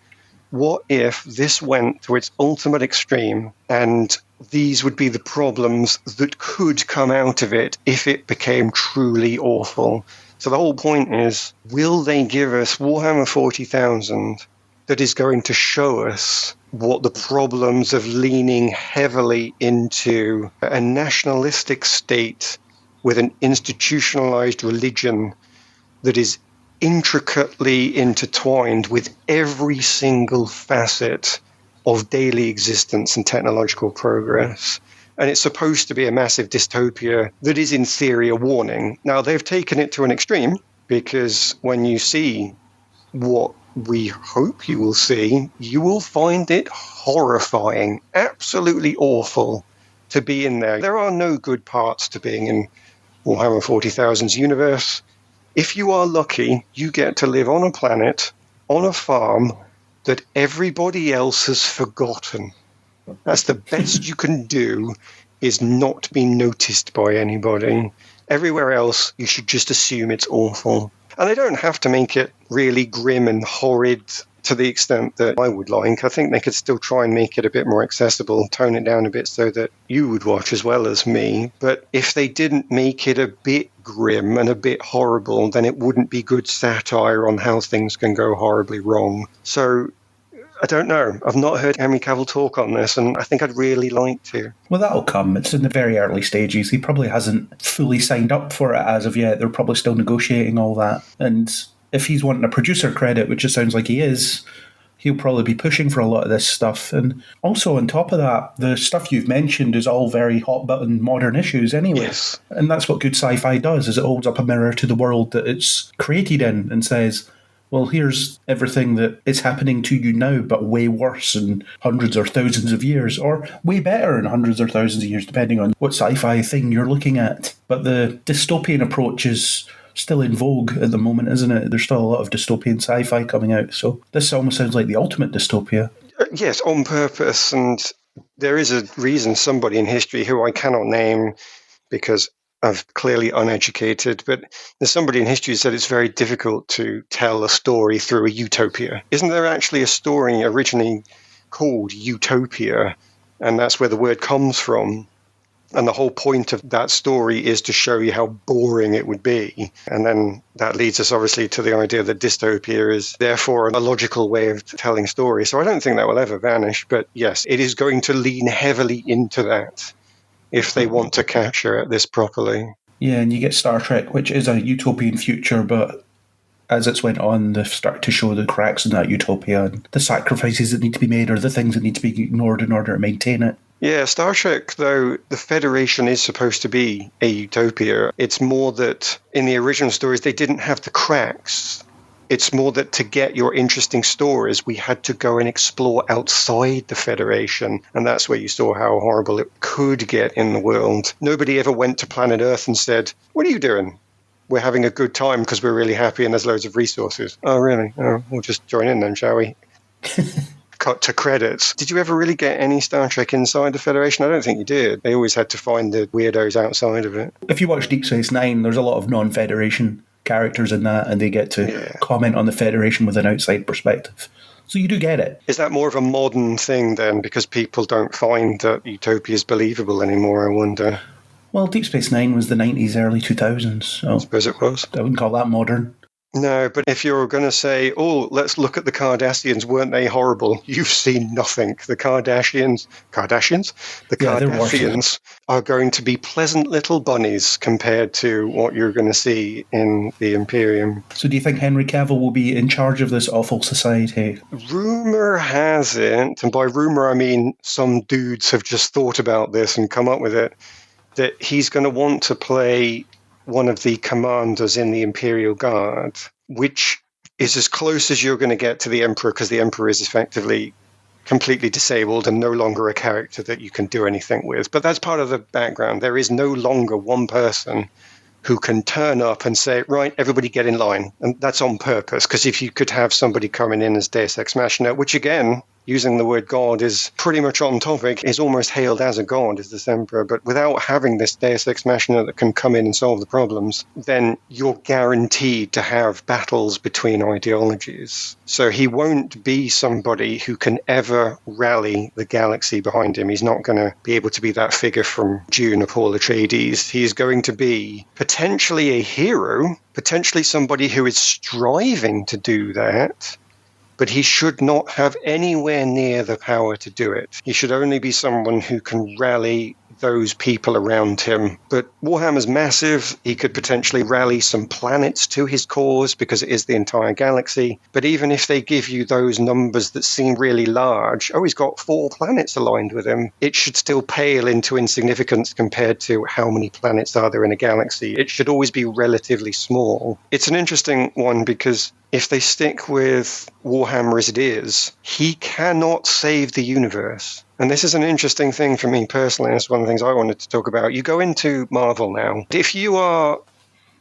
what if this went to its ultimate extreme and these would be the problems that could come out of it if it became truly awful? So the whole point is, will they give us Warhammer 40,000 that is going to show us what the problems of leaning heavily into a nationalistic state with an institutionalized religion that is intricately intertwined with every single facet of daily existence and technological progress. And it's supposed to be a massive dystopia that is in theory a warning. Now, they've taken it to an extreme, because when you see what we hope you will see, you will find it horrifying, absolutely awful to be in there. There are no good parts to being in Warhammer 40,000's universe. If you are lucky, you get to live on a planet, on a farm, that everybody else has forgotten. That's the best you can do, is not be noticed by anybody. Everywhere else, you should just assume it's awful. And they don't have to make it really grim and horrid to the extent that I would like. I think they could still try and make it a bit more accessible, tone it down a bit so that you would watch as well as me. But if they didn't make it a bit grim and a bit horrible, then it wouldn't be good satire on how things can go horribly wrong. So I don't know. I've not heard Henry Cavill talk on this, and I think I'd really like to. Well, that'll come. It's in the very early stages. He probably hasn't fully signed up for it as of yet. They're probably still negotiating all that. And if he's wanting a producer credit, which it sounds like he is, he'll probably be pushing for a lot of this stuff. And also on top of that, the stuff you've mentioned is all very hot-button modern issues anyway. Yes. And that's what good sci-fi does, is it holds up a mirror to the world that it's created in and says, well, here's everything that is happening to you now, but way worse in hundreds or thousands of years, or way better in hundreds or thousands of years, depending on what sci-fi thing you're looking at. But the dystopian approach is still in vogue at the moment, isn't it? There's still a lot of dystopian sci-fi coming out, so this almost sounds like the ultimate dystopia. Yes, on purpose, and there is a reason somebody in history who I cannot name because I'm clearly uneducated, but there's somebody in history who said it's very difficult to tell a story through a utopia. Isn't there actually a story originally called Utopia? And that's where the word comes from. And the whole point of that story is to show you how boring it would be. And then that leads us obviously to the idea that dystopia is therefore a logical way of telling stories. So I don't think that will ever vanish. But yes, it is going to lean heavily into that if they want to capture this properly. Yeah, and you get Star Trek, which is a utopian future, but as it's went on, they've started to show the cracks in that utopia and the sacrifices that need to be made or the things that need to be ignored in order to maintain it. Yeah, Star Trek, though, the Federation is supposed to be a utopia. It's more that in the original stories, they didn't have the cracks. It's more that to get your interesting stories, we had to go and explore outside the Federation. And that's where you saw how horrible it could get in the world. Nobody ever went to planet Earth and said, what are you doing? We're having a good time because we're really happy and there's loads of resources. Oh, really? Oh, we'll just join in then, shall we? cut to credits. Did you ever really get any Star Trek inside the Federation? I don't think you did. They always had to find the weirdos outside of it. If you watch Deep Space Nine, there's a lot of non-Federation characters in that, and they get to comment on the Federation with an outside perspective. So you do get it. Is that more of a modern thing then, because people don't find that utopias believable anymore, I wonder? Well, Deep Space Nine was the 90s, early 2000s. So I suppose it was. I wouldn't call that modern. No, but if you're going to say, oh, let's look at the Cardassians, weren't they horrible? You've seen nothing. The Cardassians? The Cardassians are going to be pleasant little bunnies compared to what you're going to see in the Imperium. So do you think Henry Cavill will be in charge of this awful society? Rumour has it, and by rumour I mean some dudes have just thought about this and come up with it, that he's going to want to play one of the commanders in the Imperial Guard, which is as close as you're going to get to the Emperor, because the Emperor is effectively completely disabled and no longer a character that you can do anything with. But that's part of the background. There is no longer one person who can turn up and say, right, everybody get in line. And that's on purpose, because if you could have somebody coming in as Deus Ex Machina, which again, using the word God is pretty much on topic, is almost hailed as a god, is this Emperor. But without having this Deus Ex Machina that can come in and solve the problems, then you're guaranteed to have battles between ideologies. So he won't be somebody who can ever rally the galaxy behind him. He's not going to be able to be that figure from Dune or Paul Atreides. He's going to be potentially a hero, potentially somebody who is striving to do that, but he should not have anywhere near the power to do it. He should only be someone who can rally those people around him. But Warhammer's massive. He could potentially rally some planets to his cause because it is the entire galaxy. But even if they give you those numbers that seem really large, oh, he's got 4 planets aligned with him, it should still pale into insignificance compared to how many planets are there in a galaxy. It should always be relatively small. It's an interesting one because if they stick with Warhammer as it is, he cannot save the universe. And this is an interesting thing for me personally, and it's one of the things I wanted to talk about. You go into Marvel now. If you are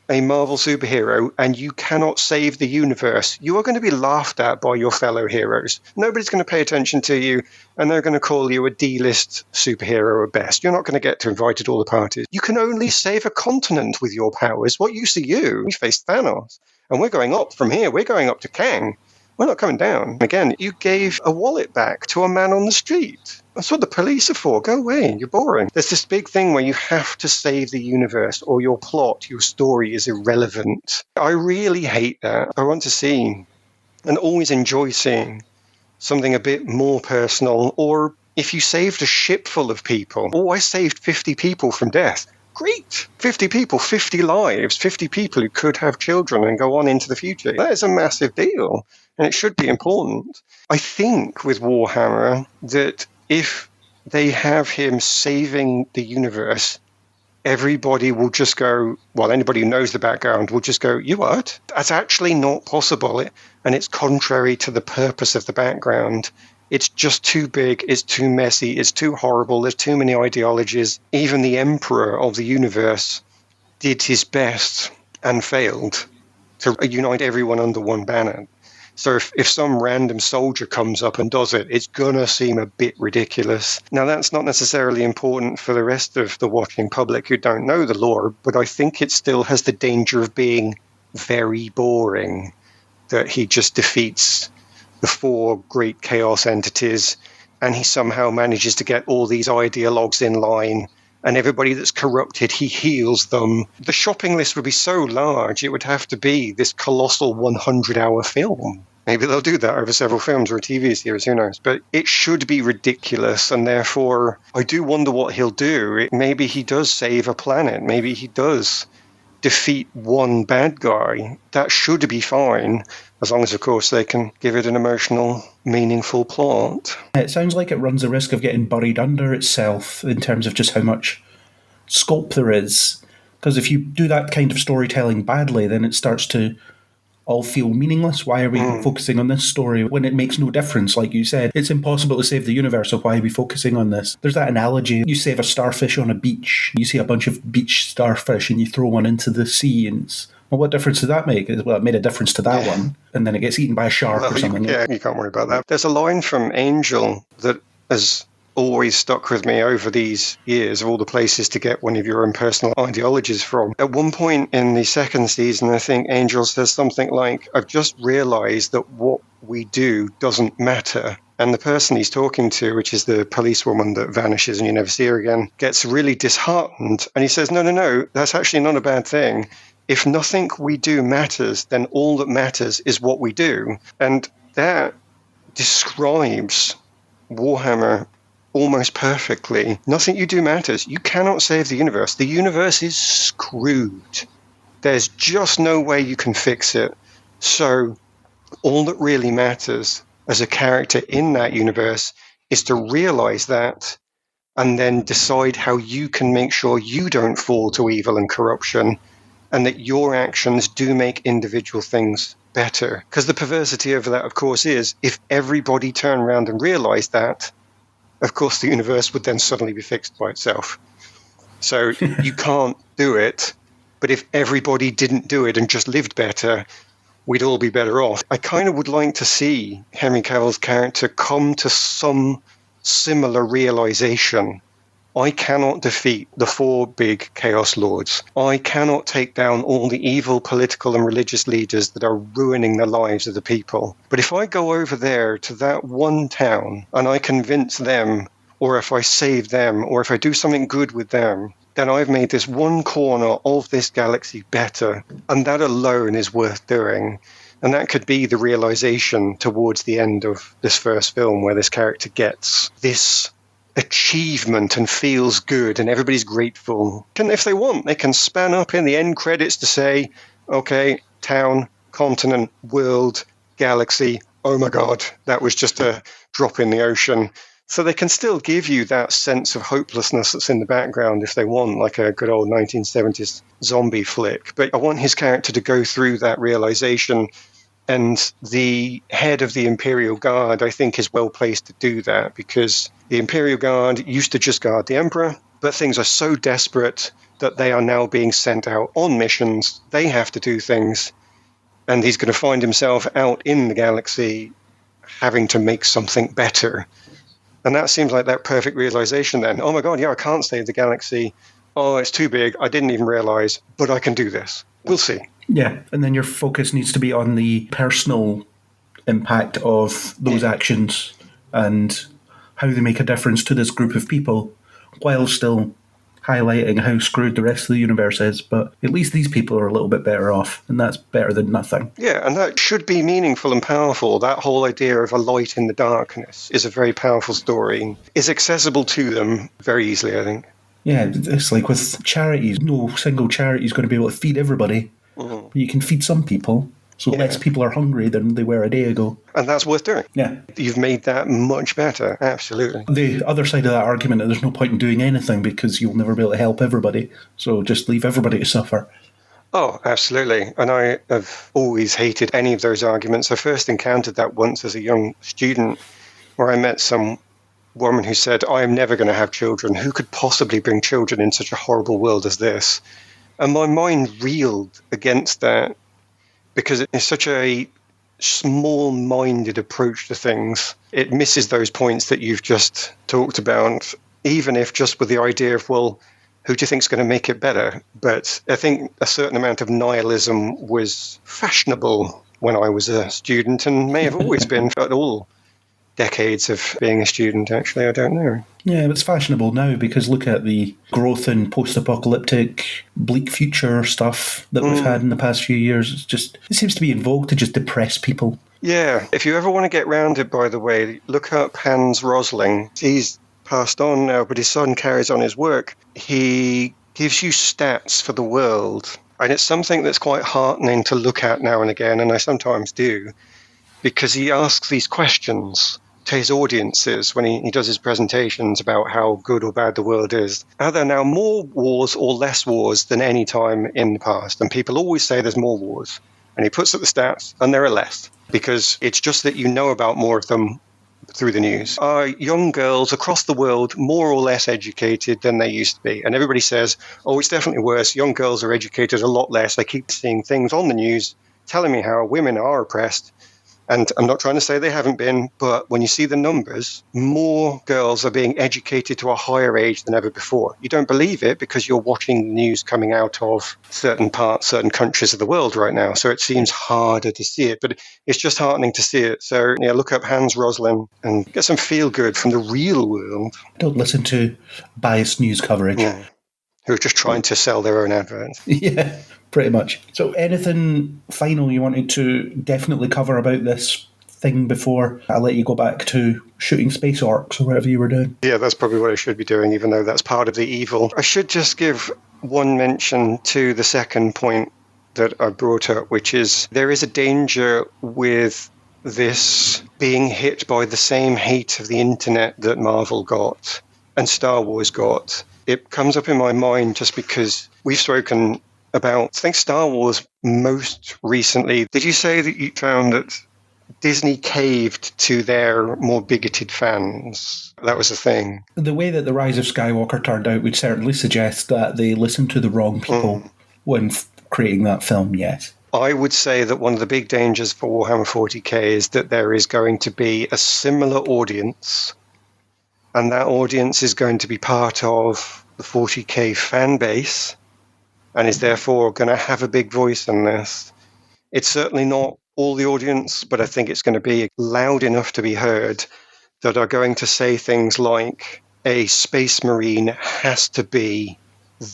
a Marvel superhero and you cannot save the universe, you are going to be laughed at by your fellow heroes. Nobody's going to pay attention to you, and they're going to call you a D-list superhero at best. You're not going to get to invite at all the parties. You can only save a continent with your powers. What use are you? We faced Thanos. And we're going up from here. We're going up to Kang. We're not coming down. Again, you gave a wallet back to a man on the street. That's what the police are for. Go away. You're boring. There's this big thing where you have to save the universe or your plot, your story is irrelevant. I really hate that. I want to see and always enjoy seeing something a bit more personal. Or if you saved a ship full of people, I saved 50 people from death. Great. 50 people, 50 lives, 50 people who could have children and go on into the future. That is a massive deal, and it should be important. I think with Warhammer that if they have him saving the universe, everybody will just go, well, anybody who knows the background will just go, you what? That's actually not possible, and it's contrary to the purpose of the background. It's just too big, it's too messy, it's too horrible, there's too many ideologies. Even the Emperor of the universe did his best and failed to unite everyone under one banner. So if some random soldier comes up and does it, it's going to seem a bit ridiculous. Now, that's not necessarily important for the rest of the watching public who don't know the lore, but I think it still has the danger of being very boring, that he just defeats the 4 great chaos entities, and he somehow manages to get all these ideologues in line, and everybody that's corrupted, he heals them. The shopping list would be so large, it would have to be this colossal 100-hour film. Maybe they'll do that over several films or a TV series, who knows? But it should be ridiculous, and therefore, I do wonder what he'll do. Maybe he does save a planet. Maybe he does defeat one bad guy. That should be fine, as long as, of course, they can give it an emotional, meaningful plot. It sounds like it runs the risk of getting buried under itself in terms of just how much scope there is. Because if you do that kind of storytelling badly, then it starts to all feel meaningless. Why are we focusing on this story when it makes no difference? Like you said, it's impossible to save the universe, so why are we focusing on this? There's that analogy. You save a starfish on a beach. You see a bunch of beach starfish and you throw one into the sea. And well, what difference does that make? Well, it made a difference to that one. and then it gets eaten by a shark Well, or something. yeah, you can't worry about that. There's a line from Angel that has always stuck with me over these years of all the places to get one of your own personal ideologies from. At one point in the second season, I think Angel says something like, I've just realized that what we do doesn't matter. And the person he's talking to, which is the policewoman that vanishes and you never see her again, gets really disheartened. And he says, no, that's actually not a bad thing. If nothing we do matters, then all that matters is what we do. And that describes Warhammer almost perfectly. Nothing you do matters. You cannot save the universe. The universe is screwed. There's just no way you can fix it. So all that really matters as a character in that universe is to realize that and then decide how you can make sure you don't fall to evil and corruption and that your actions do make individual things better. Because the perversity of that, of course, is if everybody turned around and realized that, of course, the universe would then suddenly be fixed by itself. So you can't do it, but if everybody didn't do it and just lived better, we'd all be better off. I kind of would like to see Henry Cavill's character come to some similar realization. I cannot defeat the 4 big Chaos Lords. I cannot take down all the evil political and religious leaders that are ruining the lives of the people. But if I go over there to that one town and I convince them, or if I save them, or if I do something good with them, then I've made this one corner of this galaxy better. And that alone is worth doing. And that could be the realization towards the end of this first film where this character gets this achievement and feels good and everybody's grateful. And if they want, they can span up in the end credits to say, okay, town, continent, world, galaxy, oh my God, that was just a drop in the ocean. So they can still give you that sense of hopelessness that's in the background if they want, like a good old 1970s zombie flick. But I want his character to go through that realization. And the head of the Imperial Guard, I think, is well placed to do that because the Imperial Guard used to just guard the Emperor, but things are so desperate that they are now being sent out on missions. They have to do things, and he's going to find himself out in the galaxy having to make something better. And that seems like that perfect realization then. Oh my God, yeah, I can't save the galaxy. Oh, it's too big. I didn't even realize, but I can do this. We'll see. Yeah, and then your focus needs to be on the personal impact of those actions and how they make a difference to this group of people while still highlighting how screwed the rest of the universe is. But at least these people are a little bit better off, and that's better than nothing. Yeah, and that should be meaningful and powerful. That whole idea of a light in the darkness is a very powerful story. It's accessible to them very easily, I think. Yeah, it's like with charities. No single charity is going to be able to feed everybody. But you can feed some people, so less people are hungry than they were a day ago. And that's worth doing. Yeah. You've made that much better, absolutely. The other side of that argument is there's no point in doing anything because you'll never be able to help everybody, so just leave everybody to suffer. Oh, absolutely. And I have always hated any of those arguments. I first encountered that once as a young student where I met some woman who said, I am never going to have children. Who could possibly bring children in such a horrible world as this? And my mind reeled against that because it's such a small-minded approach to things. It misses those points that you've just talked about, even if just with the idea of, well, who do you think is going to make it better? But I think a certain amount of nihilism was fashionable when I was a student and may have always been at all decades of being a student, actually. I don't know. Yeah, it's fashionable now because look at the growth in post-apocalyptic, bleak future stuff that we've had in the past few years. It seems to be in vogue to just depress people. Yeah, if you ever want to get round it, by the way, look up Hans Rosling. He's passed on now, but his son carries on his work. He gives you stats for the world, and it's something that's quite heartening to look at now and again, and I sometimes do, because he asks these questions to his audiences when he does his presentations about how good or bad the world is. Are there now more wars or less wars than any time in the past? And people always say there's more wars. And he puts up the stats, and there are less, because it's just that you know about more of them through the news. Are young girls across the world more or less educated than they used to be? And everybody says, oh, it's definitely worse. Young girls are educated a lot less. They keep seeing things on the news telling me how women are oppressed. And I'm not trying to say they haven't been, but when you see the numbers, more girls are being educated to a higher age than ever before. You don't believe it because you're watching the news coming out of certain countries of the world right now. So it seems harder to see it, but it's just heartening to see it. So yeah, look up Hans Rosling and get some feel good from the real world. Don't listen to biased news coverage. Yeah. Who are just trying to sell their own adverts. Yeah, pretty much. So anything final you wanted to definitely cover about this thing before I let you go back to shooting space orcs or whatever you were doing? Yeah, that's probably what I should be doing, even though that's part of the evil. I should just give one mention to the second point that I brought up, which is there is a danger with this being hit by the same hate of the internet that Marvel got and Star Wars got. It comes up in my mind just because we've spoken about, I think, Star Wars most recently. Did you say that you found that Disney caved to their more bigoted fans? That was the thing. The way that The Rise of Skywalker turned out would certainly suggest that they listened to the wrong people when creating that film, yes. I would say that one of the big dangers for Warhammer 40k is that there is going to be a similar audience, and that audience is going to be part of the 40k fan base and is therefore going to have a big voice in this. It's certainly not all the audience, but I think it's going to be loud enough to be heard that are going to say things like a Space Marine has to be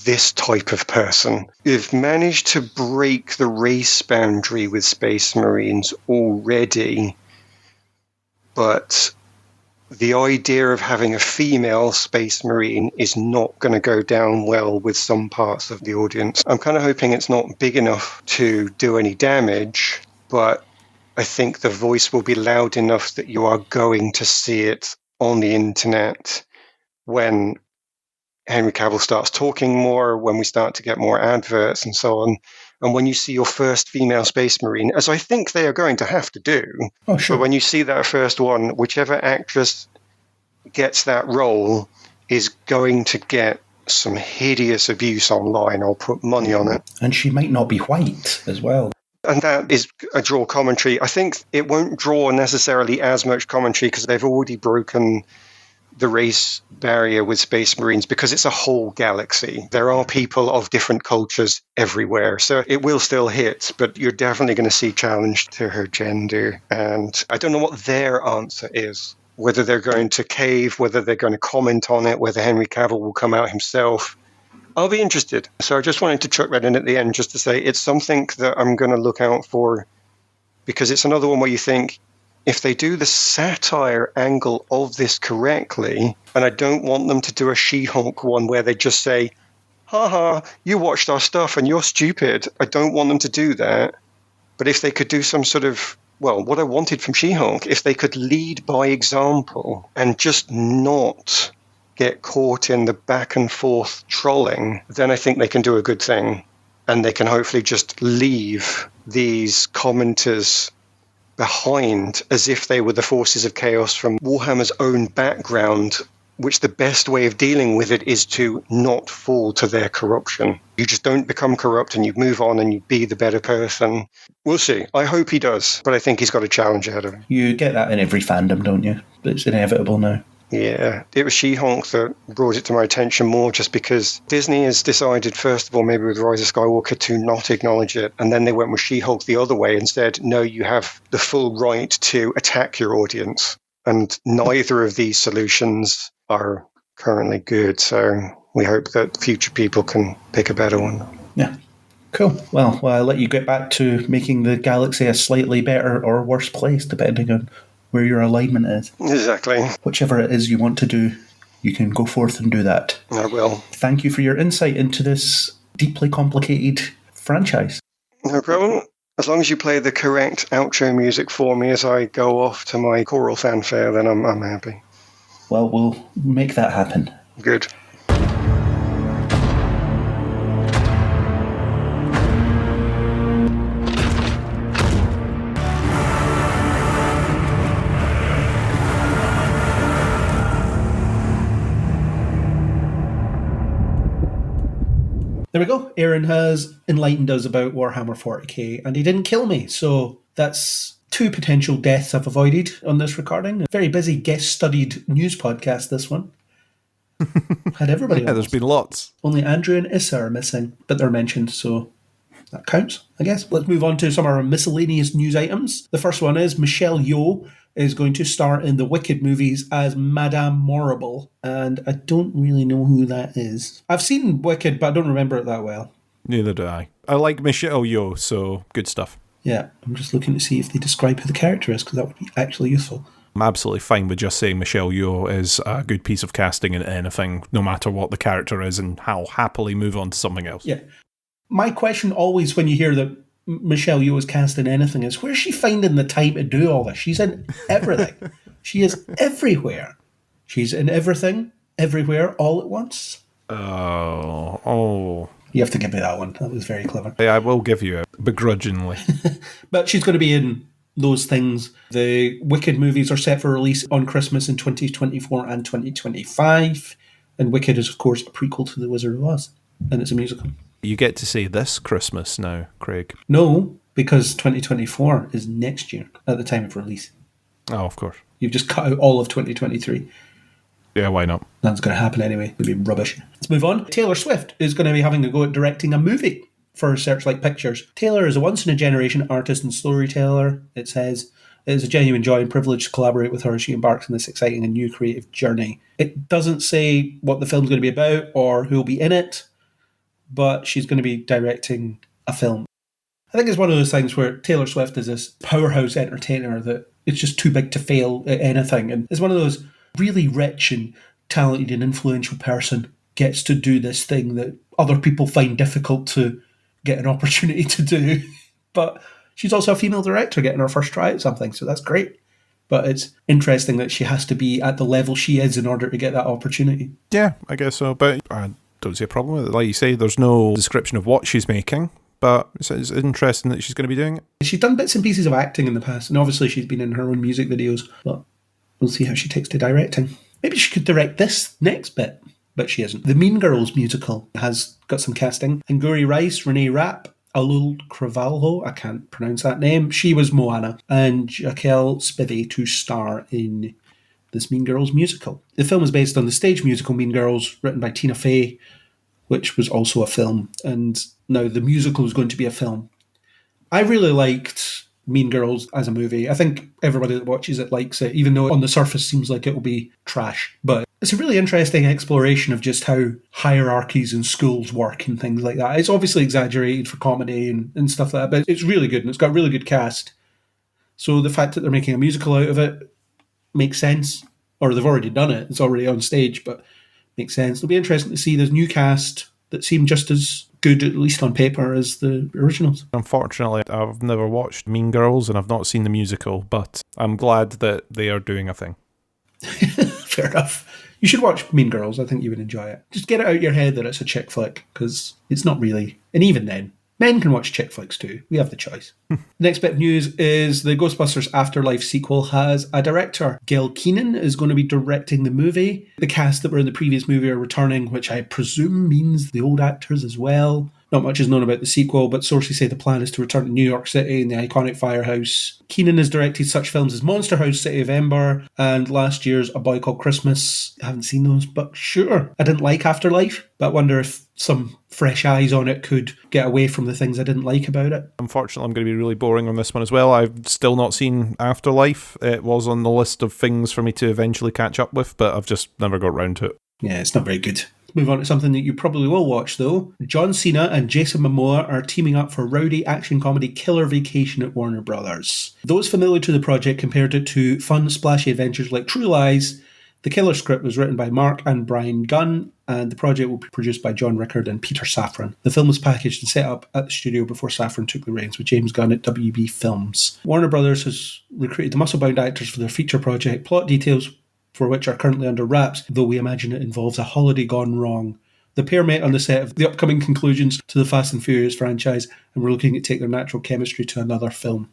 this type of person. You've managed to break the race boundary with Space Marines already, but the idea of having a female Space Marine is not going to go down well with some parts of the audience. I'm kind of hoping it's not big enough to do any damage, but I think the voice will be loud enough that you are going to see it on the internet when Henry Cavill starts talking more, when we start to get more adverts and so on. And when you see your first female Space Marine, as I think they are going to have to do, Oh, sure. but when you see that first one, whichever actress gets that role is going to get some hideous abuse online. I'll put money on it. And she might not be white as well. And that is a draw commentary. I think it won't draw necessarily as much commentary because they've already broken the race barrier with Space Marines because it's a whole galaxy. There are people of different cultures everywhere. So it will still hit, but you're definitely going to see challenge to her gender. And I don't know what their answer is, whether they're going to cave, whether they're going to comment on it, whether Henry Cavill will come out himself. I'll be interested. So I just wanted to chuck that in at the end just to say it's something that I'm going to look out for because it's another one where you think, if they do the satire angle of this correctly, and I don't want them to do a She-Hulk one where they just say, haha, you watched our stuff and you're stupid. I don't want them to do that. But if they could do some sort of, well, what I wanted from She-Hulk, if they could lead by example and just not get caught in the back and forth trolling, then I think they can do a good thing. And they can hopefully just leave these commenters behind as if they were the forces of chaos from Warhammer's own background, which the best way of dealing with it is to not fall to their corruption. You just don't become corrupt and you move on and you be the better person. We'll see. I hope he does, but I think he's got a challenge ahead of him. You get that in every fandom, don't you? It's inevitable now. Yeah, it was She-Hulk that brought it to my attention more just because Disney has decided, first of all, maybe with Rise of Skywalker, to not acknowledge it. And then they went with She-Hulk the other way and said, no, you have the full right to attack your audience. And neither of these solutions are currently good. So we hope that future people can pick a better one. Yeah. Cool. Well, I'll let you get back to making the galaxy a slightly better or worse place, depending on where your alignment is. Exactly. Whichever it is you want to do, you can go forth and do that. I will. Thank you for your insight into this deeply complicated franchise. No problem. As long as you play the correct outro music for me as I go off to my choral fanfare, then I'm happy. Well, we'll make that happen. Good. There we go. Aaron has enlightened us about Warhammer 40k, and he didn't kill me, so that's 2 potential deaths I've avoided on this recording. A very busy guest-studied news podcast, this one. Had everybody Yeah, there's almost. been lots. Only Andrew and Issa are missing, but they're mentioned, so that counts, I guess. Let's move on to some of our miscellaneous news items. The first one is Michelle Yeoh is going to star in the Wicked movies as Madame Morrible, and I don't really know who that is. I've seen Wicked, but I don't remember it that well. Neither do I. I like Michelle Yeoh, so good stuff. Yeah, I'm just looking to see if they describe who the character is, because that would be actually useful. I'm absolutely fine with just saying Michelle Yeoh is a good piece of casting in anything, no matter what the character is, and I'll happily move on to something else. Yeah. My question always when you hear that Michelle Yeoh is cast in anything is, where's she finding the time to do all this? She's in everything. She is everywhere. She's in everything, everywhere, all at once. Oh. You have to give me that one. That was very clever. Yeah, I will give you it, begrudgingly. But she's going to be in those things. The Wicked movies are set for release on Christmas in 2024 and 2025. And Wicked is, of course, a prequel to The Wizard of Oz. And it's a musical. You get to say this Christmas now, Craig. No, because 2024 is next year at the time of release. Oh, of course. You've just cut out all of 2023. Yeah, why not? That's going to happen anyway. It'll be rubbish. Let's move on. Taylor Swift is going to be having a go at directing a movie for Searchlight Pictures. Taylor is a once-in-a-generation artist and storyteller. It says it is a genuine joy and privilege to collaborate with her as she embarks on this exciting and new creative journey. It doesn't say what the film's going to be about or who will be in it, but she's going to be directing a film. I think it's one of those things where Taylor Swift is this powerhouse entertainer that it's just too big to fail at anything. And it's one of those really rich and talented and influential person gets to do this thing that other people find difficult to get an opportunity to do. But she's also a female director getting her first try at something, so that's great. But it's interesting that she has to be at the level she is in order to get that opportunity. Yeah, I guess so. But I don't see a problem with it. Like you say, there's no description of what she's making, but it's interesting that she's going to be doing it. She's done bits and pieces of acting in the past, and obviously she's been in her own music videos, but we'll see how she takes to directing. Maybe she could direct this next bit, but she isn't. The Mean Girls musical has got some casting. Angourie Rice, Renee Rapp, Alul Cravalho, I can't pronounce that name, she was Moana, and Jaquel Spivey to star in this Mean Girls musical. The film is based on the stage musical Mean Girls, written by Tina Fey, which was also a film, and now the musical is going to be a film. I really liked Mean Girls as a movie. I think everybody that watches it likes it, even though on the surface seems like it will be trash. But it's a really interesting exploration of just how hierarchies in schools work and things like that. It's obviously exaggerated for comedy and stuff like that, but it's really good and it's got a really good cast. So the fact that they're making a musical out of it makes sense. Or they've already done it. It's already on stage, but makes sense. It'll be interesting to see this new cast that seem just as good, at least on paper, as the originals. Unfortunately, I've never watched Mean Girls and I've not seen the musical, but I'm glad that they are doing a thing. Fair enough. You should watch Mean Girls. I think you would enjoy it. Just get it out of your head that it's a chick flick, because it's not really. And even then, men can watch chick flicks too. We have the choice. Next bit of news is the Ghostbusters Afterlife sequel has a director. Gil Keenan is going to be directing the movie. The cast that were in the previous movie are returning, which I presume means the old actors as well. Not much is known about the sequel, but sources say the plan is to return to New York City in the iconic firehouse. Keenan has directed such films as Monster House, City of Ember, and last year's A Boy Called Christmas. I haven't seen those, but sure. I didn't like Afterlife, but I wonder if some fresh eyes on it could get away from the things I didn't like about it. Unfortunately, I'm going to be really boring on this one as well. I've still not seen Afterlife. It was on the list of things for me to eventually catch up with, but I've just never got round to it. Yeah, it's not very good. Move on to something that you probably will watch, though. John Cena and Jason Momoa are teaming up for rowdy action comedy Killer Vacation at Warner Brothers. Those familiar to the project compared it to fun, splashy adventures like True Lies. The Killer script was written by Mark and Brian Gunn, and the project will be produced by John Rickard and Peter Safran. The film was packaged and set up at the studio before Safran took the reins with James Gunn at WB Films. Warner Brothers has recruited the muscle-bound actors for their feature project. Plot details for which are currently under wraps, though we imagine it involves a holiday gone wrong. The pair met on the set of the upcoming conclusions to the Fast and Furious franchise and were looking to take their natural chemistry to another film.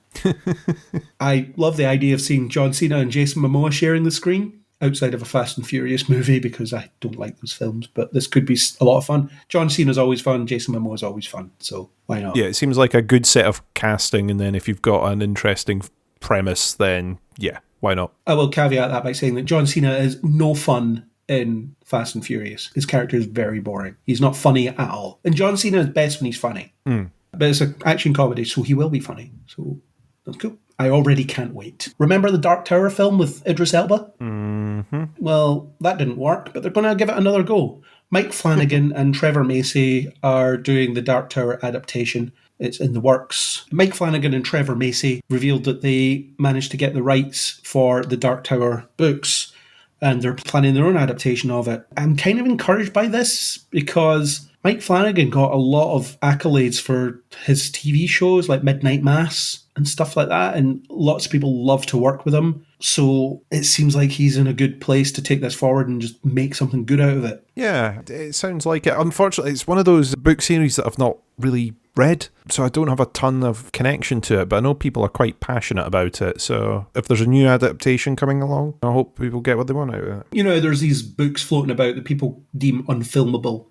I love the idea of seeing John Cena and Jason Momoa sharing the screen. outside of a Fast and Furious movie because I don't like those films, but this could be a lot of fun. John Cena's always fun. Jason Momoa is always fun. So why not? Yeah, it seems like a good set of casting, and then if you've got an interesting premise, then yeah, why not? I will caveat that by saying that John Cena is no fun in Fast and Furious. His character is very boring. He's not funny at all. And John Cena is best when he's funny. But it's an action comedy, so he will be funny. So that's cool. I already can't wait. Remember the Dark Tower film with Idris Elba? Mm-hmm. Well, that didn't work, but they're going to give it another go. Mike Flanagan and Trevor Macy are doing the Dark Tower adaptation. It's in the works. Mike Flanagan and Trevor Macy revealed that they managed to get the rights for the Dark Tower books, and they're planning their own adaptation of it. I'm kind of encouraged by this because Mike Flanagan got a lot of accolades for his TV shows like Midnight Mass and stuff like that, and lots of people love to work with him. So it seems like he's in a good place to take this forward and just make something good out of it. Yeah, it sounds like it. Unfortunately, it's one of those book series that I've not really read, so I don't have a ton of connection to it, but I know people are quite passionate about it. So if there's a new adaptation coming along, I hope people get what they want out of it. You know, there's these books floating about that people deem unfilmable.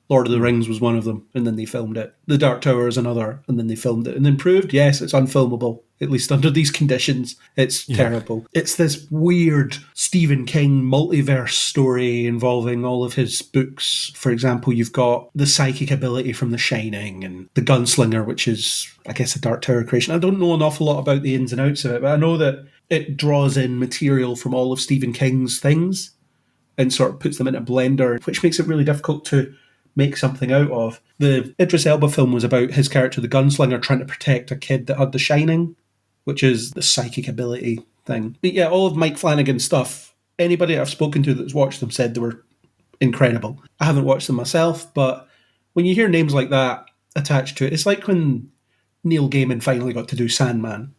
Lord of the Rings was one of them, and then they filmed it. The Dark Tower is another, and then they filmed it. And then proved, yes, it's unfilmable, at least under these conditions. It's terrible. It's this weird Stephen King multiverse story involving all of his books. For example, you've got the psychic ability from The Shining, and the Gunslinger, which is, I guess, a Dark Tower creation. I don't know an awful lot about the ins and outs of it, but I know that it draws in material from all of Stephen King's things and sort of puts them in a blender, which makes it really difficult to make something out of. The Idris Elba film was about his character, the gunslinger, trying to protect a kid that had The Shining, which is the psychic ability thing. But yeah, all of Mike Flanagan's stuff, anybody I've spoken to that's watched them said they were incredible. I haven't watched them myself, but when you hear names like that attached to it, it's like when Neil Gaiman finally got to do Sandman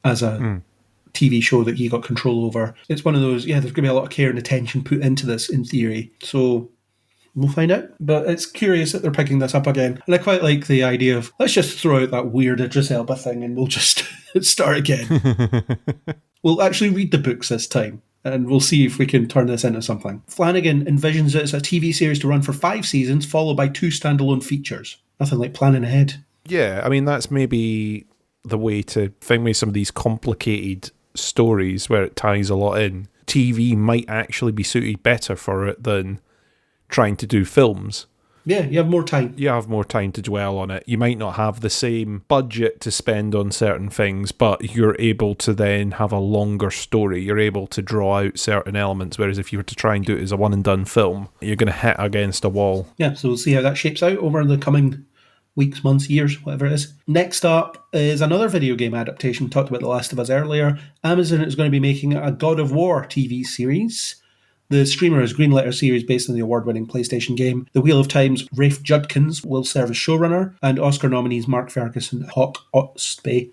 as a TV show that he got control over. It's one of those, there's going to be a lot of care and attention put into this in theory. So we'll find out. But it's curious that they're picking this up again. And I quite like the idea of, let's just throw out that weird Idris Elba thing and we'll just start again. We'll actually read the books this time and we'll see if we can turn this into something. Flanagan envisions it as a TV series to run for 5 seasons, followed by 2 standalone features. Nothing like planning ahead. Yeah, I mean, that's maybe the way to think with some of these complicated stories where it ties a lot in. TV might actually be suited better for it than trying to do films. Yeah, you have more time. You have more time to dwell on it. You might not have the same budget to spend on certain things, but you're able to then have a longer story. You're able to draw out certain elements, whereas if you were to try and do it as a one-and-done film, you're going to hit against a wall. Yeah, so we'll see how that shapes out over the coming weeks, months, years, whatever it is. Next up is another video game adaptation. We talked about The Last of Us earlier. Amazon is going to be making a God of War TV series. The streamer has greenlit a series based on the award-winning PlayStation game. The Wheel of Time's Rafe Judkins will serve as showrunner, and Oscar nominees Mark Ferguson and Hawk Ostby,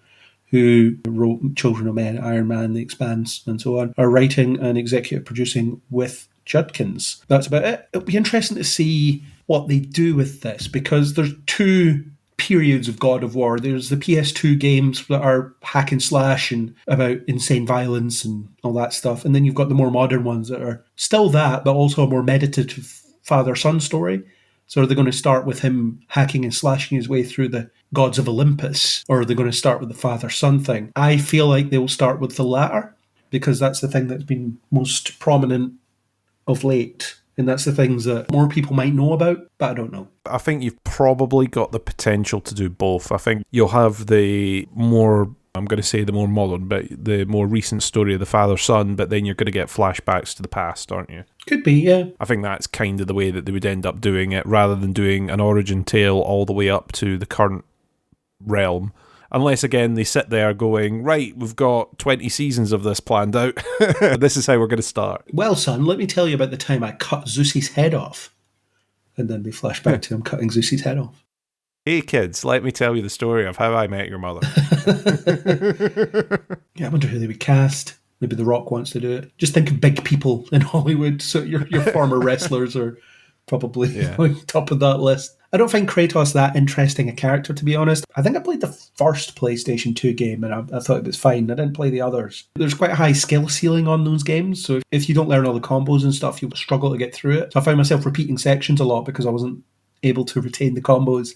who wrote Children of Men, Iron Man, The Expanse, and so on, are writing and executive producing with Judkins. That's about it. It'll be interesting to see what they do with this, because there's 2 periods of God of War. There's the PS2 games that are hack and slash and about insane violence and all that stuff. And then you've got the more modern ones that are still that, but also a more meditative father-son story. So are they going to start with him hacking and slashing his way through the gods of Olympus? Or are they going to start with the father-son thing? I feel like they will start with the latter, because that's the thing that's been most prominent of late. And that's the things that more people might know about, but I don't know. I think you've probably got the potential to do both. I think you'll have the more, I'm going to say the more modern, but the more recent story of the father-son, but then you're going to get flashbacks to the past, aren't you? Could be, yeah. I think that's kind of the way that they would end up doing it, rather than doing an origin tale all the way up to the current realm. Unless, again, they sit there going, right, we've got 20 seasons of this planned out. This is how we're going to start. Well, son, let me tell you about the time I cut Zeus's head off. And then they flash back to him cutting Zeus's head off. Hey, kids, let me tell you the story of how I met your mother. Yeah, I wonder who they would cast. Maybe The Rock wants to do it. Just think of big people in Hollywood. So your former wrestlers are probably on top of that list. I don't find Kratos that interesting a character, to be honest. I think I played the first PlayStation 2 game and I thought it was fine. I didn't play the others. There's quite a high skill ceiling on those games, so if you don't learn all the combos and stuff, you'll struggle to get through it. So I found myself repeating sections a lot because I wasn't able to retain the combos.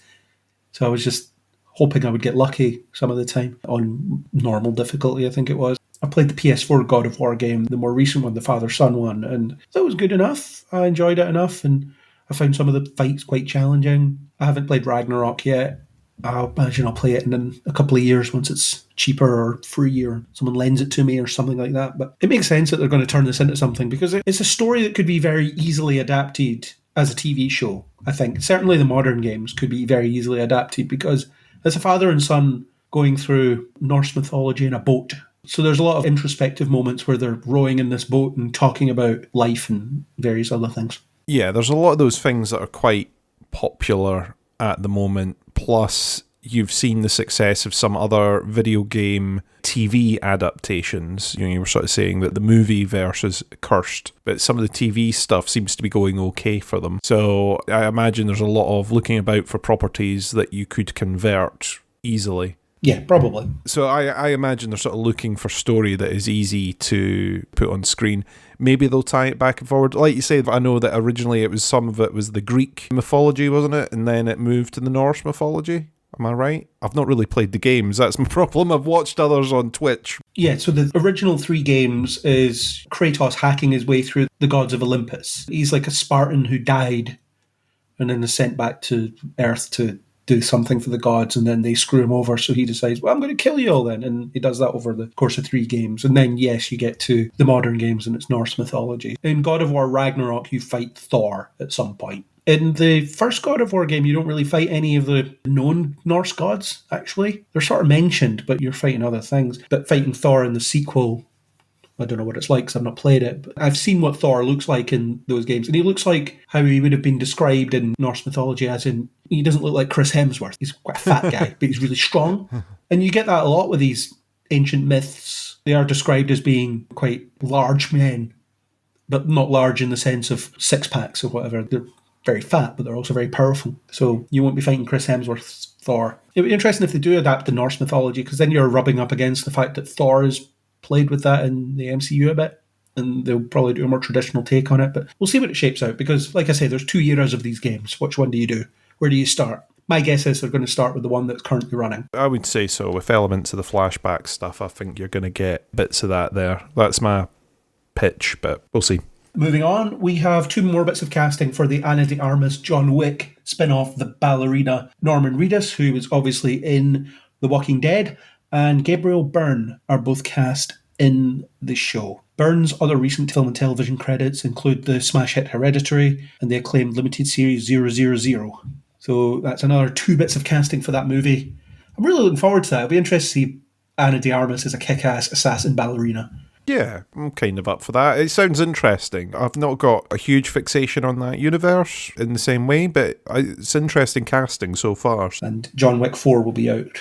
So I was just hoping I would get lucky some of the time on normal difficulty, I think it was. I played the PS4 God of War game, the more recent one, the father-son one, and that was good enough. I enjoyed it enough, and I found some of the fights quite challenging. I haven't played Ragnarok yet. I imagine I'll play it in a couple of years once it's cheaper or free or someone lends it to me or something like that. But it makes sense that they're going to turn this into something because it's a story that could be very easily adapted as a TV show, I think. Certainly the modern games could be very easily adapted because it's a father and son going through Norse mythology in a boat. So there's a lot of introspective moments where they're rowing in this boat and talking about life and various other things. Yeah, there's a lot of those things that are quite popular at the moment. Plus, you've seen the success of some other video game TV adaptations. You were sort of saying that the movie verse is cursed, but some of the TV stuff seems to be going okay for them. So I imagine there's a lot of looking about for properties that you could convert easily. Yeah, probably. So I imagine they're sort of looking for story that is easy to put on screen. Maybe they'll tie it back and forward. Like you said, I know that originally some of it was the Greek mythology, wasn't it? And then it moved to the Norse mythology. Am I right? I've not really played the games. That's my problem. I've watched others on Twitch. Yeah, so the original 3 games is Kratos hacking his way through the gods of Olympus. He's like a Spartan who died and then is sent back to Earth to do something for the gods, and then they screw him over, so he decides, well, I'm going to kill you all then, and he does that over the course of 3 games. And then, yes, you get to the modern games and it's Norse mythology. In God of War Ragnarok, you fight Thor at some point. In the first God of War game, you don't really fight any of the known Norse gods, actually. They're sort of mentioned, but you're fighting other things. But fighting Thor in the sequel, I don't know what it's like because I've not played it, but I've seen what Thor looks like in those games, and he looks like how he would have been described in Norse mythology, as in, he doesn't look like Chris Hemsworth. He's quite a fat guy, but he's really strong. And you get that a lot with these ancient myths. They are described as being quite large men, but not large in the sense of six-packs or whatever. They're very fat, but they're also very powerful. So you won't be fighting Chris Hemsworth's Thor. It would be interesting if they do adapt the Norse mythology, because then you're rubbing up against the fact that Thor is played with that in the MCU a bit, and they'll probably do a more traditional take on it, but we'll see what it shapes out, because like I say, there's 2 eras of these games. Which one do you do? Where do you start? My guess is they're going to start with the one that's currently running. I would say so. With elements of the flashback stuff, I think you're going to get bits of that there. That's my pitch, but we'll see. Moving on, we have 2 more bits of casting for the Ana de Armas John Wick spin-off, The Ballerina. Norman Reedus, who was obviously in The Walking Dead, and Gabriel Byrne are both cast in the show. Byrne's other recent film and television credits include the smash hit Hereditary and the acclaimed limited series 000. So that's another 2 bits of casting for that movie. I'm really looking forward to that. It'll be interesting to see Ana de Armas as a kick-ass assassin ballerina. Yeah, I'm kind of up for that. It sounds interesting. I've not got a huge fixation on that universe in the same way, but it's interesting casting so far. And John Wick 4 will be out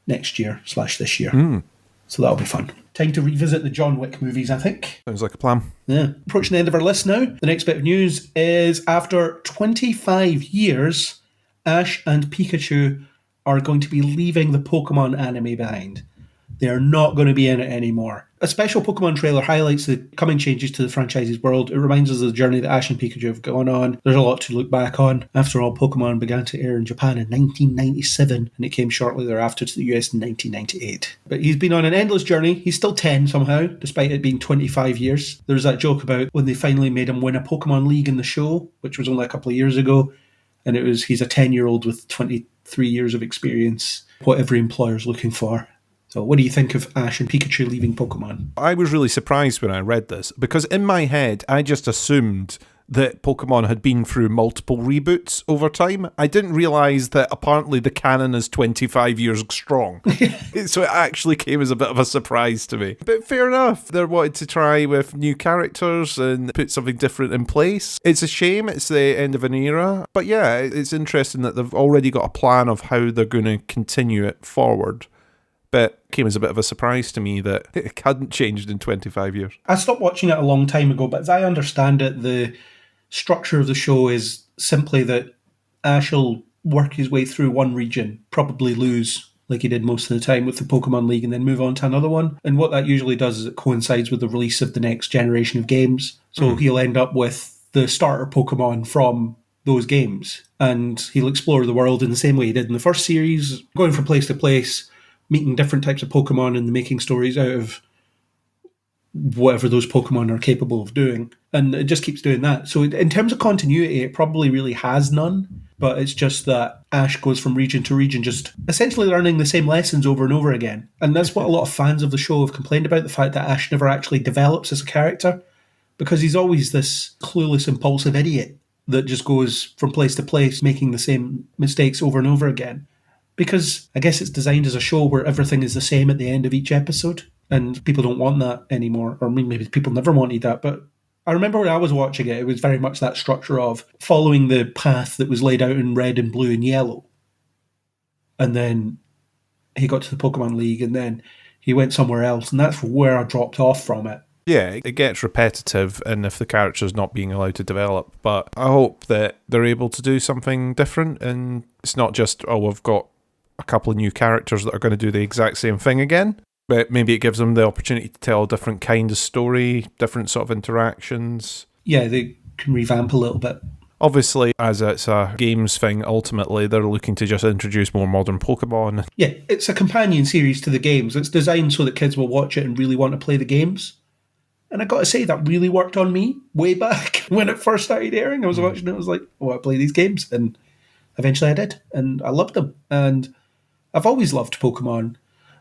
next year / this year. So that'll be fun. Time to revisit the John Wick movies, I think. Sounds like a plan. Yeah. Approaching the end of our list now. The next bit of news is after 25 years, Ash and Pikachu are going to be leaving the Pokemon anime behind. They are not going to be in it anymore. A special Pokemon trailer highlights the coming changes to the franchise's world. It reminds us of the journey that Ash and Pikachu have gone on. There's a lot to look back on. After all, Pokemon began to air in Japan in 1997, and it came shortly thereafter to the US in 1998. But he's been on an endless journey. He's still 10 somehow, despite it being 25 years. There's that joke about when they finally made him win a Pokemon League in the show, which was only a couple of years ago, and he's a 10-year-old with 23 years of experience, what every employer's looking for. So what do you think of Ash and Pikachu leaving Pokemon? I was really surprised when I read this, because in my head, I just assumed that Pokemon had been through multiple reboots over time. I didn't realise that apparently the canon is 25 years strong. So it actually came as a bit of a surprise to me. But fair enough. They wanted to try with new characters and put something different in place. It's a shame it's the end of an era. But yeah, it's interesting that they've already got a plan of how they're going to continue it forward. But it came as a bit of a surprise to me that it hadn't changed in 25 years. I stopped watching it a long time ago, but as I understand it, the structure of the show is simply that Ash will work his way through one region, probably lose like he did most of the time with the Pokemon League, and then move on to another one. And what that usually does is it coincides with the release of the next generation of games. So he'll end up with the starter Pokemon from those games, and he'll explore the world in the same way he did in the first series, going from place to place, meeting different types of Pokemon and making stories out of whatever those Pokemon are capable of doing. And it just keeps doing that. So in terms of continuity, it probably really has none, but it's just that Ash goes from region to region, just essentially learning the same lessons over and over again. And that's what a lot of fans of the show have complained about, the fact that Ash never actually develops as a character, because he's always this clueless, impulsive idiot that just goes from place to place, making the same mistakes over and over again. Because I guess it's designed as a show where everything is the same at the end of each episode, and people don't want that anymore, or maybe people never wanted that. But I remember when I was watching it, it was very much that structure of following the path that was laid out in red and blue and yellow. And then he got to the Pokemon League, and then he went somewhere else, and that's where I dropped off from it. Yeah, it gets repetitive, and if the character's not being allowed to develop. But I hope that they're able to do something different, and it's not just, oh, we've got a couple of new characters that are going to do the exact same thing again. But maybe it gives them the opportunity to tell a different kind of story, different sort of interactions. Yeah, they can revamp a little bit. Obviously, as it's a games thing, ultimately, they're looking to just introduce more modern Pokemon. Yeah, it's a companion series to the games. It's designed so that kids will watch it and really want to play the games. And I got to say, that really worked on me way back when it first started airing. I was watching it, I was like, oh, I play these games. And eventually I did. And I loved them. And I've always loved Pokemon.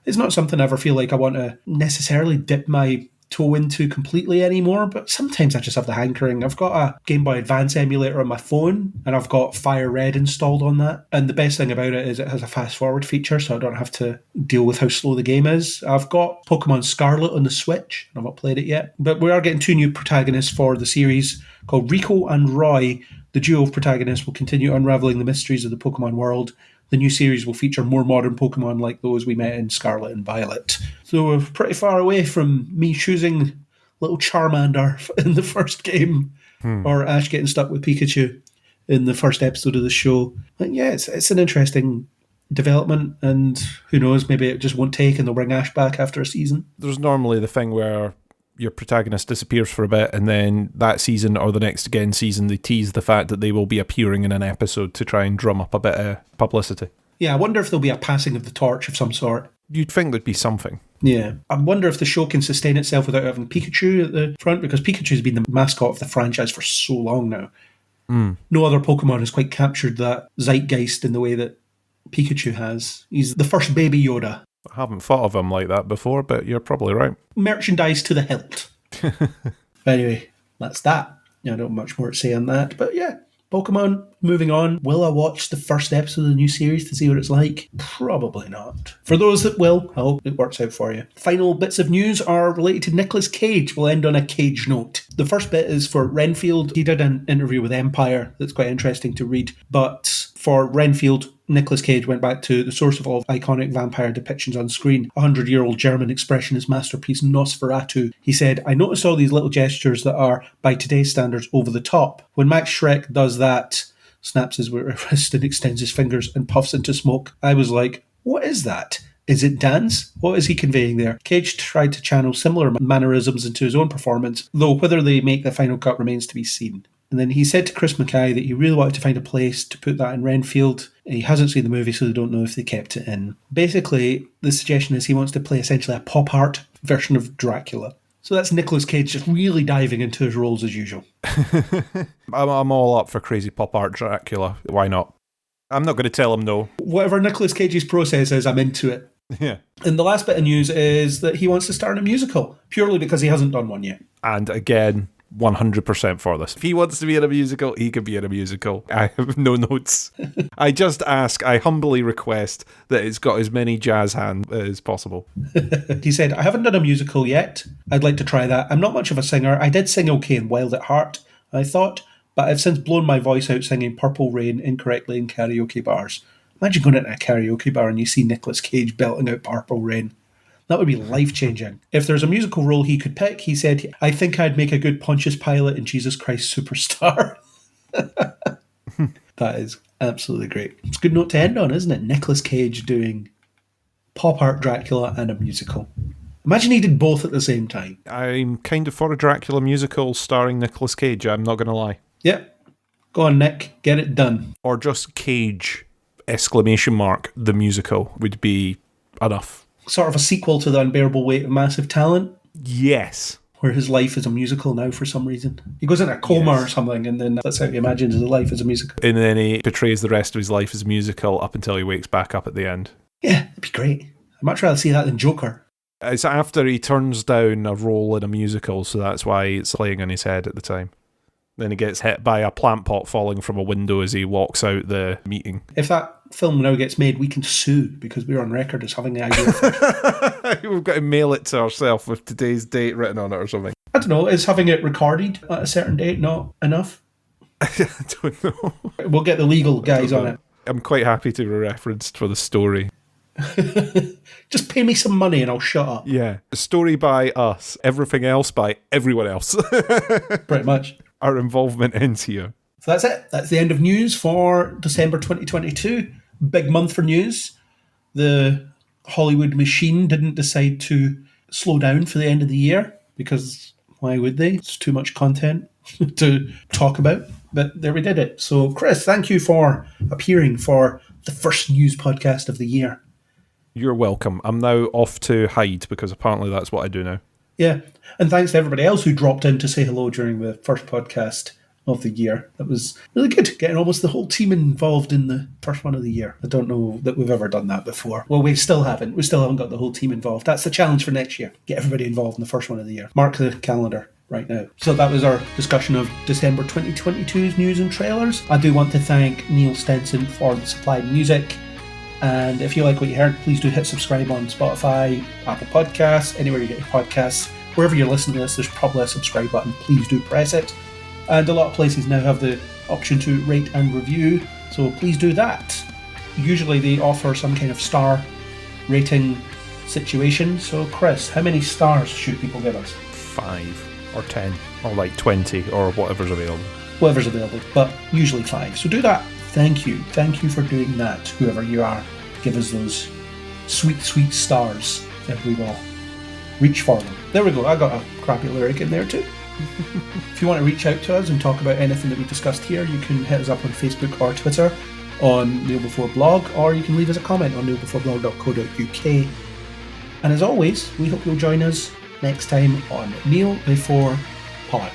It's not something I ever feel like I want to necessarily dip my toe into completely anymore, but sometimes I just have the hankering. I've got a Game Boy Advance emulator on my phone, and I've got Fire Red installed on that. And the best thing about it is it has a fast forward feature, so I don't have to deal with how slow the game is. I've got Pokemon Scarlet on the Switch, and I've not played it yet. But we are getting 2 new protagonists for the series called Rico and Roy. The duo of protagonists will continue unraveling the mysteries of the Pokemon world. The new series will feature more modern Pokemon like those we met in Scarlet and Violet. So we're pretty far away from me choosing little Charmander in the first game, or Ash getting stuck with Pikachu in the first episode of the show. But yeah, it's an interesting development, and who knows, maybe it just won't take and they'll bring Ash back after a season. There's normally the thing where your protagonist disappears for a bit, and then that season or the next again season they tease the fact that they will be appearing in an episode to try and drum up a bit of publicity. Yeah, I wonder if there'll be a passing of the torch of some sort. You'd think there'd be something. Yeah. I wonder if the show can sustain itself without having Pikachu at the front, because Pikachu's been the mascot of the franchise for so long now. No other Pokemon has quite captured that zeitgeist in the way that Pikachu has. He's the first baby Yoda. I haven't thought of him like that before, but you're probably right. Merchandise to the hilt. Anyway, that's that. I don't have much more to say on that. But yeah, Pokemon, moving on. Will I watch the first episode of the new series to see what it's like? Probably not. For those that will, I hope it works out for you. Final bits of news are related to Nicolas Cage. We'll end on a Cage note. The first bit is for Renfield. He did an interview with Empire that's quite interesting to read. But for Renfield, Nicolas Cage went back to the source of all iconic vampire depictions on screen, 100-year-old German expressionist masterpiece Nosferatu. He said, I noticed all these little gestures that are, by today's standards, over the top. When Max Schreck does that, snaps his wrist and extends his fingers and puffs into smoke, I was like, what is that? Is it dance? What is he conveying there? Cage tried to channel similar mannerisms into his own performance, though whether they make the final cut remains to be seen. And then he said to Chris Mackay that he really wanted to find a place to put that in Renfield. He hasn't seen the movie, so they don't know if they kept it in. Basically, the suggestion is he wants to play essentially a pop art version of Dracula. So that's Nicolas Cage just really diving into his roles as usual. I'm all up for crazy pop art Dracula. Why not? I'm not going to tell him no. Whatever Nicolas Cage's process is, I'm into it. Yeah. And the last bit of news is that he wants to star in a musical, purely because he hasn't done one yet. And again, 100% for this. If he wants to be in a musical, he can be in a musical. I have no notes. I just ask, I humbly request that it's got as many jazz hands as possible. He said, I haven't done a musical yet. I'd like to try that. I'm not much of a singer. I did sing okay in Wild at Heart, I thought, but I've since blown my voice out singing Purple Rain incorrectly in karaoke bars. Imagine going into a karaoke bar and you see Nicolas Cage belting out Purple Rain. That would be life-changing. If there's a musical role he could pick, he said, I think I'd make a good Pontius Pilate in Jesus Christ Superstar. That is Absolutely great. It's a good note to end on, isn't it? Nicolas Cage doing pop art Dracula and a musical. Imagine he did both at the same time. I'm kind of for a Dracula musical starring Nicolas Cage, I'm not going to lie. Yep. Go on, Nick. Get it done. Or just Cage, ! The musical would be enough. Sort of a sequel to The Unbearable Weight of Massive Talent, Yes. where his life is a musical now for some reason. He goes into a coma or something, and then that's how he imagines his life as a musical. And then he portrays the rest of his life as a musical up until he wakes back up at the end. Yeah, it'd be great. I'd much rather see that than Joker. It's after he turns down a role in a musical, so that's why it's playing on his head at the time. Then he gets hit by a plant pot falling from a window as he walks out the meeting. If that film now gets made, we can sue because we're on record as having the idea. We've got to mail it to ourselves with today's date written on it or something. I don't know, is having it recorded at a certain date not enough? I don't know. We'll get the legal guys on it. I'm quite happy to be referenced for the story. Just pay me some money and I'll shut up. Yeah. The story by us, everything else by everyone else. Pretty much. Our involvement ends here. So that's it. That's the end of news for December 2022. Big month for news. The Hollywood machine didn't decide to slow down for the end of the year because why would they? It's too much content to talk about. But there we did it. So Chris, thank you for appearing for the first news podcast of the year. You're welcome. I'm now off to hide because apparently that's what I do now. Yeah. And thanks to everybody else who dropped in to say hello during the first podcast of the year. That was really good, getting almost the whole team involved in the first one of the year. I don't know that we've ever done that before. Well, we still haven't. We still haven't got the whole team involved. That's the challenge for next year. Get everybody involved in the first one of the year. Mark the calendar right now. So that was our discussion of December 2022's news and trailers. I do want to thank Neil Stenson for the supplied music. And if you like what you heard, please do hit subscribe on Spotify, Apple Podcasts, anywhere you get your podcasts. Wherever you're listening to this, there's probably a subscribe button. Please do press it. And a lot of places now have the option to rate and review, so please do that. Usually they offer some kind of star rating situation. So Chris, how many stars should people give us? 5 or 10 or like 20 or whatever's available. Whatever's available, but usually 5. So do that. Thank you. Thank you for doing that, whoever you are. Give us those sweet, sweet stars and we will reach for them. There we go. I got a crappy lyric in there too. If you want to reach out to us and talk about anything that we discussed here, you can hit us up on Facebook or Twitter on Neil Before Blog, or you can leave us a comment on neilbeforeblog.co.uk. And as always, we hope you'll join us next time on Neil Before Pod.